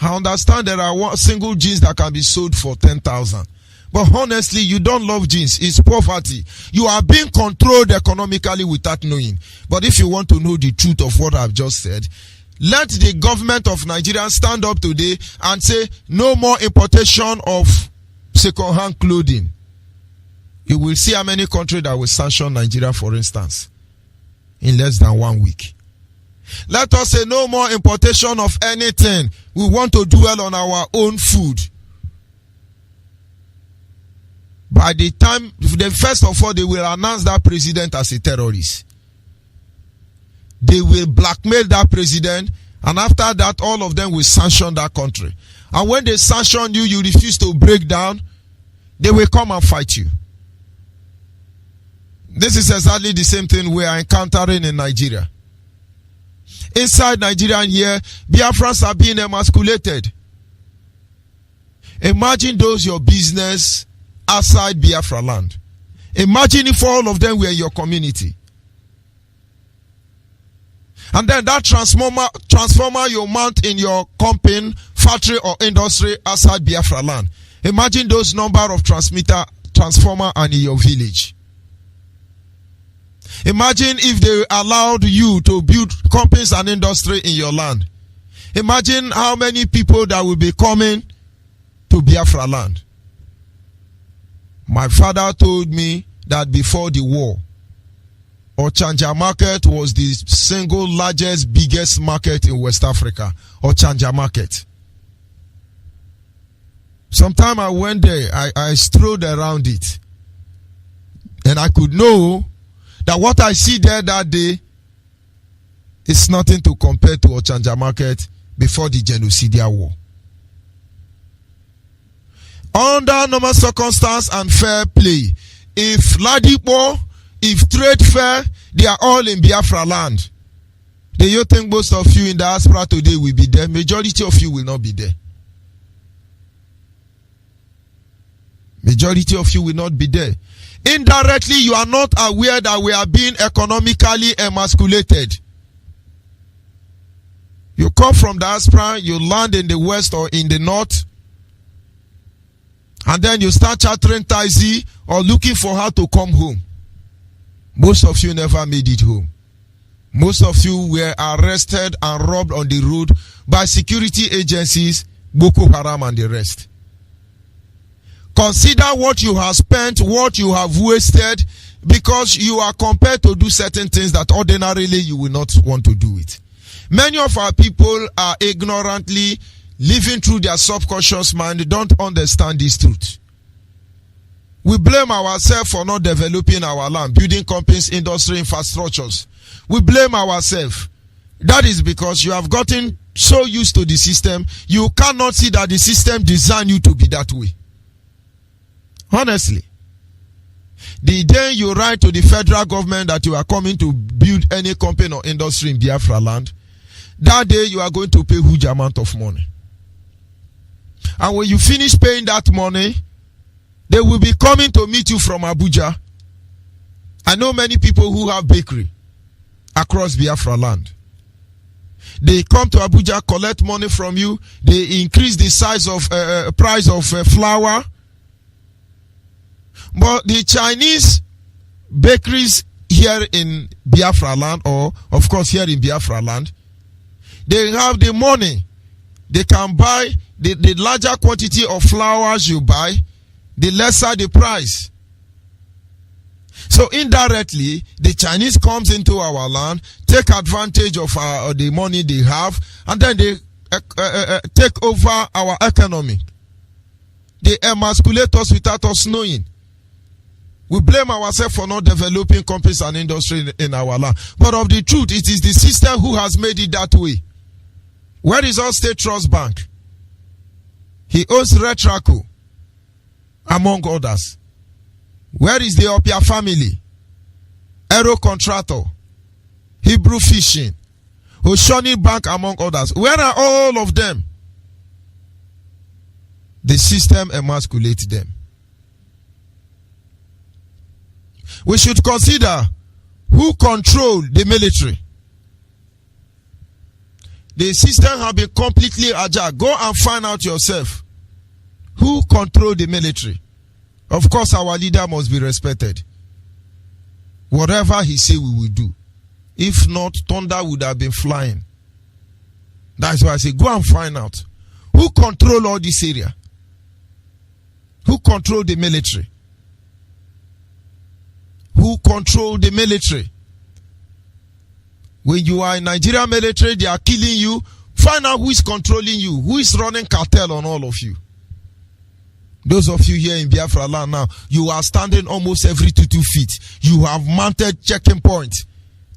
I understand there are single jeans that can be sold for 10,000. But honestly, you don't love jeans. It's poverty. You are being controlled economically without knowing. But if you want to know the truth of what I've just said, let the government of Nigeria stand up today and say no more importation of second-hand clothing. You will see how many countries that will sanction Nigeria, for instance, in less than 1 week. Let us say no more importation of anything. We want to dwell on our own food. By the time, first of all, they will announce that president as a terrorist. They will blackmail that president, and after that, all of them will sanction that country. And when they sanction you, you refuse to break down, they will come and fight you. This is exactly the same thing we are encountering in Nigeria. Inside Nigeria and here, Biafrans are being emasculated. Imagine those your business outside Biafra land. Imagine if all of them were in your community. And then that transformer you mount in your company, factory or industry outside Biafra land. Imagine those number of transformer and in your village. Imagine if they allowed you to build companies and industry in your land. Imagine how many people that will be coming to Biafra land. My father told me that before the war, Ochanja market was the single largest, biggest market in West Africa. Ochanja market. Sometime I went there, I strolled around it. And I could know that what I see there that day is nothing to compare to Ochanja market before the genocidal war. Under normal circumstance and fair play, if Ladipo, if trade fair, they are all in Biafra land. Do you think most of you in diaspora today will be there? Majority of you will not be there. Majority of you will not be there. Indirectly, you are not aware that we are being economically emasculated. You come from diaspora, you land in the west or in the north, and then you start chartering taxi or looking for how to come home. Most of you never made it home. Most of you were arrested and robbed on the road by security agencies, Boko Haram and the rest. Consider what you have spent, what you have wasted, because you are compelled to do certain things that ordinarily you will not want to do it. Many of our people are ignorantly living through their subconscious mind. They don't understand this truth. We blame ourselves for not developing our land, building companies, industry, infrastructures. We blame ourselves. That is because you have gotten so used to the system, you cannot see that the system designed you to be that way. Honestly. The day you write to the federal government that you are coming to build any company or industry in Biafra land, that day you are going to pay a huge amount of money. And when you finish paying that money, they will be coming to meet you from Abuja. I know many people who have bakery across Biafra land. They come to Abuja, collect money from you. They increase the size of price of flour. But the Chinese bakeries here in Biafra land, or of course here in Biafra land, they have the money. They can buy the larger quantity of flours you buy, the lesser the price. So indirectly, the Chinese comes into our land, take advantage of the money they have, and then they take over our economy. They emasculate us without us knowing. We blame ourselves for not developing companies and industry in our land. But of the truth, it is the system who has made it that way. Where is our State Trust Bank? He owns Retraco, among others. Where is the Opia family? Aero Contractor, Hebrew Fishing, Oshoni Bank, among others. Where are all of them? The system emasculates them. We should consider who control the military. The system has been completely hijacked. Go and find out yourself. Who control the military? Of course, our leader must be respected. Whatever he say, we will do. If not, thunder would have been flying. That's why I say, go and find out. Who control all this area? Who control the military? Who control the military? When you are in Nigeria military, they are killing you. Find out who is controlling you. Who is running cartel on all of you. Those of you here in Biafra land now, you are standing almost every 2 feet. You have mounted checking points.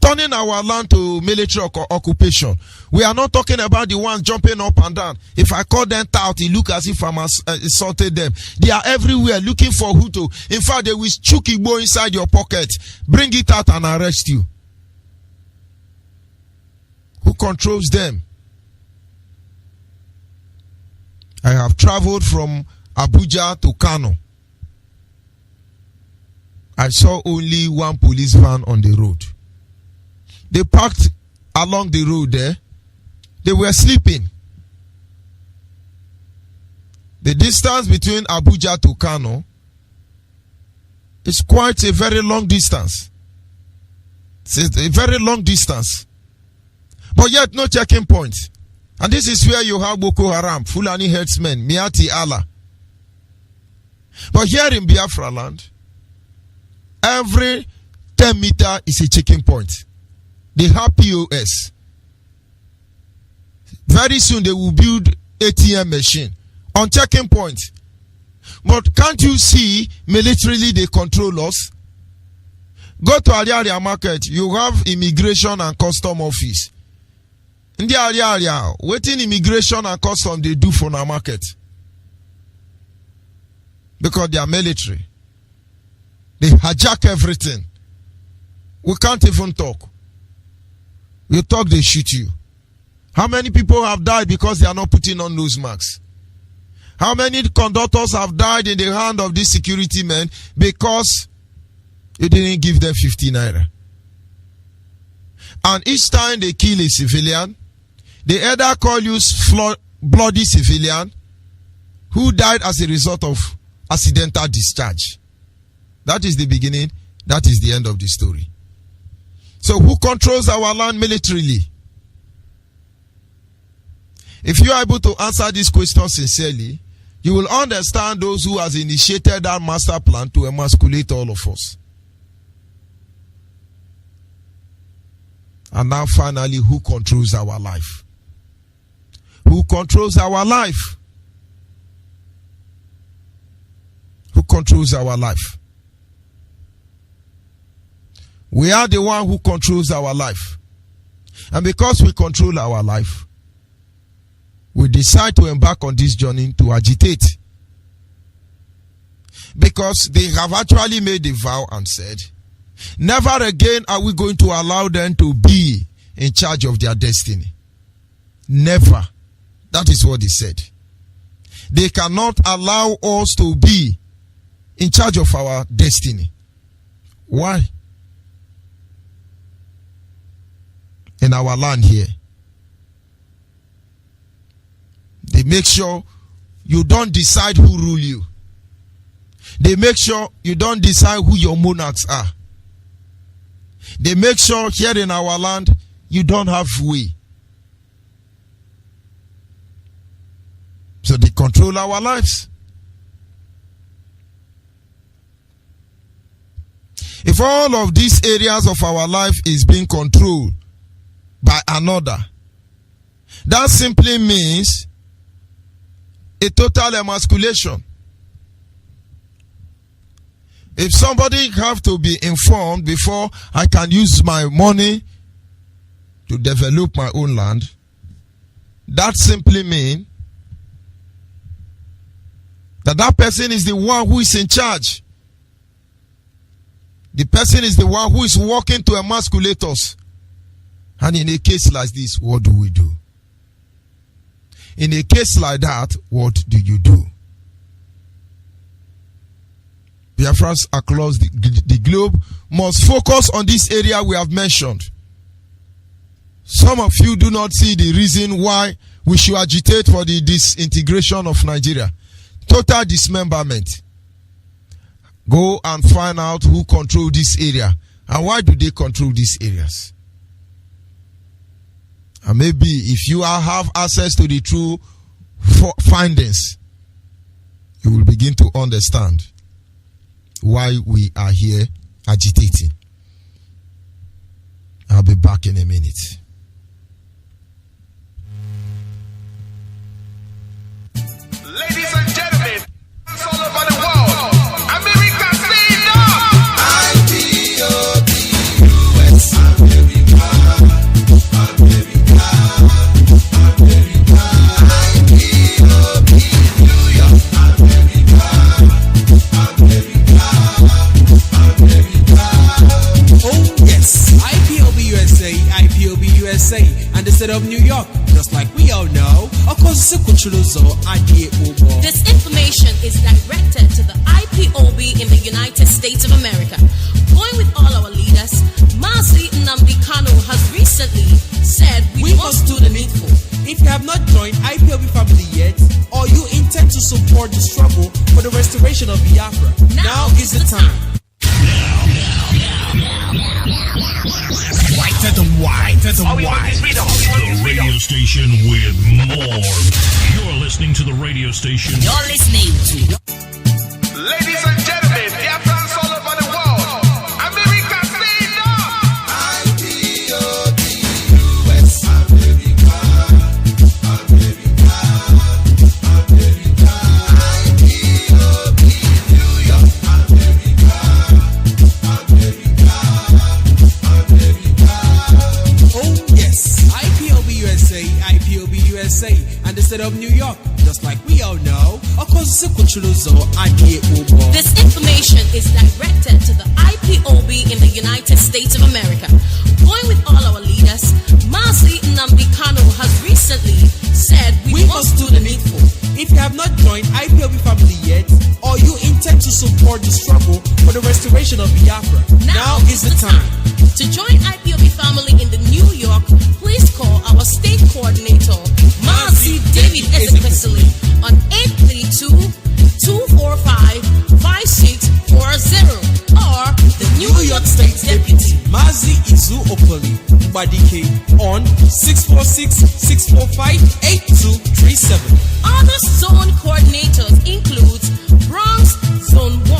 Turning our land to military occupation. We are not talking about the ones jumping up and down. If I call them tout, it look as if I'm assaulted them. They are everywhere looking for who to. In fact, they will chook Igbo inside your pocket. Bring it out and arrest you. Who controls them? I have traveled from Abuja to Kano. I saw only one police van on the road. They parked along the road there. They were sleeping. The distance between Abuja to Kano is quite a very long distance. It's a very long distance. But yet no checking point. And this is where you have Boko Haram, Fulani herdsmen, Miati Allah. But here in Biafra land, every 10 meters is a checking point. They have POS. Very soon they will build ATM machine on checking point. But can't you see militarily they control us? Go to Ariaria market, you have immigration and custom office. In the area, waiting immigration and custom they do for our market. Because they are military. They hijack everything. We can't even talk. You talk, they shoot you. How many people have died because they are not putting on nose masks? How many conductors have died in the hand of these security men because you didn't give them 50 naira? And each time they kill a civilian, they either call you bloody civilian who died as a result of accidental discharge. That is the beginning. That is the end of the story. So who controls our land militarily? If you are able to answer this question sincerely, you will understand those who has initiated that master plan to emasculate all of us. And now finally, who controls our life? Who controls our life? Who controls our life? We are the one who controls our life. And because we control our life, we decide to embark on this journey to agitate. Because they have actually made a vow and said, never again are we going to allow them to be in charge of their destiny. Never. That is what they said. They cannot allow us to be in charge of our destiny. Why? In our land here, they make sure you don't decide who rule you. They make sure you don't decide who your monarchs are. They make sure here in our land you don't have way. So they control our lives. If all of these areas of our life is being controlled by another, That simply means a total emasculation. If somebody have to be informed before I can use my money to develop my own land, that simply means that person is the one who is in charge. The person is the one who is working to emasculate us. And in a case like this, what do we do? In a case like that, what do you do? Biafrans across the globe must focus on this area we have mentioned. Some of you do not see the reason why we should agitate for the disintegration of Nigeria. Total dismemberment. Go and find out who control this area and why do they control these areas. And maybe if you have access to the true findings, you will begin to understand why we are here agitating. I'll be back in a minute.
Ladies and gentlemen, all over the world, America stand up! IPOB, US, America, America, America, IPOB, New York, America, America, America.
Oh yes, IPOB USA, IPOB USA, and the state of New York, just like we all know.
This information is directed to the IPOB in the United States of America. Going with all our leaders, Mazi has recently said we must do the needful.
If you have not joined IPOB family yet, or you intend to support the struggle for the restoration of Biafra, now is the time.
The radio station with more. You're listening to the radio station.
You're listening to.
Ladies and gentlemen, Biafrans all over the world, America stand up! IPOB, US, America, America, America, IPOB, New York, America, America, America.
Oh yes, IPOB USA, IPOB USA, and the state of New York, just like we all know.
This information is directed to the IPOB in the United States of America. Going with all our leaders, Mazi has recently said we must do the needful.
If you have not joined IPOB family yet, or you intend to support the struggle for the restoration of Biafra, now is the time.
To join IPOB family in the New York, please call our state coordinator, Mazi David Ezekwesili, on 832-245-5640, or the New York State Deputy,
Mazi Izu Opoli Mbadike, on 646-645-8237.
Other zone coordinators include Bronx Zone 1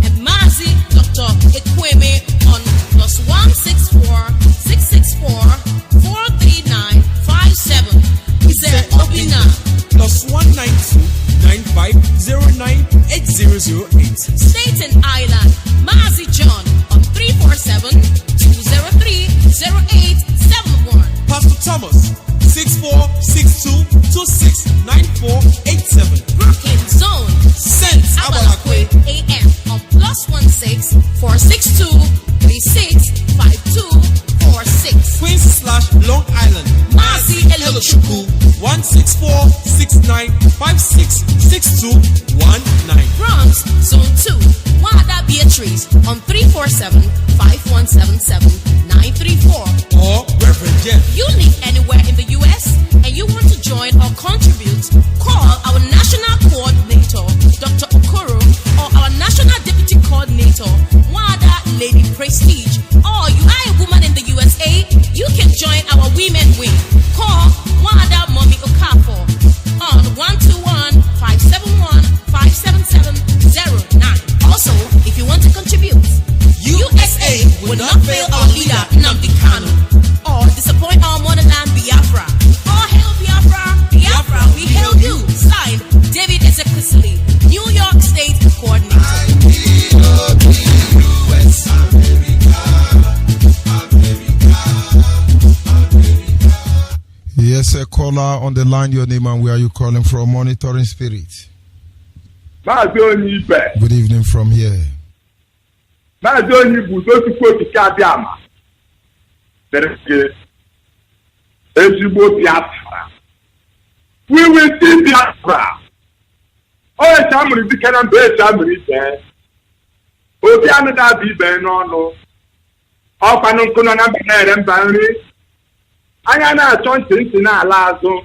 and Mazi Dr. Ekweme on +164-664-43957. Ize Obina
+192-9509-8008.
Staten Island, Mazi John on 347-203-0871.
Pastor Thomas 6462-269487.
Brooklyn Zone,
Saint Abalakwe
AM on +16-46-52-46.
Queens/Long Island,
Mazi Elochukwu
164-69-56-6219.
Bronx Zone 2, Wada Beatrice on 347-5177-934.
Or Reverend Jeff.
You live anywhere in the U.S. and you want to join or contribute, call our national coordinator, Dr. Okoro, or our national deputy coordinator, Wada Lady Prestige. Or you are a woman in the USA, you can join our women wing. Call Wada Mommy Okafor on 121-571-57709. Also, if you want to contribute, USA will not fail our leader, Nnamdi Kanu, or disappoint our motherland, Biafra. All hail
Yes, a caller on the line, your name and where are you calling from? Monitoring Spirit.
Mazi Onyeibe.
Good evening from here.
Mazi Onyeibe, those who go to Kadiama. There is a Biafra. We will see Biafra. Oh, somebody can be somebody there. Oh, the other be there, no. Oh, I don't know and Barry. I am not something in our lazo.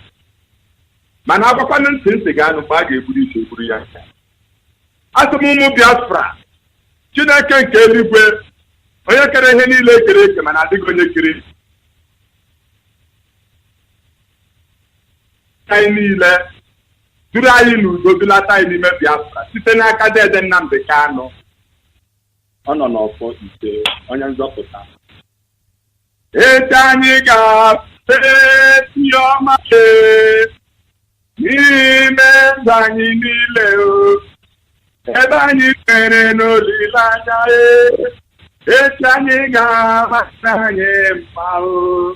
Man, I have a since the guy of Baggy Buddha. As a Mumu Biafra, should I can tell you where I can any later, and I think on the kiri. Tiny left. Do I lose go to la tiny Biafra? Sitting like a dead and number cano. On for it, on your doctor. Etaniga, your mother. Nimezani leo. Ebani no lilanya. Etaniga, masanye mao.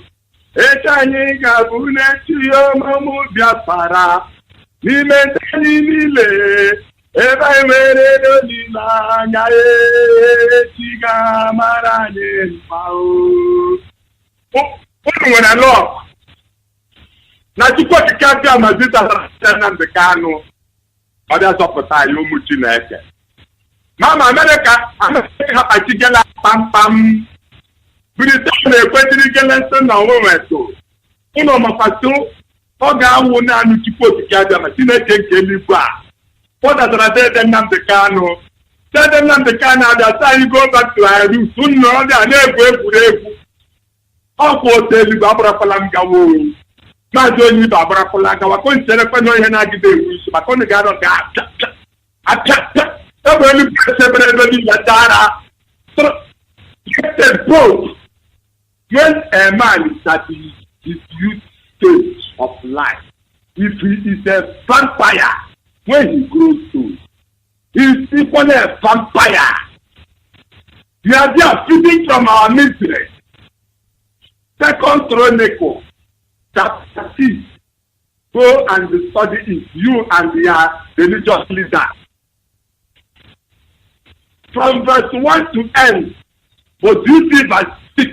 Etaniga, bunetio mamu biafara. Nimezani lile. Eba no lilanya. Etiga maranye mao. When I look, now you put the camera, my sister, and the cano, others of the time, you mutinate. Mama, America, I think pam pam. We did the question lesson now, so. You know, my pastor, Oga won't need to put the camera, my sister, can you back? What does I say, then the cano? Tell them the cano, that's how you go back to our room. Soon, no, they are never. Ọkụ tell you Abra Palangawo. Mazi Onyeibe Abra Palangawa. Kon sere kwa no yana gide wisu. Makon ga no ga attack. Every person ladara. So get both. When a man is at his youth stage of life, if he is a vampire, when he grows old, he is equally a vampire. We are there feeding from our misery. Second Chronicle, chapter 6. Go and study it, you and their religious leader. From verse 1 to end, but you see verse 6,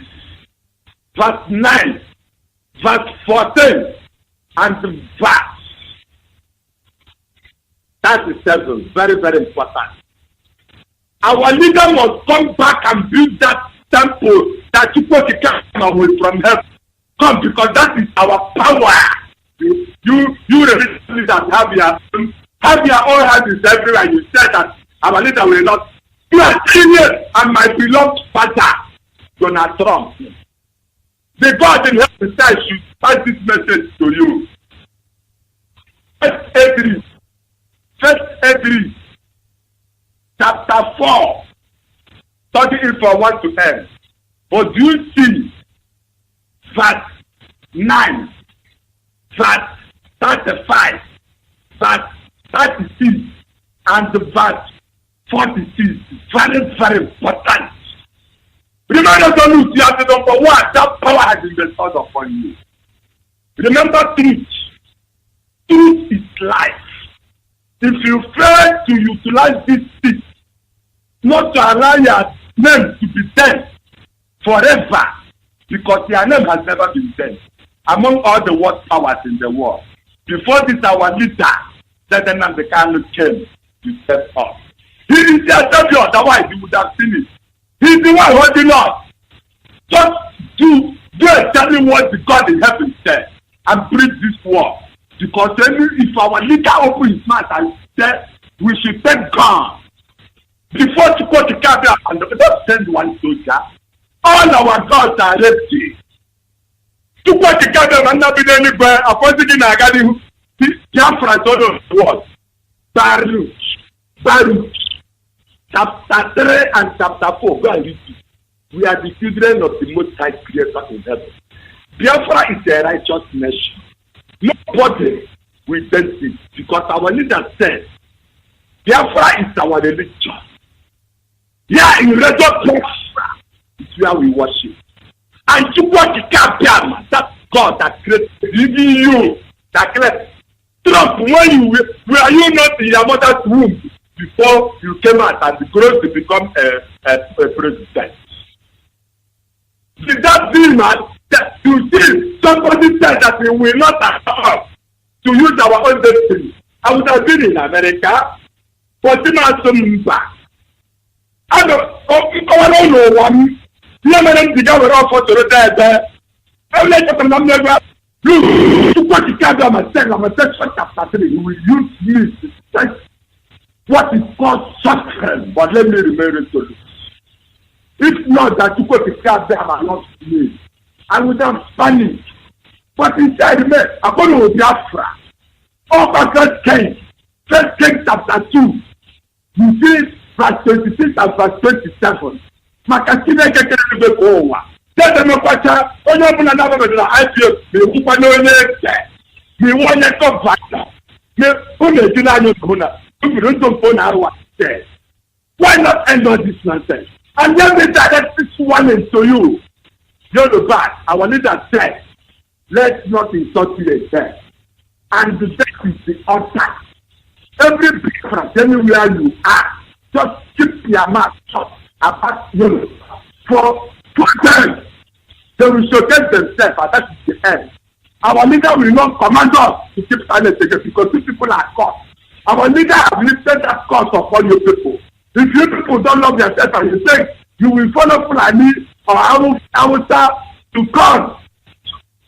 verse 9, verse 14, and verse 37. Very, very important. Our leader must come back and build that temple that you put the camera away from heaven. Come, because that is our power. You really that have your own habits everywhere. You said that our leader will not. You are serious, and my beloved father, Donald Trump. The God in heaven says should pass this message to you. First April, chapter 4. Study it from 1 to 10. But do you see verse 9, verse 35, verse 36, and the verse 46? Very, very important. Remember, don't lose the number one. That power has been bestowed upon you. Remember truth. Truth is life. If you fail to utilize this truth, not to allow your name to be dead forever, because your name has never been dead among all the world powers in the world. Before this, our leader, President Nnamdi came to step up. He is the savior, otherwise he would have seen it. He is the one holding us. Just do telling what the God in heaven said and preach this word. Because if our leader opens his mouth and says we should take God, before to go to Kabia and don't send one soldier, all our gods are ready. To go to Kabia and not be anywhere, opposing in Agadi, Biafra all of the world. Baruch, chapter 3 and chapter 4, go and read it. We are the children of the Most High Creator in heaven. Biafra is a righteous nation. Nobody will dance it, because our leader said, Biafra is our religion. Yeah, in Biafra is where we worship. And to what the Biafra, that God that created even you that created. Trump, when you were you not in your mother's womb before you came out and grown to become a president? Did that be man that you see somebody said that we will not allow us to use our own destiny? I would have been in America, but in Asumba. I don't know one. You never did our offer to the dead. I'm like, I'm never. You what you can't do myself, chapter 3. You will use me to test what is called suffering, but let me remember to you. If not that you go to God, I'm not me. I would have panicked. But inside me, I'm going to Biafra. All of First Kings chapter 2. You see verse 26 and verse 27. Makasine kekere be kowa. Tete me kwacha, onye ọbụla na-abịa na IPO, na-ekwukwa n'onye eke. Me onye kọvata. Me ụlọ eji n'anya ụmụ na ụbụrụ ndụ mpụ na-arụ ase. Why not end all this nonsense? And let me direct this warning to you. Yoruba, our leader said, let's not insult you again. And that is the altar. Every difference, anywhere you are, just keep your mouth shut about Yoruba. For 2 times, they will showcase themselves, and that is the end. Our leader will not command us to keep silent again because these people are caught. Our leader have lifted that curse upon you people. If you people don't love yourself and you think you will follow Fulani or Hausa to come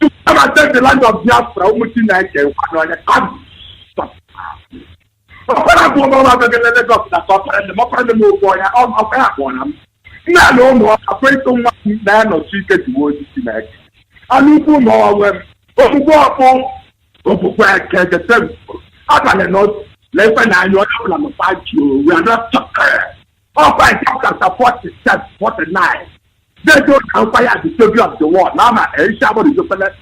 and take the land of Biafra, come. We are not talking. All by chapter 47, 49. They don't acquire the savior of the world. Now, somebody don't matter.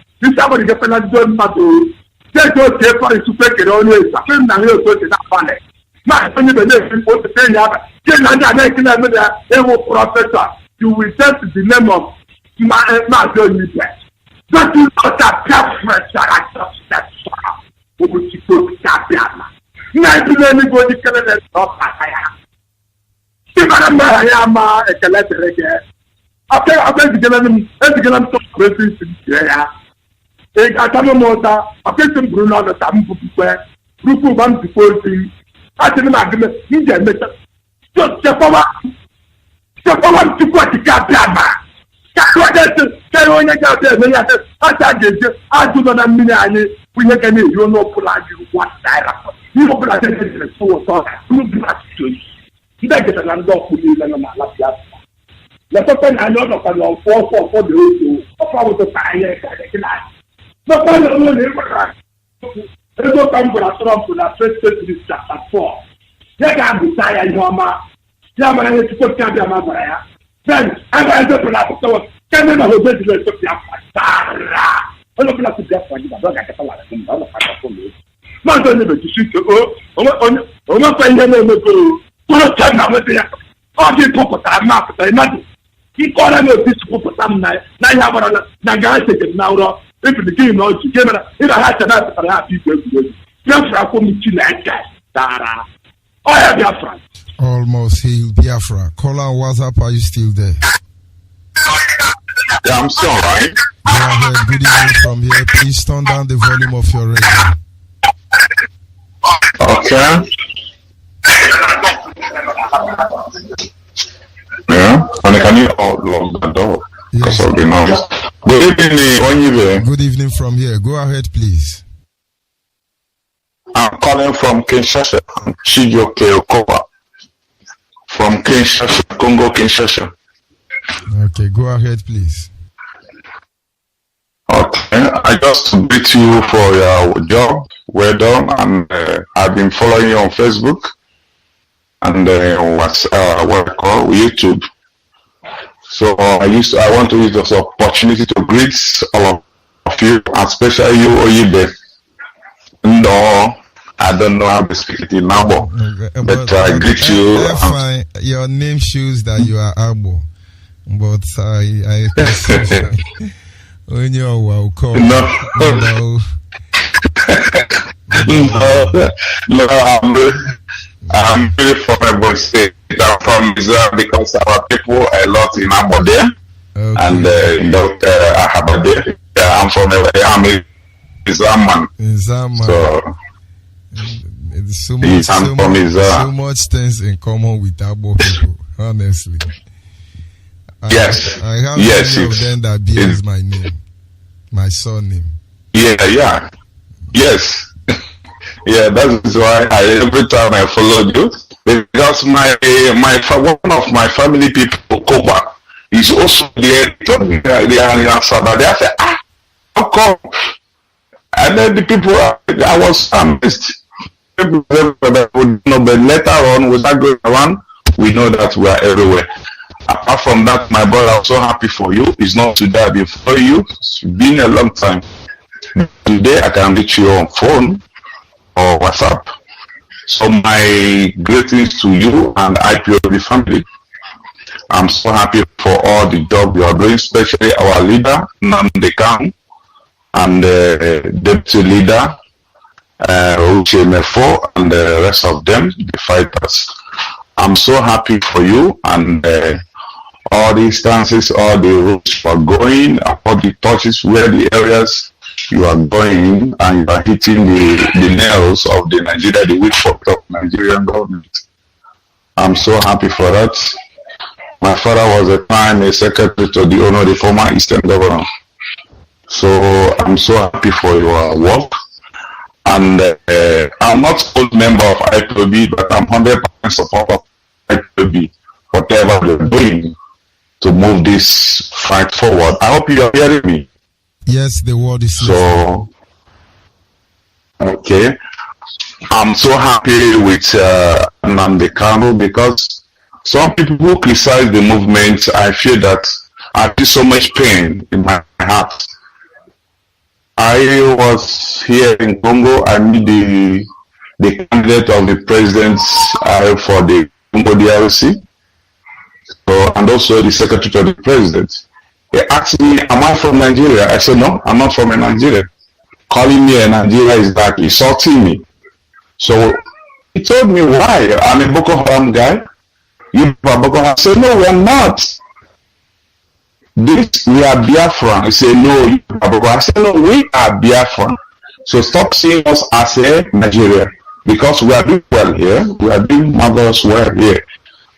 They don't care for the super always. I feel now you're going to that funny. My only belief what the thing professor. You will test the name of my Onyeibe. That is not a preference that I just said. Who will you go to that? Anybody can let off fire. Simanama a calendar. I bet to get them some questions in here. They got a motor, a person Bruno, the Tamu Square, Ruku one before thing. I didn't argument, you get better. Just step over to what you got there. I do not mean we can you know pull you what direction. You know but I think it's so you don't get an undock with you and I'm not that. Let's open another for the road to fire. No problem. There's no time for a Trump to the first this chapter 4. They can't be tired, Yama. Yama, I have to put Kabia. Then I don't know. Can never hold it to the Sarah. I don't know to death for you. I don't get a lot of things. I don't have to me. Not only to shoot oh, my friend, I go. What time I'm with you? All the people are not nothing. He called them a peaceful for some night. Now you have a Nagasa now. If the game knows you give it, if I had to have a happy people. Biafra for me to like that. Sarah. Oh, yeah, Biafra.
Almost healed Biafra. Caller on WhatsApp, are you still there?
Yeah, I'm still right.
Go ahead, good evening from here. Please turn down the volume of your radio.
Okay. Yeah, and can you lock the door? Because of the noise. Good evening, Onyeibe.
Good evening from here. Go ahead, please.
I'm calling from Kinshasa, Chijioke Okowa. From Kinshasa, Congo, Kinshasa.
Okay, go ahead, please.
Okay, I just greet you for your job. Well done, and I've been following you on Facebook and YouTube. So I want to use this opportunity to greet all of you, especially you, Onyeibe. No, I don't know how to speak it in Igbo, but I greet you.
Fine. Your name shows that you are Igbo, but I
When you're welcome.
No. No, I'm really from Ebo State. I'm from Israel because our people a lot in Abode and Dr. Ahabade. I'm from I'm a Zaman. So
so much things in common with Abo people, honestly.
Yes.
I have
yes,
many of them that bears my name, my surname.
Yeah. Yes. Yeah, that is why every time I followed you, because one of my family people, Koba, is also there. They are in Asaba. They said, how come? And then the people, I was amazed. But later on, we start going around, we know that we are everywhere. Apart from that, my brother, I'm so happy for you. It's not today I've been for you. It's been a long time. Today, I can reach you on phone or WhatsApp. So my greetings to you and IPOB family. I'm so happy for all the job you are doing, especially our leader, Nnamdi Kanu, and the deputy leader, Uche Mefo, and the rest of them, the fighters. I'm so happy for you and all the instances, all the routes you are going, all the touches where the areas you are going and you are hitting the nails of the Nigeria, the weak foot of Nigerian government. I'm so happy for that. My father was at the time a secretary to the former Eastern governor. So I'm so happy for your work. And I'm not a member of IPOB, but I'm 100% supporter of IPOB, whatever they're doing to move this fight forward. I hope you are hearing me.
Yes, the word is
so. Okay, I'm so happy with Nnamdi Kanu because some people who criticize the movement, I feel that I feel so much pain in my heart. I was here in Congo. I met the candidate of the president for the Congo DRC, so, and also the secretary to the president. He asked me, am I from Nigeria? I said, no, I'm not from Nigeria. Calling me a Nigeria is like insulting me. So he told me, why? I'm a Boko Haram guy. You are Boko Haram. I said, no, we're not. We are Biafran. He said, no, you are Boko Haram. I said, no, we are Biafran. So stop seeing us as a Nigeria because we are doing well here. We are doing marvelous well here.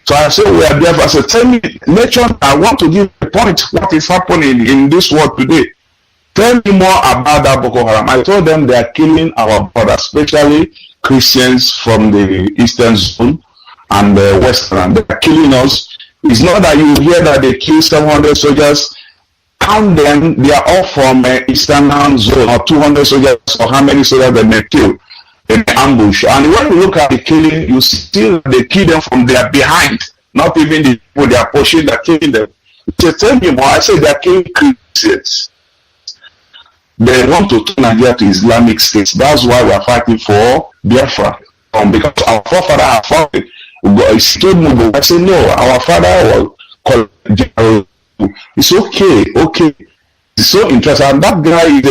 So I said, we are Biafran. I said, tell me, nation, I want to give a point what is happening in this world today. Tell me more about that Boko Haram. I told them they are killing our brothers, especially Christians from the Eastern Zone and the Western. They are killing us. It's not that you hear that they kill 700 soldiers. Count them, they are all from Eastern Zone, or 200 soldiers, or how many soldiers they may kill in ambush. And when you look at the killing, you see they kill them from their behind. Not even the people they are pushing, they are killing them. So tell me more, I say they are killing Christians. They want to turn Nigeria to Islamic State. That's why we are fighting for Biafra. Because our forefather have fought it. I said, no, our father was called. It's okay. It's so interesting. And that guy is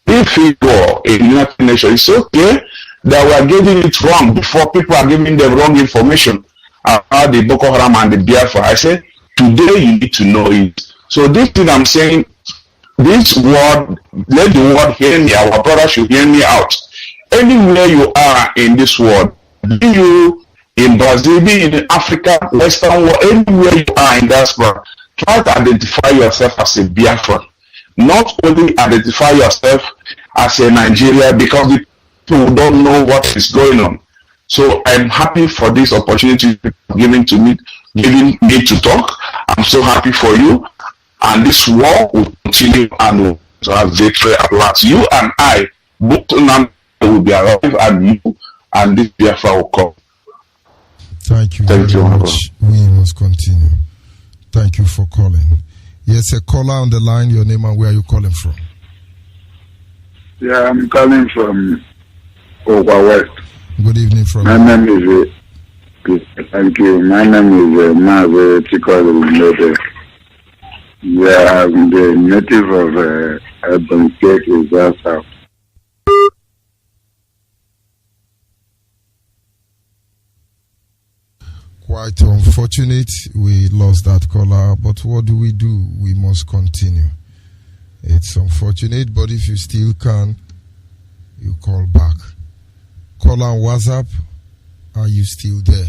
a figure in United Nations. It's okay that we are getting it wrong before people are giving them wrong information about the Boko Haram and the Biafra. I said, today you need to know it. So this thing I'm saying, this word, let the word hear me. Our brother should hear me out. Anywhere you are in this world, be you in Brazil, be in Africa, Western world, anywhere you are in diaspora, try to identify yourself as a Biafran. Not only identify yourself as a Nigeria, because the people don't know what is going on. So I'm happy for this opportunity giving me to talk. I'm so happy for you. And this war will continue and will have victory at last. You and I, both will be alive, and you and this Biafra will come.
Thank you very much. We must continue. Thank you for calling. Yes, a caller on the line. Your name and where are you calling from?
Yeah, I'm calling from Owa West.
Good evening from
my name is thank you. My name is Mazi. Yeah, I'm the native of Ebony State, is that south.
Quite unfortunate we lost that caller, but what do? We must continue. It's unfortunate, but if you still can, you call back. Call on WhatsApp. Are you still there?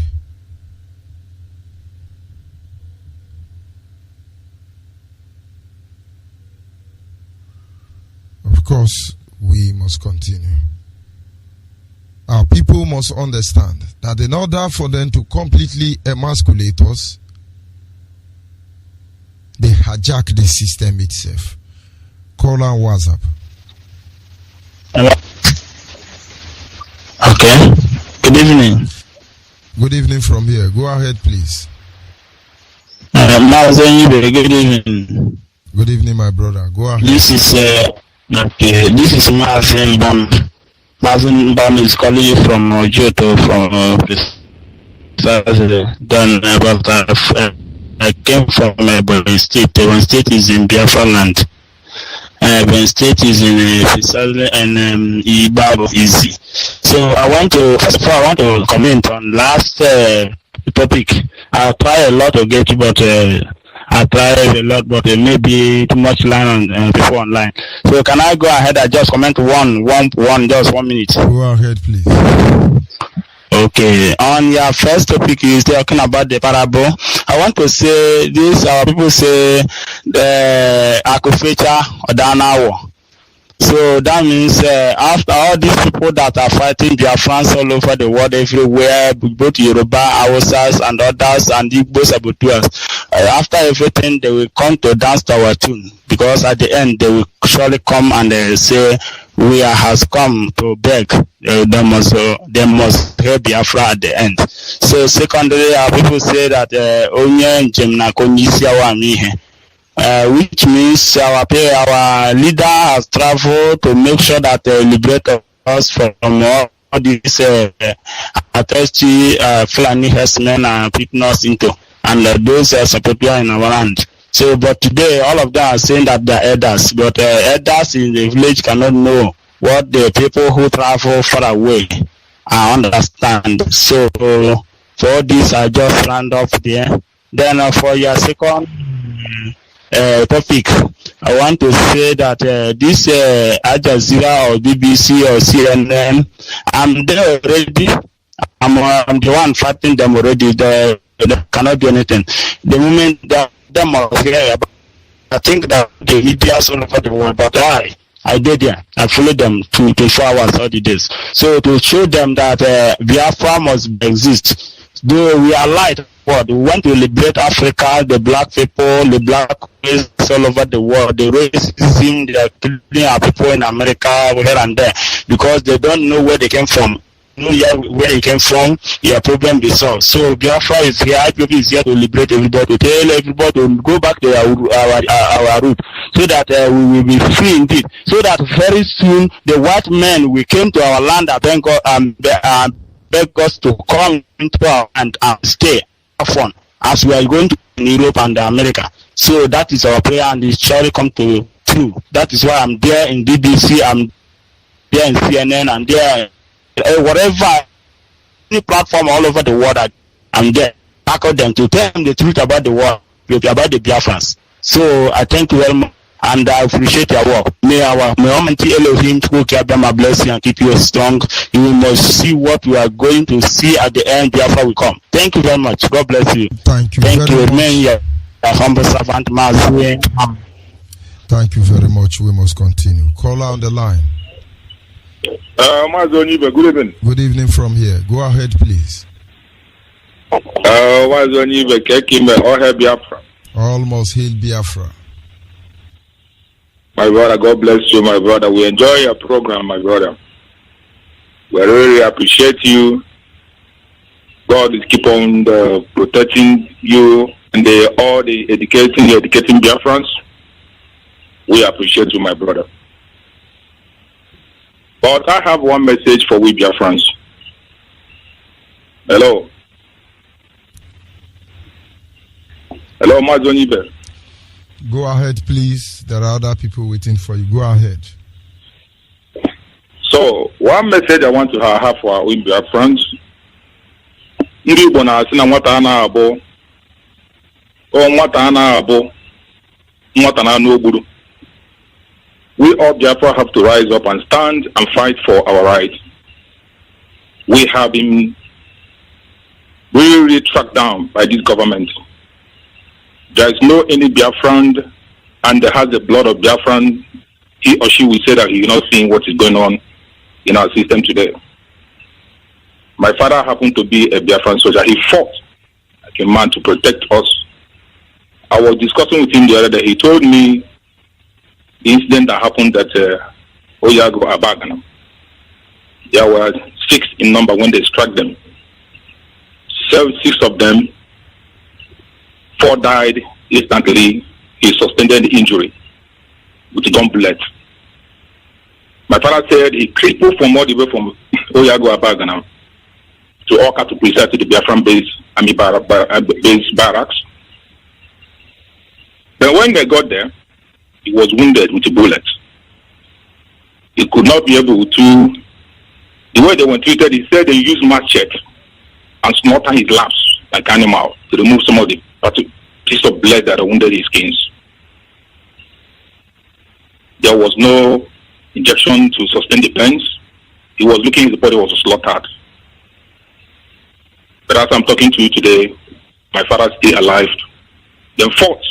Of course, we must continue. Our people must understand that in order for them to completely emasculate us, they hijack the system itself. Call on WhatsApp.
Hello. Okay. Good evening.
Good evening from here. Go ahead, please.
Mazi, Onyeibe, good evening.
Good evening, my brother. Go ahead.
This is Mazi Mbam. Mazi Mbam is calling you from Joto, from then about I came from Ebony State. Ebony State is in Biafra land. Ebony State is in Fisale and Ibabo Easy. So I want to comment on last topic. I try a lot to get you, but I try a lot, but maybe too much line on before online. So can I go ahead and just comment one, just 1 minute?
Go ahead, please.
Okay, on your first topic is talking about the parable. I want to say this, our people say the Akufecha Odanawo. So that means after all these people that are fighting Biafrans all over the world, everywhere, both Yoruba, Hausas and others, and Igbo saboteurs, after everything, they will come to dance to our tune. Because at the end, they will surely come and say, we has come to beg. They must help Biafra at the end. So secondly, our people say that which means our leader has traveled to make sure that they liberate us from all these Fulani herdsmen and putting us into, and those supporters in our land. So, but today, all of them are saying that they are elders, but elders in the village cannot know what the people who travel far away understand. So, for this, I just round up there. Then for your second topic, I want to say that this Al Jazeera or BBC or CNN, I'm there already. I'm the one fighting them already. They cannot do anything. The moment that them are here, I think that the media all over the world, but I did there. I followed them 24 hours all the days. So to show them that Biafra must exist. Though we are light, we want to liberate Africa, the black people, the black race all over the world, the racism, they are killing our people in America, here and there, because they don't know where they came from. Where you came from, your problem be solved. So Biafra is here, IPOB is here to liberate everybody, to tell everybody to go back to our root, so that we will be free indeed. So that very soon the white men will came to our land and beg us to come into our land and stay fun as we are going to in Europe and America. So that is our prayer, and it surely come to true. That is why I'm there in BBC, I'm there in CNN, and there whatever, any platform all over the world, I'm there. Tackle them to tell them the truth about the world, about the Biafrans. So I thank you very much, and I appreciate your work. May Almighty Elohim bless you and keep you strong. You must see what we are going to see at the end. Biafra will come. Thank you very much. God bless you.
Thank you very much.
Your humble servant, Mazi.
Thank you very much. We must continue. Caller on the line.
Mazi Onyeibe, good evening.
Good evening from here. Go ahead, please.
Mazi Onyeibe, Kekime, Ohe Biafra.
Almost Hill Biafra.
My brother, God bless you, my brother. We enjoy your program, my brother. We really appreciate you. God is keep on protecting you and all the educating Biafrans. We appreciate you, my brother. But I have one message for we Biafrans. Hello. Hello, Mazi Onyeibe.
Go ahead, please. There are other people waiting for you. Go ahead.
So, one message I want to have for our India friends. Ndị Igbo na-asị na nwata a na-abụ nwata a na-abụ nwata na-anụ ogburu. We all Biafra have to rise up and stand and fight for our rights. We have been really tracked down by this government. There is no any Biafran and there has the blood of Biafran. He or she will say that he is not seeing what is going on in our system today. My father happened to be a Biafran soldier. He fought like a man to protect us. I was discussing with him the other day. He told me the incident that happened at Oyago Abagana. There were 6 in number when they struck them. 6 of them, 4 died instantly. He sustained the injury with a gun bullet. My father said he crippled from all the way from Oyago Abagana to Oka to preside to the Biafran base, base barracks. Then when they got there, he was wounded with a bullet. He could not be able to. The way they were treated, he said they used machete and slaughter his laps like animal to remove some of the piece of blood that wounded his skins. There was no injection to sustain the pains. He was looking, his body was slaughtered. But as I'm talking to you today, my father is still alive. Then fought.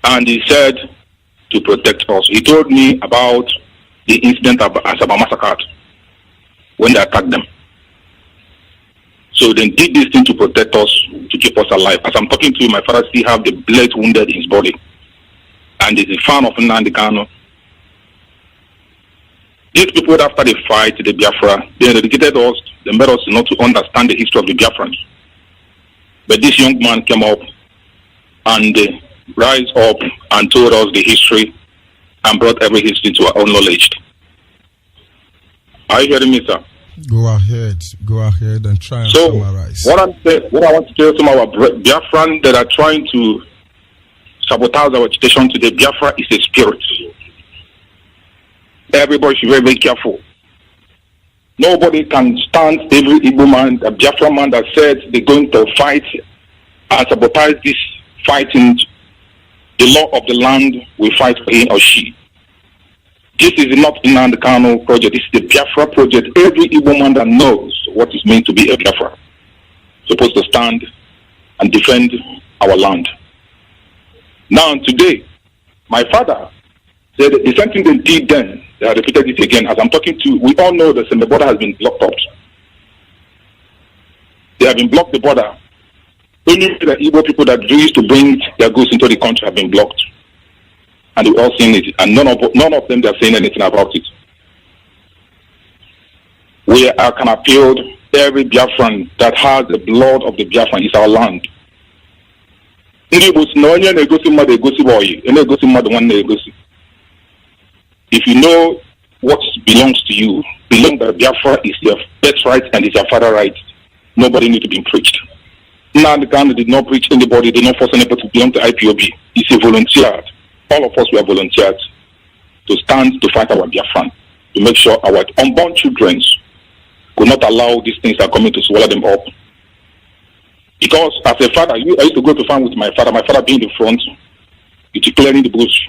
And he said to protect us. He told me about the incident at Asaba Massacre when they attacked them. So they did this thing to protect us, to keep us alive. As I'm talking to you, my father still have the blade wounded in his body. And he's a fan of Nnamdi Kanu. These people, after the fight, the Biafra, they dedicated us, they made us not to understand the history of the Biafrans. But this young man came up and rise up and told us the history and brought every history to our own knowledge. Are you hearing me, sir?
Go ahead and try and summarize.
What I want to tell some of our Biafran that are trying to sabotage our agitation today, Biafra is a spirit. Everybody should be very, very careful. Nobody can stand every Igbo man, a Biafra man that says they're going to fight and sabotage this fighting. The law of the land will fight for him or she. This is not Nnamdi Kanu project. This is the Biafra project. Every Igbo man that knows what it means to be a Biafra supposed to stand and defend our land. Now, today, my father said the same thing they did then. They have repeated it again. As I'm talking to you, we all know that the border has been blocked up. They have been blocked the border. Only the Igbo people that used to bring their goods into the country have been blocked. And we've all seen it. And none of them are saying anything about it. We can appeal every Biafran that has the blood of the Biafran is our land. If you know what belongs to you, belong that Biafra is your birthright and is your father right, nobody needs to be preached. Nnamdi Kanu did not preach anybody, did not force anybody to belong to IPOB. It's a volunteer. All of us were volunteered to stand to fight our Biafran, to make sure our unborn children could not allow these things that are coming to swallow them up. Because as a father, I used to go to farm with my father being in the front, clearing the bush.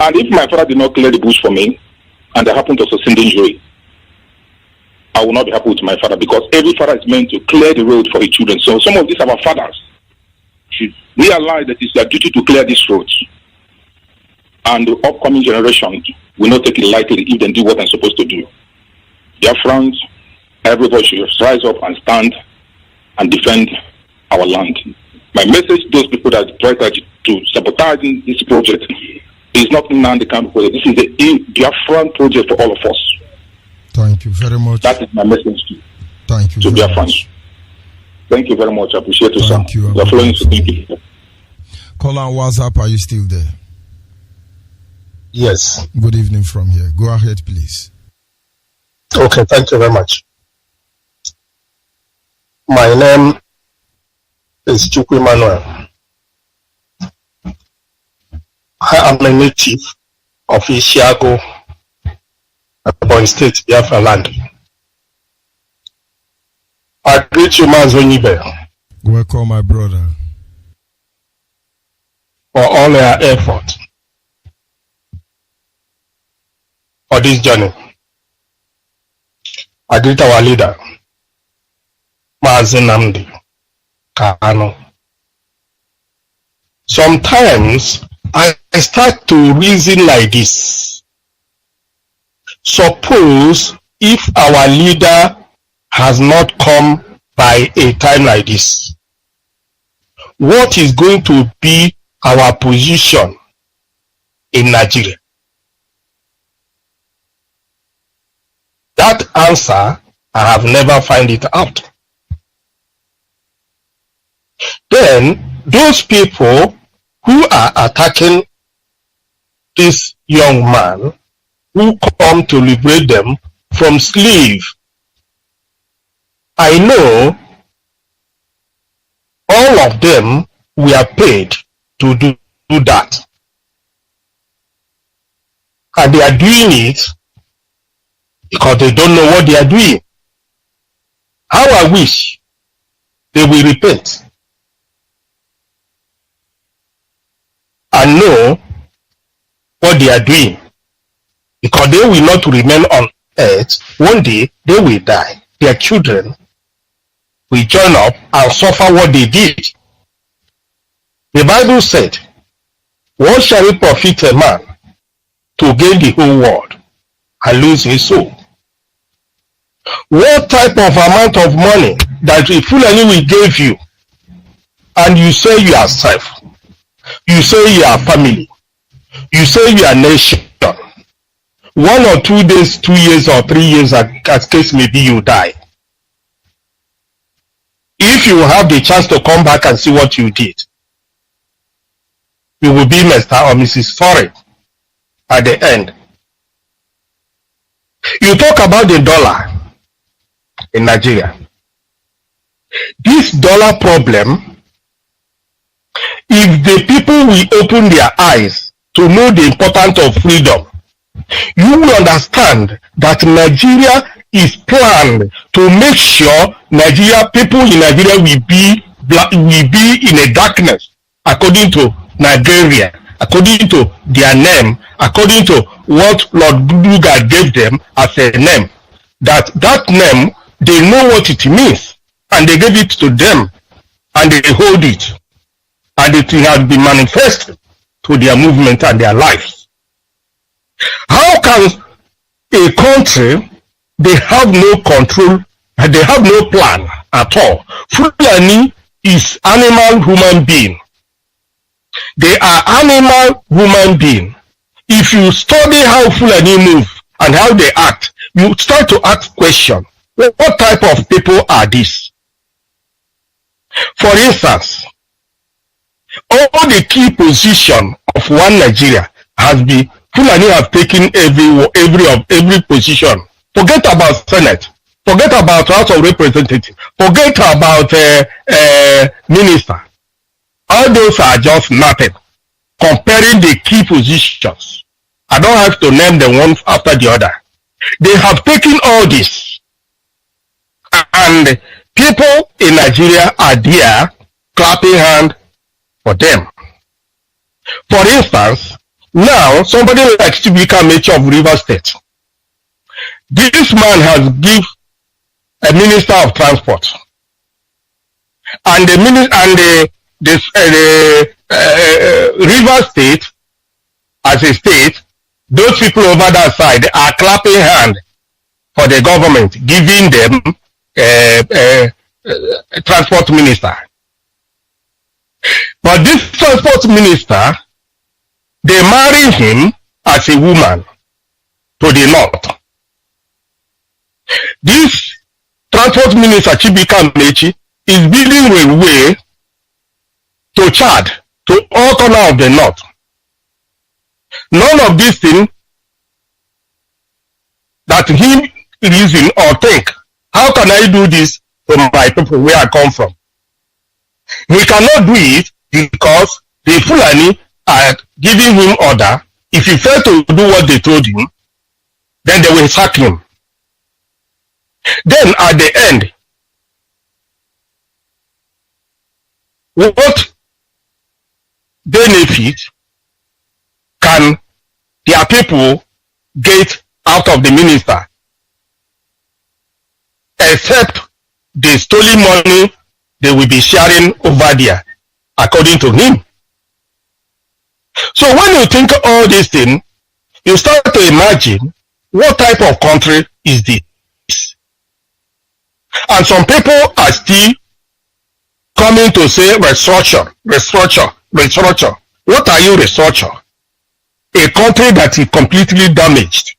And if my father did not clear the bush for me, and I happened to sustain the injury, I will not be happy with my father, because every father is meant to clear the road for his children. So some of these our fathers should realize that it's their duty to clear these roads. And the upcoming generation will not take it lightly if they do what they're supposed to do. Dear friends, everybody should rise up and stand and defend our land. My message to those people that try to sabotage this project is not Nnamdi Kanu project. This is a Biafran project for all of us.
Thank you very much.
That is my message to Biafrans. Thank you very much. I appreciate you, sir. You're following to thank you.
Call on WhatsApp. Are you still there?
Yes.
Good evening from here. Go ahead, please.
Okay, thank you very much. My name
is Chukwu Emmanuel. I am a native of Ishiago, Ebonyi State, Biafra land. I greet you, Mazi Onyeibe.
Welcome, my brother.
For all your effort for this journey. I greet our leader, Mazi Nnamdi Kanu. Sometimes I start to reason like this. Suppose if our leader has not come by a time like this, what is going to be our position in Nigeria? That answer, I have never found it out. Then, those people who are attacking this young man, who come to liberate them from slave, I know all of them were paid to do that. And they are doing it because they don't know what they are doing. How I wish they will repent and know what they are doing, because they will not remain on earth. One day they will die. Their children will join up and suffer what they did. The Bible said, what shall it profit a man to gain the whole world and lose his soul? What type of amount of money that a Fulani will give you, and you say you are self, you say you are family, you say you are nation, 1 or 2 days, 2 years or 3 years, as case may be, you die. If you have the chance to come back and see what you did, you will be Mr. or Mrs. Foreign at the end. You talk about the dollar in Nigeria. This dollar problem, if the people will open their eyes to know the importance of freedom, you will understand that Nigeria is planned to make sure people in Nigeria will be in a darkness, according to Nigeria, according to their name, according to what Lord Buddha gave them as a name. That name, they know what it means, and they gave it to them, and they hold it, and it has been manifested to their movement and their lives. How can a country, they have no control, they have no plan at all? Fulani is animal human being. They are animal human being. If you study how Fulani move and how they act, you start to ask questions. What type of people are these? For instance, all the key position of one Nigeria has been Fulani have taken every position. Forget about Senate. Forget about House of Representatives. Forget about minister. All those are just nothing. Comparing the key positions, I don't have to name them one after the other. They have taken all this, and people in Nigeria are there clapping hand for them. For instance, now somebody like Chibuika Mechi of Rivers State, this man has given a minister of transport, and the Rivers State as a state, those people over that side are clapping hand for the government, giving them a transport minister. But this transport minister, they marry him as a woman to the north. This transport minister, Chibuika Mechi, is building railway to Chad, to all corners of the north. None of these things that he reason or think, how can I do this to my people where I come from?
We cannot do it because the Fulani are giving him order. If he fails to do what they told him, then they will sack him. Then at the end, what benefit can their people get out of the minister except the stolen money they will be sharing over there, according to him? So when you think all these things, you start to imagine what type of country is this? And some people are still coming to say restructure. What are you restructure? A country that is completely damaged.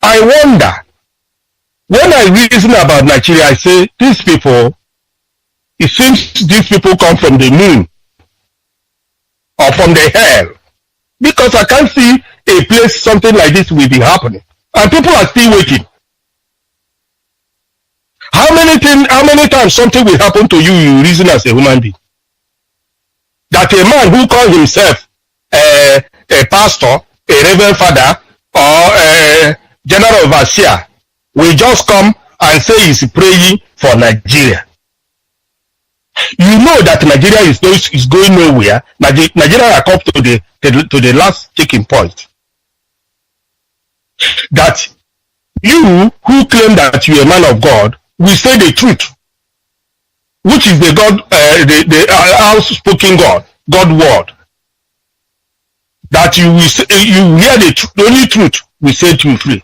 I wonder, when I reason about Nigeria, I say, these people, it seems these people come from the moon or from the hell, because I can't see a place something like this will be happening, and people are still waiting. How many times something will happen to you, you reason as a human being? That a man who calls himself a pastor, a reverend father, or a general overseer will just come and say he's praying for Nigeria. You know that Nigeria is going nowhere. Nigeria has come to the last checking point. That you who claim that you're a man of God will say the truth, which is the God, the outspoken God word. That you will say, you hear the only truth will set you free.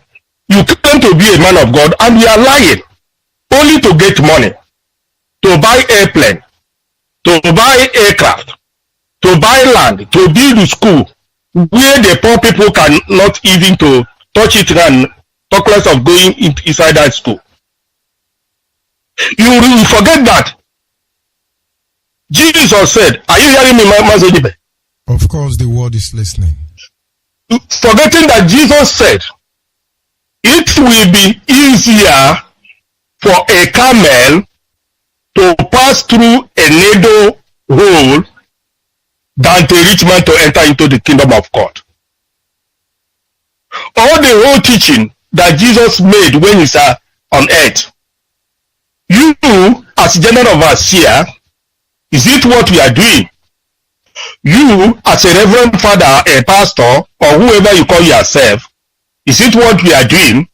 You claim to be a man of God and you are lying, only to get money, to buy airplane, to buy aircraft, to buy land, to build a school where the poor people cannot even to touch it and talk less of going inside that school. You will forget that Jesus said, are you hearing me, Mazi?
Of course, the world is listening.
Forgetting that Jesus said, it will be easier for a camel to pass through a needle hole than to a rich man to enter into the kingdom of God. All the whole teaching that Jesus made when he's on earth, you as general overseer, is it what we are doing? You as a reverend father, a pastor, or whoever you call yourself, is it what we are doing?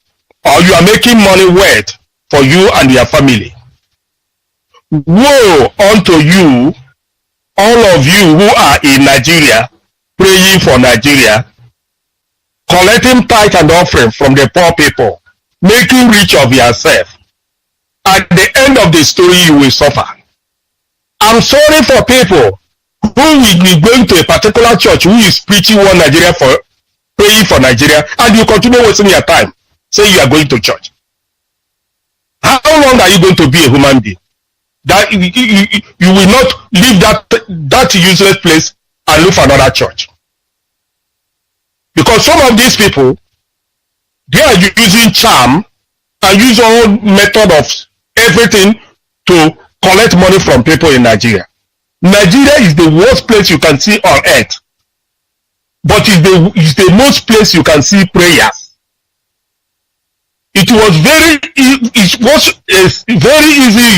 Or you are making money worth for you and your family? Woe unto you, all of you who are in Nigeria, praying for Nigeria, collecting tithe and offering from the poor people, making rich of yourself. At the end of the story, you will suffer. I'm sorry for people who will be going to a particular church who is preaching one Nigeria for praying for Nigeria, and you continue wasting your time saying you are going to church. How long are you going to be a human being? That you will not leave that useless place and look for another church. Because some of these people, they are using charm and use all method of everything to collect money from people in Nigeria. Nigeria is the worst place you can see on earth, but it's the most place you can see prayers. It was very easy.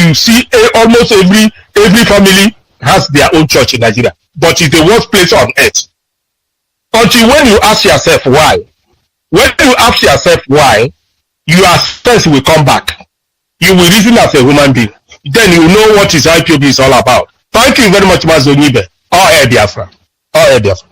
You see, almost every family has their own church in Nigeria, but it's the worst place on earth. Until when you ask yourself why, your sense will come back. You will reason as a human being. Then you know what is IPOB is all about. Thank you very much, Mazi Onyeibe. All hail Biafra. All hail Biafra.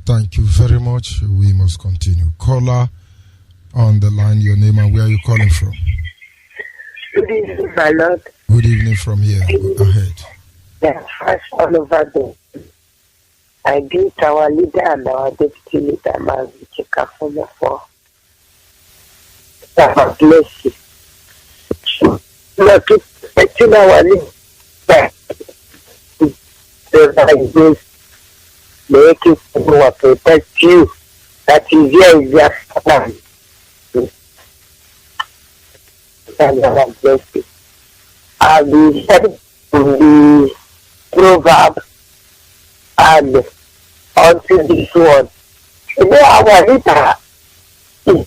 Thank you very much. We must continue. Caller on the line, your name and where are you calling from?
Good evening, my lord.
Good evening from here. Go ahead.
Yeah, fresh all over I greet our leader and our deputy leader, Mazi, for God bless you. Not expecting our leader to make it to protect you. That is here is their plan. And God bless you. I'll be heading to the proverb and onto this one. Today our leader is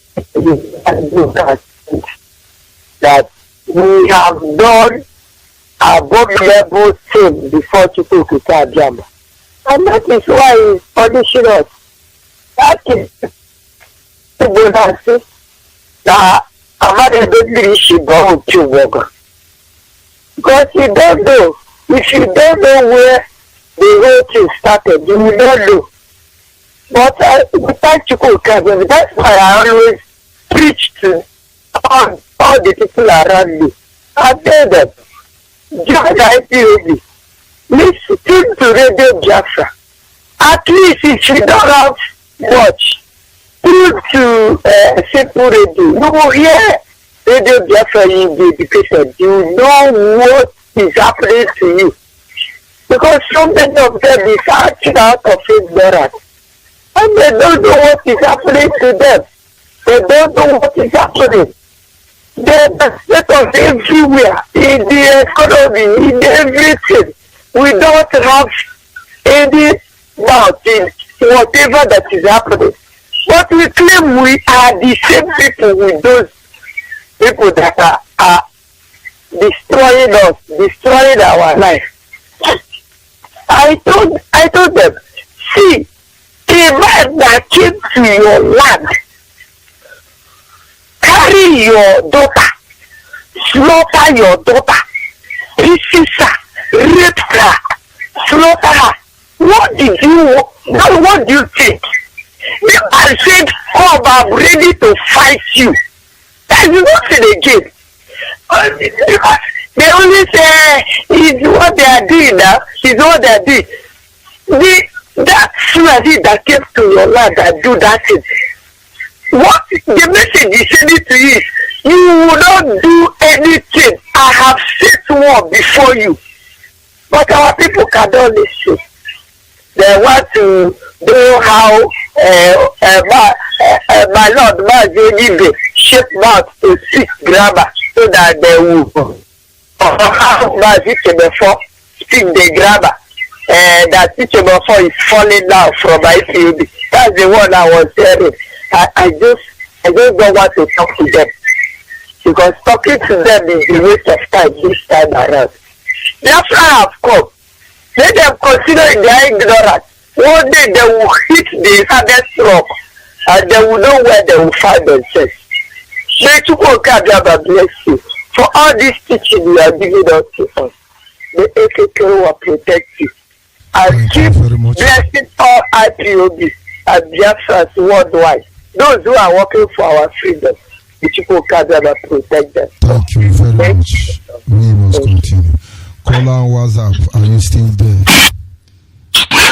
that we have done above level sin before Chukwuka Abiyama. And that is why he's punishing us. That is the bonus that Amadede should go to work. Because you don't know. If you don't know where the whole thing started, you will not know. But without Chukwuka Abiyama, that's why I always preach to all the people around me. I tell them, join IPOB. Listen to Radio Biafra. At least if you don't have much, tune to simple radio. You will hear Radio Biafra in the education. You know what is happening to you. Because so many of them is acting out of ignorance. And they don't know what is happening to them. They don't know what is happening. They're the state of everywhere, in the economy, in everything. We don't have any doubt in whatever that is happening. But we claim we are the same people with those people that are destroying us, destroying our life. I told them, see, a man that came to your land, carry your daughter, slaughter your daughter, pieces her, rape her, slaughter her. What do you think? The man said, come, I'm ready to fight you. That's nothing again. Because they only say, it's what they are doing now, it's what they are doing. That Swahili that came to your land and do that thing. What the message is sending to you is, you will not do anything. I have set war before you. But our people cannot listen. They want to know how my Lord Mazi Onyeibe shape mouth to speak grammar so that they will how Mazi Onyeibe speak the grammar. That teacher before is falling down from my field. That's the one I was hearing. I just don't want to talk to them. Because talking to them is a waste of time this time around. Therefore I have come. Let them consider their ignorance. One day they will hit the hardest rock and they will know where they will find themselves. May Chukwuka Abiyama bless you for all this teaching you are giving us to us. May AKK will protect you. And keep blessing all IPOB and Biafrans worldwide. Those who are working for our freedom, the Chukwuka Abiyama protect them.
Thank you very much. We must continue. Caller on WhatsApp, are you still there?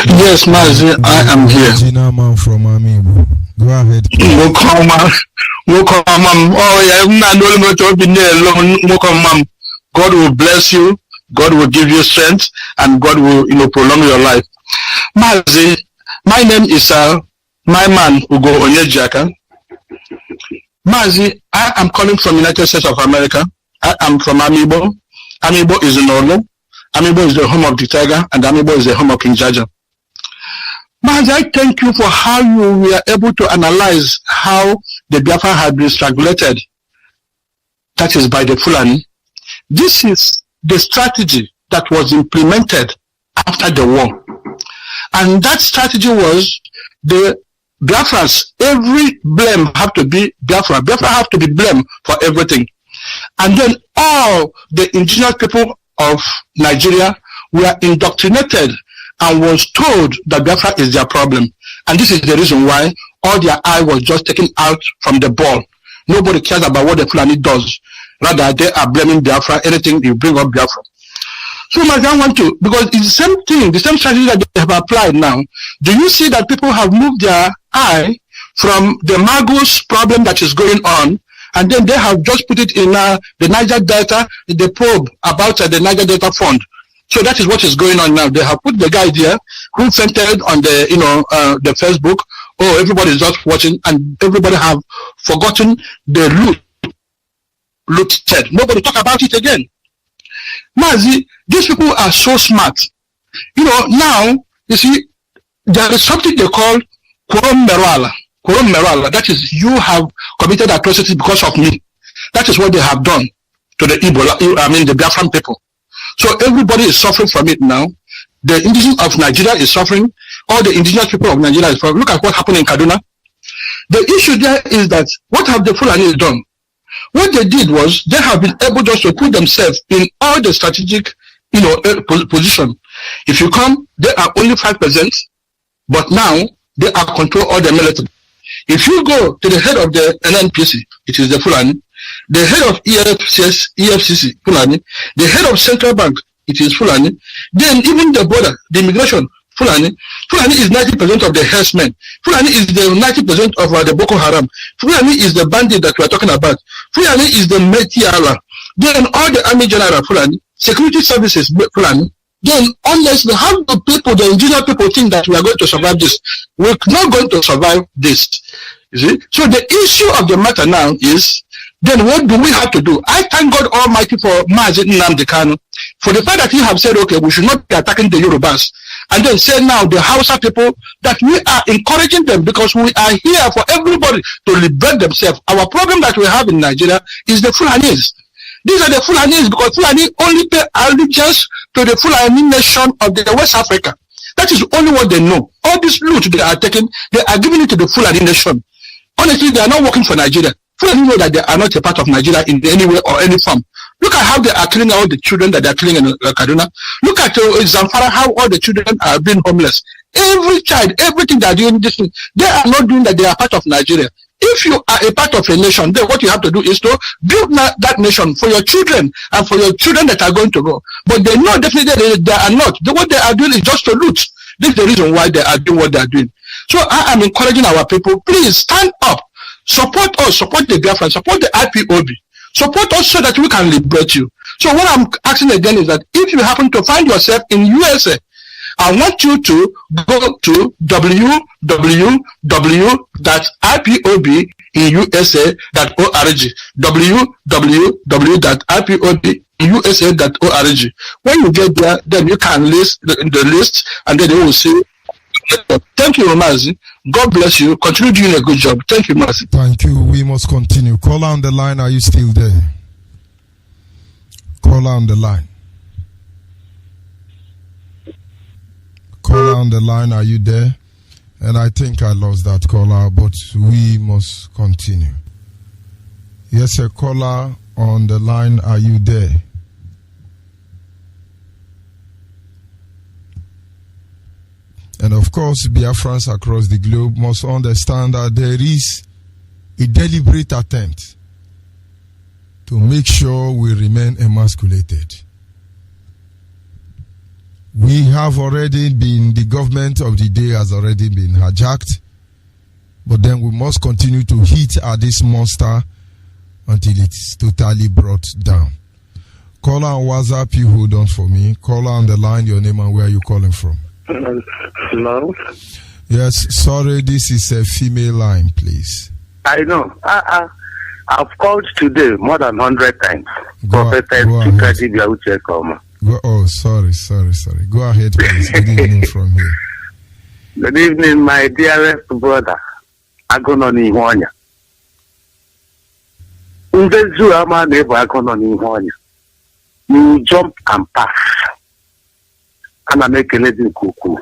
Yes, Mazi, I am here.
Gina man from Onyeibe. Go ahead.
God will bless you. God will give you strength, and God will, prolong your life. Mazi, my name is my man Ugo Onyejaka. Mazi, I am calling from United States of America. I am from Onyeibe. Onyeibe is in Olo. Onyeibe is the home of the tiger, and Onyeibe is the home of King Jaja. Mazi, I thank you for how you were able to analyze how the Biafra had been strangulated. That is by the Fulani. This is the strategy that was implemented after the war. And that strategy was the Biafrans, every blame have to be Biafra. Biafra have to be blamed for everything. And then all the indigenous people of Nigeria were indoctrinated and was told that Biafra is their problem. And this is the reason why all their eye was just taken out from the ball. Nobody cares about what the Fulani does. Rather, they are blaming Biafra, anything you bring up Biafra. So Mazi, I want to, because it's the same thing, the same strategy that they have applied now. Do you see that people have moved their eye from the Magos problem that is going on, and then they have just put it in the Niger Delta, the probe about the Niger Delta Fund. So that is what is going on now. They have put the guy there who fainted on the, the Facebook. Oh, everybody is just watching, and everybody have forgotten the looted. Nobody talk about it again. Mazi, these people are so smart. Now, you see, there is something they call quorum merala. Quorum merala. That is, you have committed atrocity because of me. That is what they have done to the the Biafran people. So everybody is suffering from it now. The indigenous of Nigeria is suffering. All the indigenous people of Nigeria is suffering. Look at what happened in Kaduna. The issue there is that what have the Fulani done? What they did was they have been able just to put themselves in all the strategic, position. If you come, they are only 5%, but now they are control all the military. If you go to the head of the NNPC, it is the Fulani. The head of EFCC, Fulani. The head of Central Bank, it is Fulani. Then even the border, the immigration, Fulani. Fulani is 90% of the herdsmen. Fulani is the 90% of the Boko Haram. Fulani is the bandit that we are talking about. Fulani is the Metiala. Then all the army general Fulani, security services Fulani. Then honestly, how do people, the indigenous people, think that we are going to survive this? We're not going to survive this. You see? So the issue of the matter now is, then what do we have to do? I thank God Almighty for Mazi Nnamdi Kanu, for the fact that he have said, okay, we should not be attacking the Yorubas. And then say now the Hausa people that we are encouraging them because we are here for everybody to liberate themselves. Our problem that we have in Nigeria is the Fulanis. These are the Fulanis because Fulani only pay allegiance to the Fulani nation of the West Africa. That is only what they know. All this loot they are taking, they are giving it to the Fulani nation. Honestly, they are not working for Nigeria. Fulani know that they are not a part of Nigeria in any way or any form. Look at how they are killing all the children that they are killing in Kaduna. Look at Zamfara, how all the children are being homeless. Every child, everything they are doing, this thing, they are not doing that they are part of Nigeria. If you are a part of a nation, then what you have to do is to build that nation for your children and for your children that are going to go. But they know definitely they are not. What they are doing is just to loot. This is the reason why they are doing what they are doing. So I am encouraging our people, please stand up. Support us, support the Biafran, support the IPOB. Support us so that we can liberate you. So what I'm asking again is that if you happen to find yourself in USA, I want you to go to www.ipobinUSA.org www.ipobinUSA.org. When you get there, then you can list the list and then you will see. Thank you, Mazi. God bless you. Continue doing a good job. Thank you, Mazi.
Thank you. We must continue. Caller on the line. Are you still there? Caller on the line. Caller on the line. Are you there? And I think I lost that caller, but we must continue. Yes, a caller on the line. Are you there? And of course, Biafrans across the globe must understand that there is a deliberate attempt to make sure we remain emasculated. We have already been, the government of the day has already been hijacked, but then we must continue to hit at this monster until it's totally brought down. Caller on WhatsApp, you hold on for me. Caller on the line, your name and where you calling from.
Hello?
Yes, sorry, this is a female line, please.
I know. I've called today more than 100 times.
Go ahead. Oh, sorry. Go ahead, please. Good evening from here.
Good evening, my dearest brother. Agononi Honya. You jump and pass. And I make a lady cuckoo.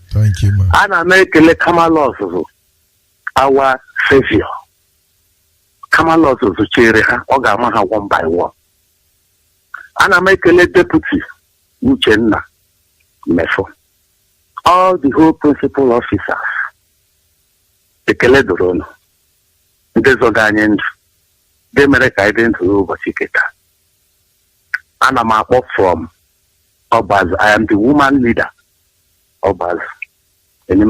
Thank you, man.
And I make a Kamalos, our savior. Kamalos of Chereha, Ogamaha one by one. And I make a deputy, Uchenna, Mefo. All the whole principal officers, the Keledorono, the Zoganian, the America identity over Chiketa. And I'm up from Obaz. I am the woman leader. Obaz. And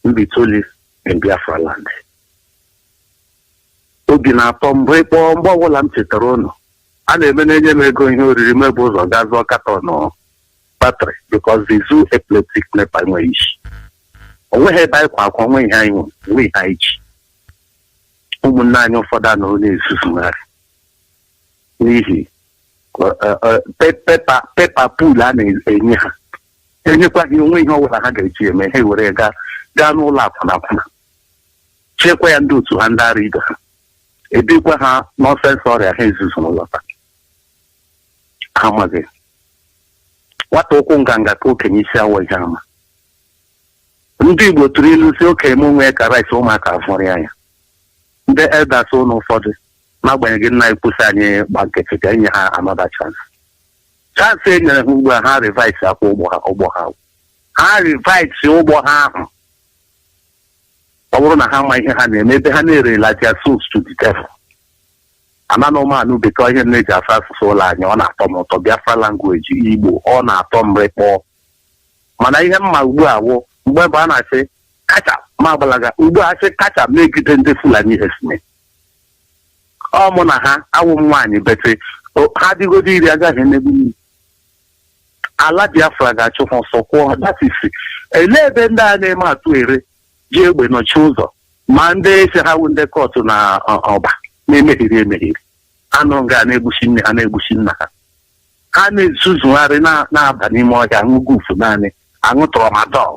Mbitoli in Biafra land. Obi na-atọ mgbe ịkpọ mgbe ọbụla m chetara ụnụ a na-eme na-enye m ego ihe oriri mebe ụzọ gaa zụọ katọn batrị because the zoo epileptic nepa enweghị isi onweghị ebe anyị kwa akwa onwe ihe anyị nwe onwe ihe anyị ji ụmụnne anyị ụfọdụ a nọrọ na-ezuzugharị n'ihi pepa pool a na-enye ha enyekwaghị onwe ihe ọbụla ha ga-eji eme ha were gaa n'ụlọ akwụna chekwa ya ndị otu ha ndị ara ibe ha ebikwa ha n'ọfensi ọrịa ha ezuzu n'ụlọta amaghị nwata ụkwụ nganga ka okenye isi awọ ihe ama ndị Igbo tụrụ ilu si okenye m nwee ka rice ụmụaka afọrọ ya ndị elders ụlọ ụfọdụ n'agbanyeghị nna ekwusi anyị gba nkịtị ka enye ha another chance e nyere ha ugbu a ha revise akwa ụgbọ ha revise ụgbọ ha ahụ ọ bụrụ na ha ama ihe ha na-eme ebe ha na-erela their souls to the devil ananụmanụ bekee ihe na-eji afọ asụsụ ụlọ anyị ọ na-atọ m ụtọ Biafra language Igbo ọ na-atọ m rịkpọ mana ihe mma ugbu a wụ mgbe ebe a na-asị kacha ma agbalaga ugbu a sị kacha megide ndị Fulani esme ọ mụ na ha awụ m nwaanyị bete ha dịgodo iri agaghị emegbu m ala Biafra ga-achụ ha ọsọ kwụọ datisi elee ebe ndị a na-eme atụ ere ji egbe nọchi ụzọ ma ndị ese ha wụ ndị kọtụ na ọba na-emeghiri anụ nga na-egbuchi nne ha na-egbuchi nna ha na-ezuzugharị na-aba n'ime ọhịa aṅụ gufu naanị aṅụ tramadol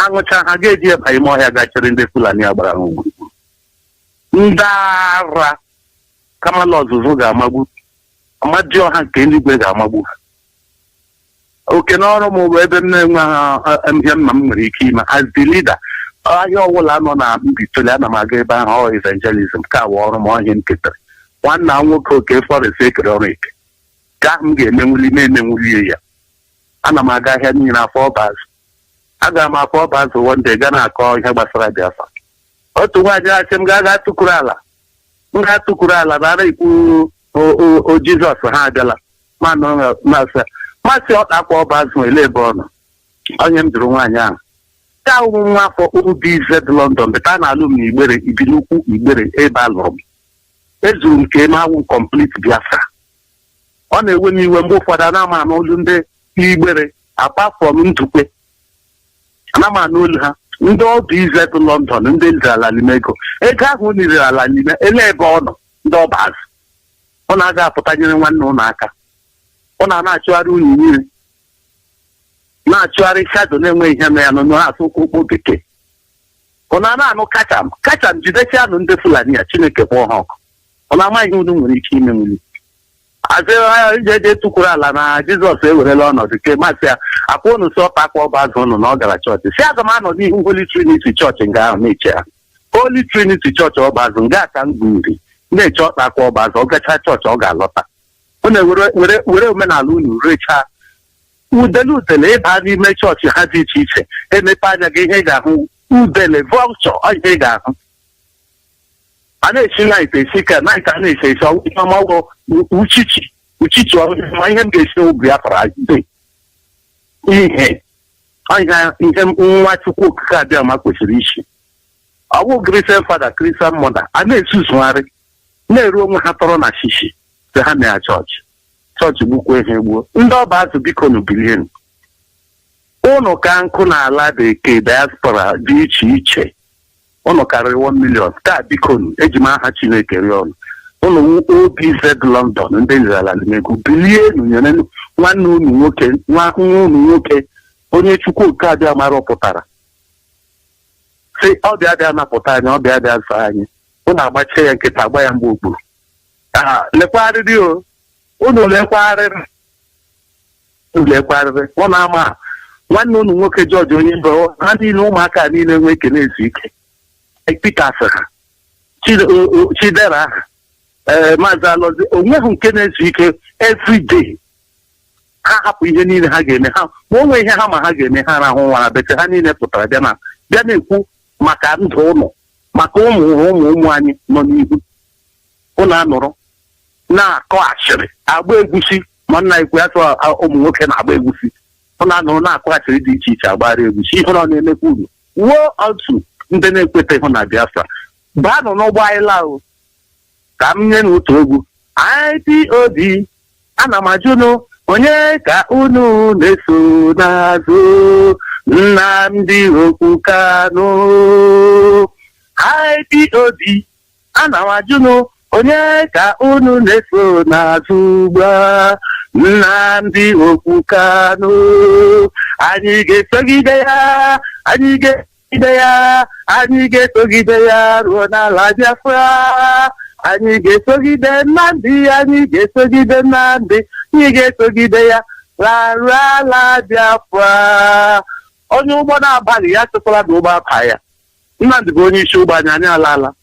aṅụcha ha ga-eji eba ime ọhịa gachere ndị Fulani agbara ha gburugburu ndị ara kamala ọzụzụ ga-amagbu amadị ọha nke eluigwe ga-amagbu ha oke n'ọrụ m bụ ebe m na-enwe ha ihe mma m nwere ike ime as the leader ahịa ọbụla nọ na Mbitoli ana m aga ebe ahụ evangelism ka awa ọrụ m ọhịa m ketara nwanna nwoke oke forest ekere ọrụ eke ka ahụ m ga-emenwuli na-emenwulie ya ana m aga ahịa niile afọ ọbazụ aga m afọ ọbazụ wonde ga na-akọ ihe gbasara Biafra otu nwaanyị achị m ga tụkwuru ala nara ikwu o Jizọs ha abịala masị ọta akwa ọbazụ ele ebe ọ nọ onye m jụrụ nwaanyị ahụ ka ụmụ nwa afọ OBZ London beta na alụ m Igbere ibi n'ukwu Igbere ebe a lụrụ m ezuru m ka eme awụ complete Biafra ọ na-ewe m iwe mgbe ụfọdụ ana m anụ olu ndị Igbere apart from Ndukwe ana m anụ olu ha ndị OBZ London ndị nzere ala n'ime ego ahụ nirere ala n'ime ele ebe ọ nọ ndị ọbazụ ọ na-aga apụtanyere nwanne ụlọ aka ọ na-achụgharị unyi niile na-achụgharị shado na-enweghị ihe na ya nọ na-asụ okpokpo bekee ọ na-anụ kacham jidechi anụ ndị Fulani ya Chineke kpọọ ha ọkụ ọ na-ama ihe unu nwere ike ime nwuli ije tụkwuru ala na Jizọs ewerela ọnọdụ ke masị ya akwa unu si ọpa akwa ọbazụ ụnụ na ọ gara chọọchị si aga m anọ n'ihu Holy Trinity chọọchị nga ahụ na-eche ha Holy Trinity chọọchị ọbazụ nga aka m gburi na-eche ọkpa akwa ọbazụ ọ gacha chọọchị ọ ga-alọta ọ na-were omenala unu rechaa udele ịba n'ime chọọchị ha dị iche iche emepe anya gị ihe ị ga-ahụ udele vulture ihe ị ga-ahụ a na-esi nait esi ka nait a na-esi esi ọgwụ uchichi ma ihe m ga-esi obi afara ihe nwa Chukwu okike abịa ma kwesịrị isi ọ bụ Christian father Christian mother a na-esuzugharị na-eru onwe ha tọrọ na shishi sị ha na ya chọọchị gbukwa ihe gbuo ndị ọbazụ biko nu bilienu ụnụ ka nkụ n'ala bekee diaspora dị iche iche ụnụ karịrị 1 million taa biko nu eji m aha Chineke rịọ ọnụ ụnụ OBZ London ndị nzala n'ego bilienu nyere nwanne unu nwoke nwa unu nwoke onye Chukwu oke abịa mara pụtara si ọbịa bịa napụta anyị ọbịa bịa zaa anyị ụnụ agbachie ya nkịta agba ya mgbe okpuru lekwarịrị o unu lekwarịrị ọ na-ama nwanne unu nwoke George onye mbụ ha niile ụmụaka niile nwee ekene ezu ike Peters ha Chidera ha Mazi Alọzi onweghị nke na-ezu ike everyday ha hapụ ihe niile ha ga-eme ha ma onwe ihe ha ma ha ga-eme ha rahụ nwa ha bete ha niile pụtara bịa na-ekwu maka ndụ ụlọ maka ụmụ anyị nọ n'ihu ụlọ anụrụ na-akọ ashịrị agba egwusi Nwanna ikwu ya tụ ụmụ nwoke na-agba egwusi. Ọ na-anọ na-akwaghachiri dị iche iche agbara egwusi. Ihe ọ na-emekwa uru. Wuo otu ndị na-ekweta ịhụ na Biafra. Baanụ n'ụgbọ anyị laa ka m nye n'otu egwu. IPOB ana m ajụ onye ka unu na-eso n'azụ Nnamdi Okwu Kanu. IPOB ana m ajụ onye ka unu na-eso n'azụ ugbu a Nnamdi Okwu Kanu. Anyị ga-esogide ya, anyị ga-esogide ya, anyị ga-esogide ya ruo n'ala Biafra. Anyị ga-esogide Nnamdi, anyị ga-esogide Nnamdi, anyị ga-esogide ya laruo ala Biafra. Onye ụgbọ na-abalị ya tụkwara na ụgbọ apa ya. Nnamdi bụ onye isi ụgbọ anyị alaala.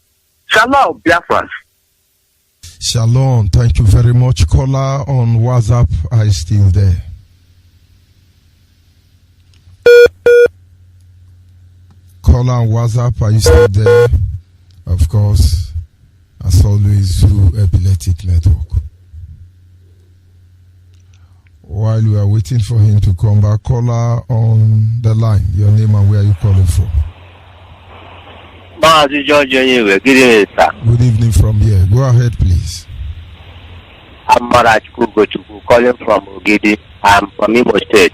Shalom, Biafra.
Shalom, thank you very much. Caller on WhatsApp, are you still there? Caller on WhatsApp, are you still there? Of course, as always, through Epileptic Network. While we are waiting for him to come back, caller on the line, your name and where are you calling from?
Mazi George Onyeibe, good evening, sir.
Good evening from here. Go ahead, please.
I'm Maraj Kugochukwu, calling from Ogidi. I'm from Imo State.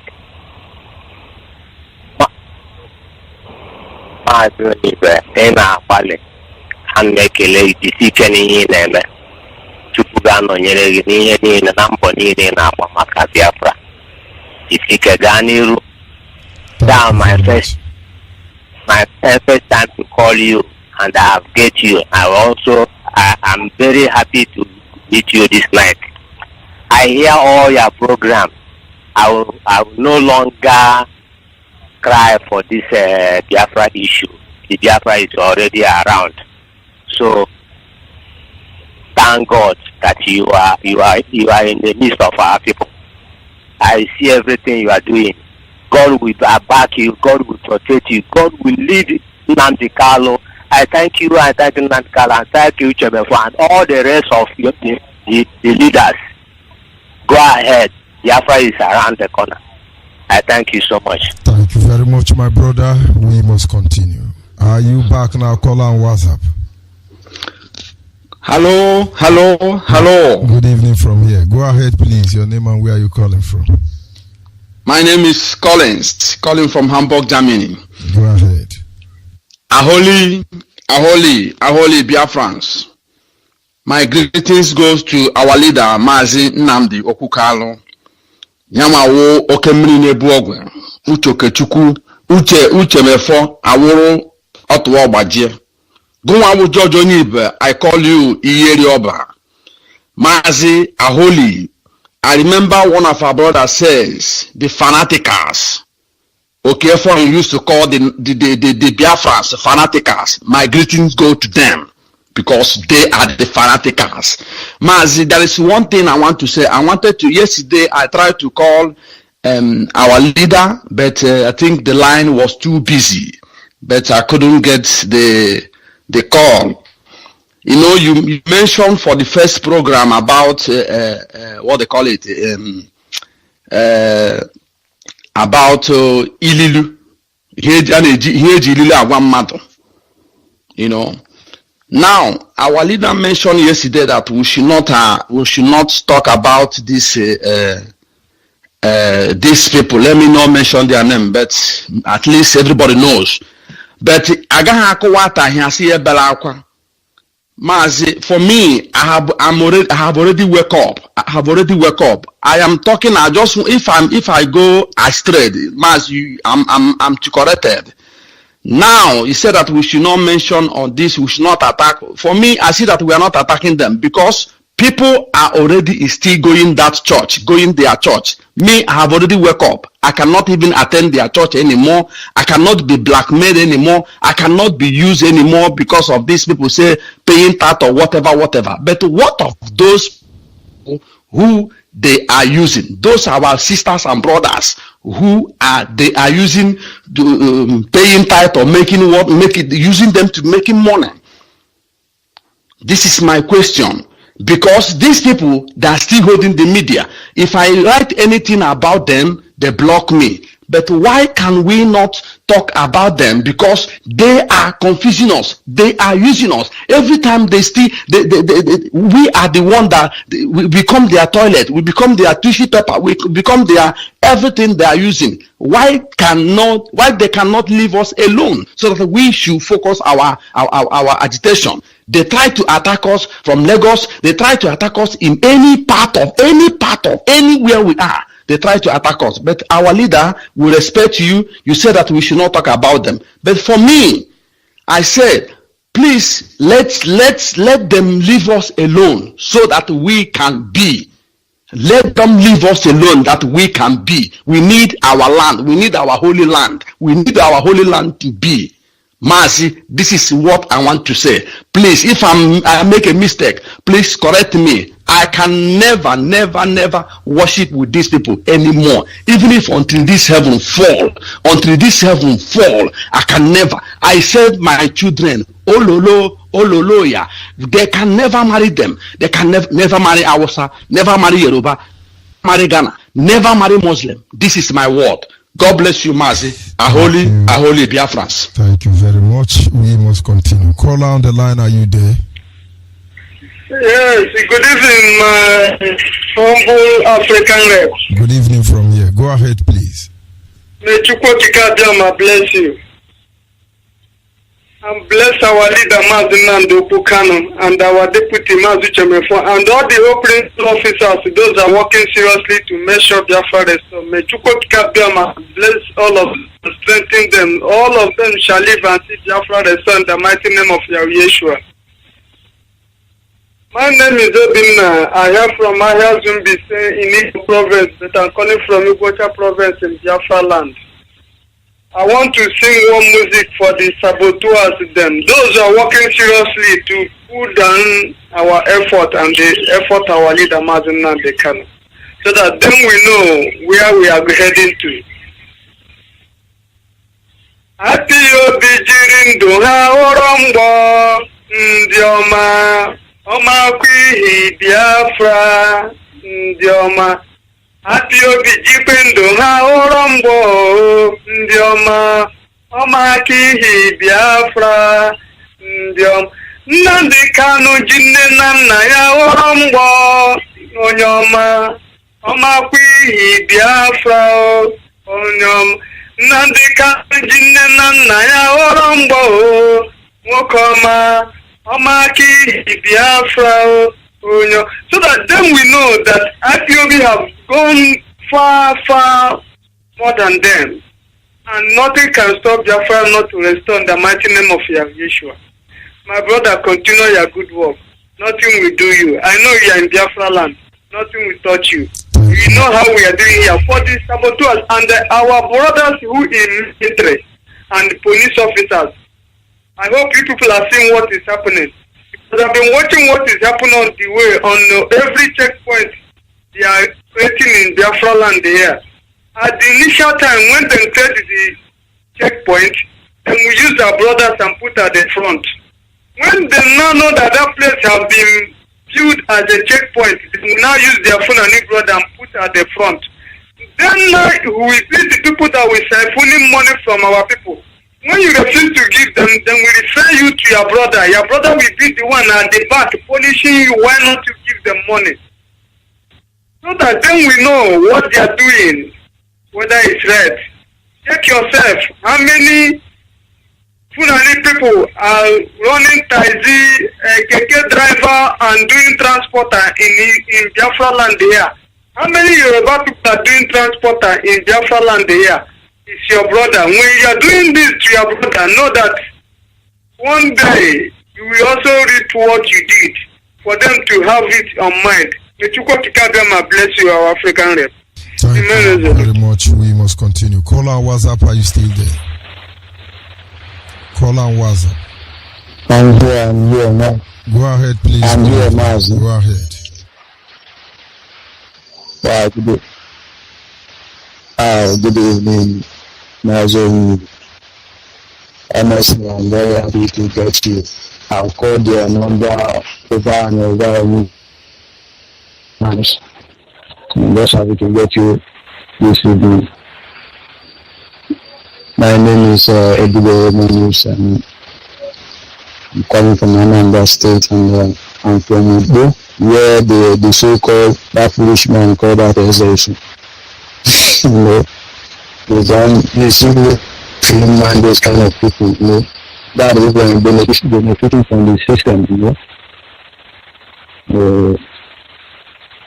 Mazi Onyeibe, ị na-akpali ha na-ekele ijisi ike n'ihe ị na-eme. Chukwu ga-anọnyere gị n'ihe niile na mbọ niile ị na-agba maka Biafra. Isi ike gaa n'iru. That's my first time to call you, and I have get you. I'm very happy to meet you this night. I hear all your programs. I will no longer cry for this Biafra issue. The Biafra is already around. So thank God that you are in the midst of our people. I see everything you are doing. God will back you. God will protect you. God will lead Nnamdi Kanu. I thank you. I thank Nnamdi Kanu. I thank you, Chebefo, and all the rest of the leaders. Go ahead. Biafra is around the corner. I thank you so much.
Thank you very much, my brother. We must continue. Are you back now? Call on WhatsApp.
Hello.
Good evening from here. Go ahead, please. Your name and where are you calling from?
My name is Collins, calling from Hamburg, Germany.
Go ahead.
Aholi, Biafrans. My greetings goes to our leader, Mazi Nnamdi Okwu Kanu. Yamawo okemri nebu ogwe. Uchokechukwu, uche mefo, aworo otuwa ogbajie. Gunwawu George Onyeibe, I call you Iyeri Oba. Mazi Aholi. I remember one of our brothers says, the fanaticals. Okay, for you used to call the Biafrans fanaticals. My greetings go to them because they are the fanaticals. Mazi, there is one thing I want to say. Yesterday I tried to call our leader, but I think the line was too busy. But I couldn't get the call. You know, you mentioned for the first program about what they call it, about Ililu. You know. Now, our leader mentioned yesterday that we should not talk about these people. Let me not mention their name, but at least everybody knows. But Mazi, for me, I have already woke up. I am talking. If I go astray, Mazi, I'm corrected. Now he said that we should not mention on this. We should not attack. For me, I see that we are not attacking them because people are already still going their church. Me, I have already woke up. I cannot even attend their church anymore. I cannot be blackmailed anymore. I cannot be used anymore because of these people say paying tax or whatever. But what of those who they are using? Those are our sisters and brothers who they are using paying tax or using them to making money. This is my question. because these people, they are still holding the media. If I write anything about them, they block me. But why can we not talk about them? Because they are confusing us. They are using us. Every time they still, we are the one that we become their toilet. We become their tissue paper. We become their everything they are using. Why they cannot leave us alone so that we should focus our agitation? They try to attack us from Lagos. They try to attack us in any part of anywhere we are. They try to attack us, but our leader will respect you. You said that we should not talk about them. But for me, I said, please let them leave us alone so that we can be. Let them leave us alone that we can be. We need our land. We need our holy land. We need our holy land to be. Mazi, this is what I want to say. Please, if I make a mistake, please correct me. I can never worship with these people anymore. Even if until this heaven fall, I can never. I said my children, ololo, they can never marry them. They can never marry Hausa, never marry Yoruba, marry Ghana, never marry Muslim. This is my word. God bless you, Mazi. Aholi Biafrans.
Thank you very much. We must continue. Caller on the line, are you there?
Yes, good evening, my humble African rep.
Good evening from here. Go ahead, please.
May Chukwokika bless you. And bless our leader, Mazi Nando Pukano, and our deputy, Mazi Chemefo, and all the opening officers, those are working seriously to make sure Biafra restore. May Chukwokika bless all of them, strengthen them. All of them shall live and see Biafra restore in the mighty name of Yeshua. My name is Obinna. I am from Ahia Zumbi in Igbo province, but I'm calling from Igbocha province in Biafra land. I want to sing one music for the saboteurs, them. Those who are working seriously to pull down our effort and the effort our leader Mazi Nnamdi Kanu, so that then we know where we are heading to. Happy obi jiri ndụ ha ụrọ mgbọ ndị ọma. Ọma kwihi Biafra ndị ọma. Happy obi jikwe ndụ ha ụrọ mgbọ ndị ọma. Ọma kwihi Biafra ndị ọma. Nnamdi Kanu ji nne na nna ya ụrọ mgbọ onye ọma. Ọma kwihi Biafra onye ọma. Nnamdi Kanu ji nne na nna ya ụrọ mgbọ nwoke ọma. Biafra, so that then we know that IPOB have gone far more than them, and nothing can stop Biafra not to restore in the mighty name of Yeshua. My brother, continue your good work. Nothing will do you. I know you are in Biafra land. Nothing will touch you. You know how we are doing here for the saboteurs and our brothers who in interest and the police officers. I hope you people are seeing what is happening. Because I've been watching what is happening on the way, on every checkpoint they are creating in Biafra land here. At the initial time, when they created the checkpoint, then we used our brothers and put at the front. When they now know that that place has been viewed as a checkpoint, they will now use their phone and brother and put at the front. Then we see the people that will siphoning money from our people. When you refuse to give them, then we refer you to your brother. Your brother will be the one at the back punishing you. Why not to give them money? So that then we know what they are doing, whether it's right. Check yourself. How many Fulani people are running taxi, keke driver, and doing transporter in Biafra land here? How many Yoruba people are doing transporter in Biafra land here? It's your brother. When you are doing this to your brother, know that one day you will also reap what you did for them to have it on mind. May Chukwokika bless you, our African rep.
Thank you very much. We must continue. Caller on WhatsApp, are you still there? Caller on WhatsApp.
I'm here now.
Go ahead, please.
I'm here, Mazi.
Go ahead.
Good evening, Mazi. Honestly, I'm very happy to get you. I've called your number over and over. nice. And that's how we can get you this evening. My name is Edibe News, and I'm calling from Anambra State, and I'm from Onyeibe, where the so-called that foolish man called that exertion. You know, they simply feeling mind those kind of people, you know. That is when benefiting from the system, you know.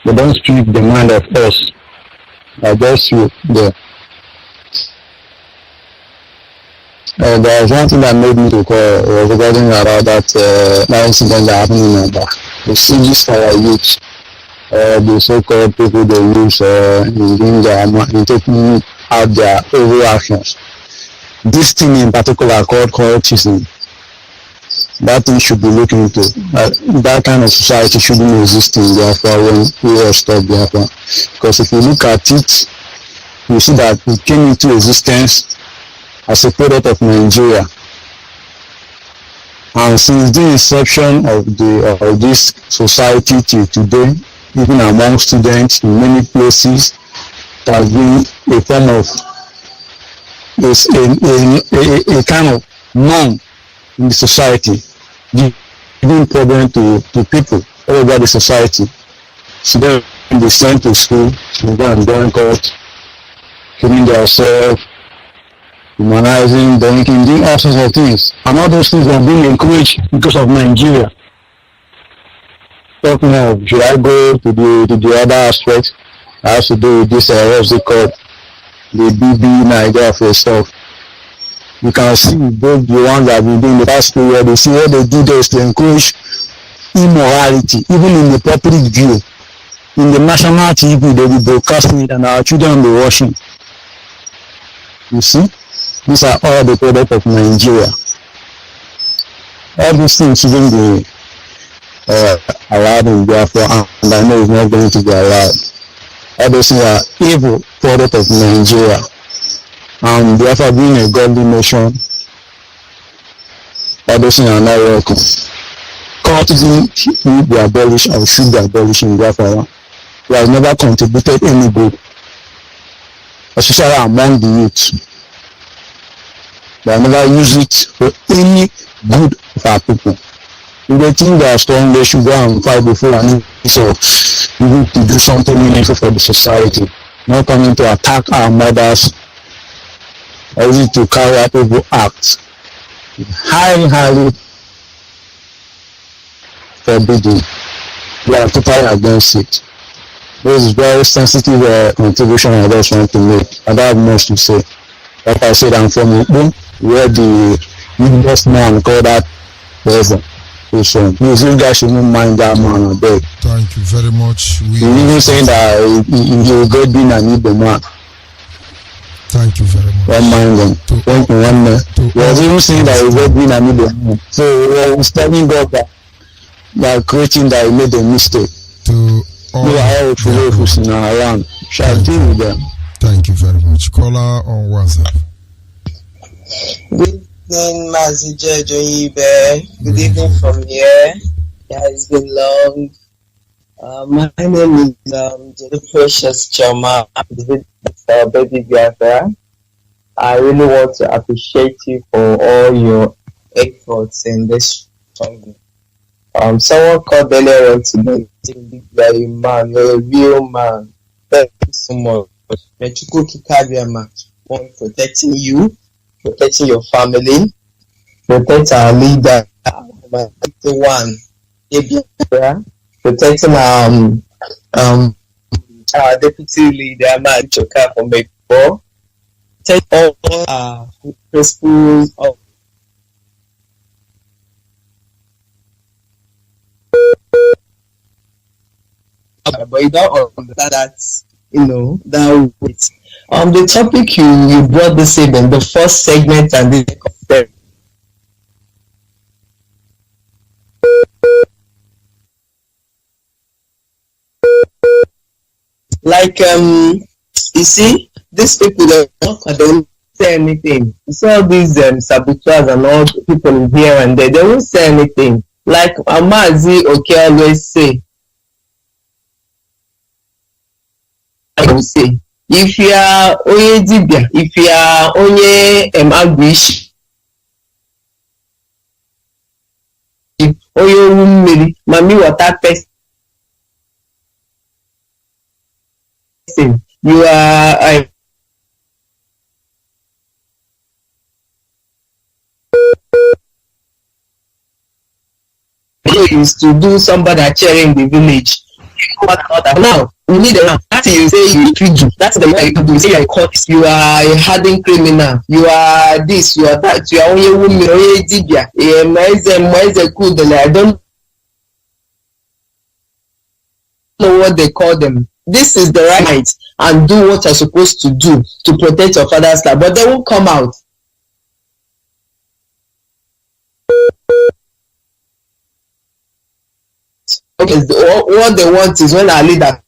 They don't speak the mind of us. I just feel there. There was one thing that made me to call regarding about that incident that happened in Aba. The CGs for our youth, the so-called people they use in doing in taking out their overactions. This thing in particular called cultism, that thing should be looked into. That kind of society shouldn't exist in Biafra when we all stop Biafra. Because if you look at it, you see that it came into existence as a product of Nigeria. And since the inception of this society till today, even among students in many places, it has been a form of a kind of norm in the society, giving problem to people all over the society. So then they sent to school, to go and join court, killing themselves, humanizing, drinking, doing all sorts of things. And all those things are being encouraged because of Nigeria. Talking of, should I go to the other aspect? I have to do with this, what's it called? The BB Nigeria for stuff. You can see both the ones that have been doing the past period, they see what they do there is to encourage immorality, even in the public view. In the national TV, they will broadcast it and our children will be watching. You see? These are all the products of Nigeria. All these things shouldn't be allowed in Biafra, and I know it's not going to be allowed. All those things are evil product of Nigeria. And Biafra being a godly nation, all those things are not welcome. Cultism should be abolished and should be abolished in Biafra. We have never contributed any good, especially among the youth. They have never used it for any good of our people. If they think they are strong, they should go and fight before and so we need to do something meaningful for the society, not coming to attack our mothers or to carry out evil acts. Highly forbidden. We are totally against it. This is very sensitive contribution I just want to make. I don't have much to say. Like I said, I'm from Onyeibe, where the biggest man called that person. Please, you guys shouldn't mind that man a bit.
Thank you very much.
He even saying that he will go being an Igbo man.
Thank you very much.
Don't mind them. Thank you, one man. He was even saying that he will go being an Igbo man. So he's telling God that they are creating that he made a mistake.
To all
in our land. Shall deal with them.
Thank you very much. Caller on WhatsApp.
Good evening, Mazi, Onyeibe. Good evening from here. Yeah, it's been long. My name is the Precious Chama, baby Biafra. I really want to appreciate you for all your efforts in this struggle. Someone called earlier on today, you're a man, you're a real man. Thank you so much. For protecting you, protecting your family, protect our leader, one, protecting our deputy leader, Man Choka from before, take all our principles of but you don't understand that, you know, that with the topic you brought this evening, the first segment and the second. Like you see, these people don't say anything. You see all these saboteurs and all the people here and there, they won't say anything. Like Mazi always say, I would say, if you are onye dibia, if you are onye agwish, onye owu mmiri, mami water person, you are is to do somebody chair in the village. Now we need a that you say you treat you. That's the way you do. You say you are caught. You are a hardened criminal. You are this. You are that. You are only woman. Only dibia. I don't know what they call them. This is the right and do what you're supposed to do to protect your father's life, but they won't come out. Okay, what they want is when our leader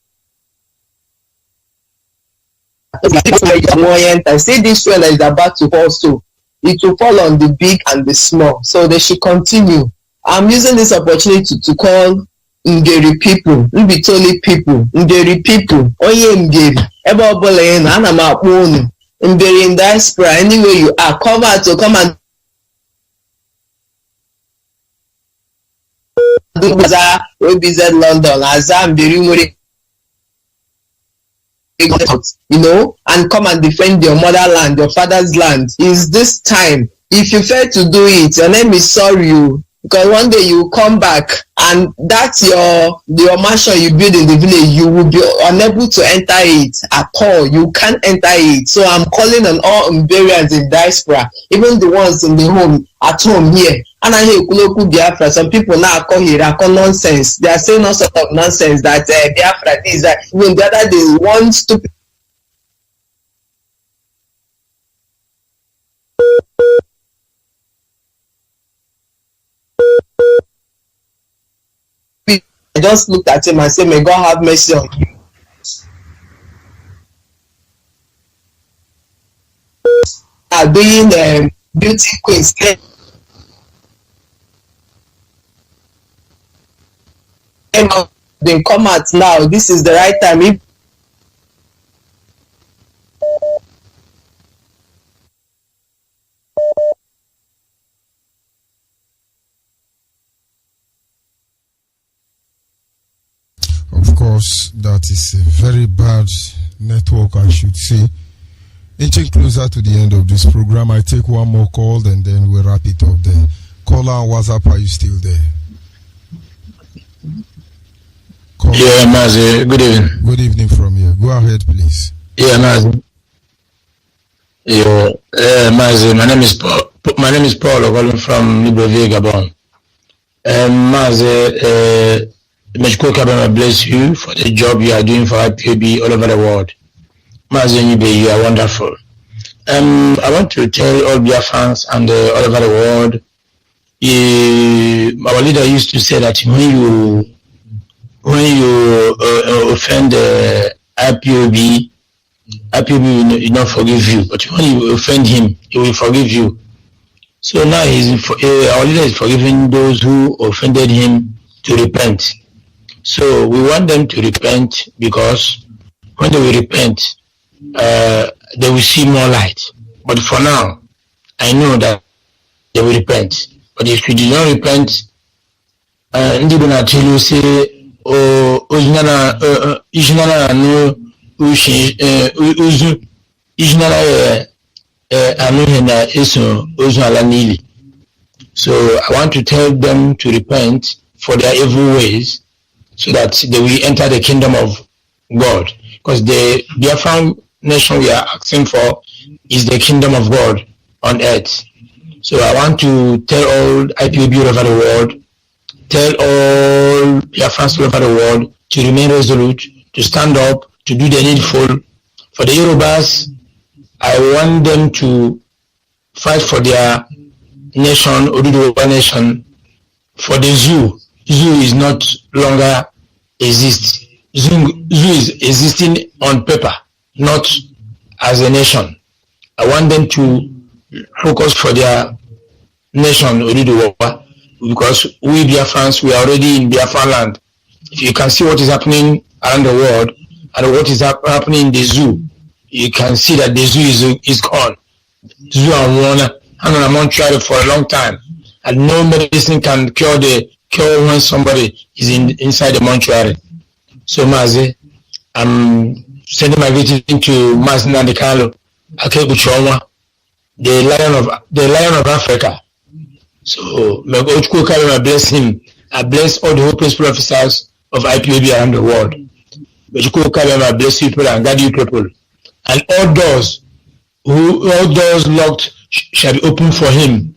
see this one that is about to fall, so it will fall on the big and the small, so they should continue. I'm using this opportunity to call Ngeri people, Mbitoli people, Ngeri people, Oye Ngeri, ebe ọbụla ị nọ, ana m akpọ unu, Ngeri in diaspora, anywhere you are, come out to come and do Aza, OBZ London, Aza Mberi nwere, you know, and come and defend your motherland, your father's land. Is this time? If you fail to do it, your name is sorry, because one day you will come back and that's your mansion you build in the village, you will be unable to enter it at all. You can't enter it. So I'm calling on all Mberians in diaspora, even the ones in the home, at home here. And I hear Kuloku Biafra, some people now call here, I call nonsense. They are saying all sort of nonsense that Biafra is that. Even the other day, one stupid I just looked at him and said, may God have mercy on you. Are doing beauty queens. They come out now. This is the right time. If
Of course, that is a very bad network, I should say. Inching closer to the end of this program, I take one more call and then we'll wrap it up there. Caller on WhatsApp, are you still there? Caller.
Yeah, Mazi, good evening.
Good evening from here. Go ahead, please.
Yeah, Mazi. Yeah, Mazi, my name is Paul. My name is Paul. I'm calling from Libreville, Gabon. Mazi, Meshko Kabama bless you for the job you are doing for IPOB all over the world. Mazi Onyeibe, you are wonderful. I want to tell all Biafra fans and all over the world, our leader used to say that when you offend IPOB will not forgive you, but when you offend him, he will forgive you. So now our leader is forgiving those who offended him to repent. So we want them to repent, because when they will repent, they will see more light. But for now, I know that they will repent. But if you do not repent, ndi bana tell say ojinana no ushi ojinana anuhena eso ojala nili. So I want to tell them to repent for their evil ways, so that they will enter the kingdom of God. Because the Biafran nation we are asking for is the kingdom of God on earth. So I want to tell all IPOB all over the world, tell all Biafrans all over the world to remain resolute, to stand up, to do the needful. For the Yorubas, I want them to fight for their nation, Oduduwa nation. For the zoo is not longer exist. Zoo is existing on paper, not as a nation. I want them to focus for their nation, Oduduwa, because we Biafrans, we are already in Biafra land. If you can see what is happening around the world, and what is happening in the zoo, you can see that the zoo is gone. Zoo and Warner hang on a mortuary for a long time, and no medicine can cure when somebody is inside the mortuary. So Mazi, I'm sending my greeting to Mazi Nandekalo, Akebuchonwa, the lion of Africa. So may God bless him. I bless all the whole principal officers of IPOB around the world. May God bless you people and guide you people. And all doors locked shall be open for him,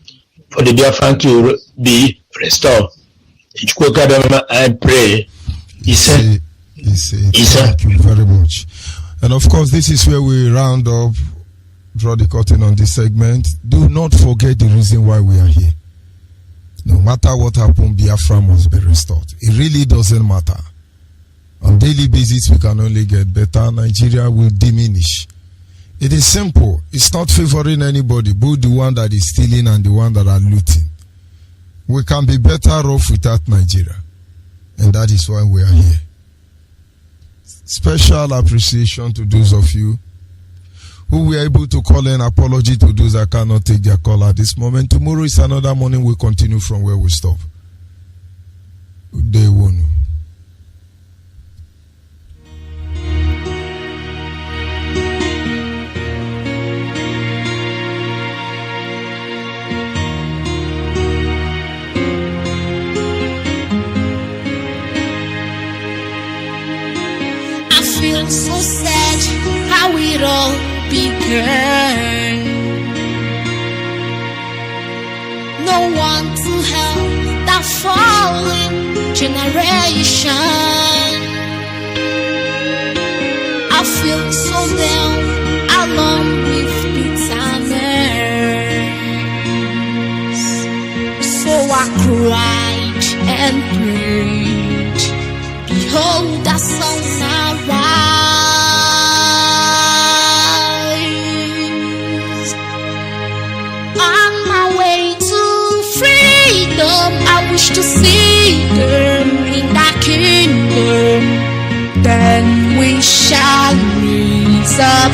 for the Biafran to be restored. I pray. He said,
thank you very much. And of course, this is where we round up, draw the curtain on this segment. Do not forget the reason why we are here. No matter what happened, Biafra must be restored. It really doesn't matter. On daily basis, we can only get better. Nigeria will diminish. It is simple. It's not favoring anybody, both the one that is stealing and the one that are looting. We can be better off without Nigeria. And that is why we are here. Special appreciation to those of you who were able to call in. Apology to those that cannot take their call at this moment. Tomorrow is another morning. We'll continue from where we stop. Good day, Wonu.
So sad how it all began. No one to help that fallen generation. I feel so down along with bitterness. So I cried and prayed. Behold, that sun arise. On my way to freedom, I wish to see them in that kingdom. Then we shall raise up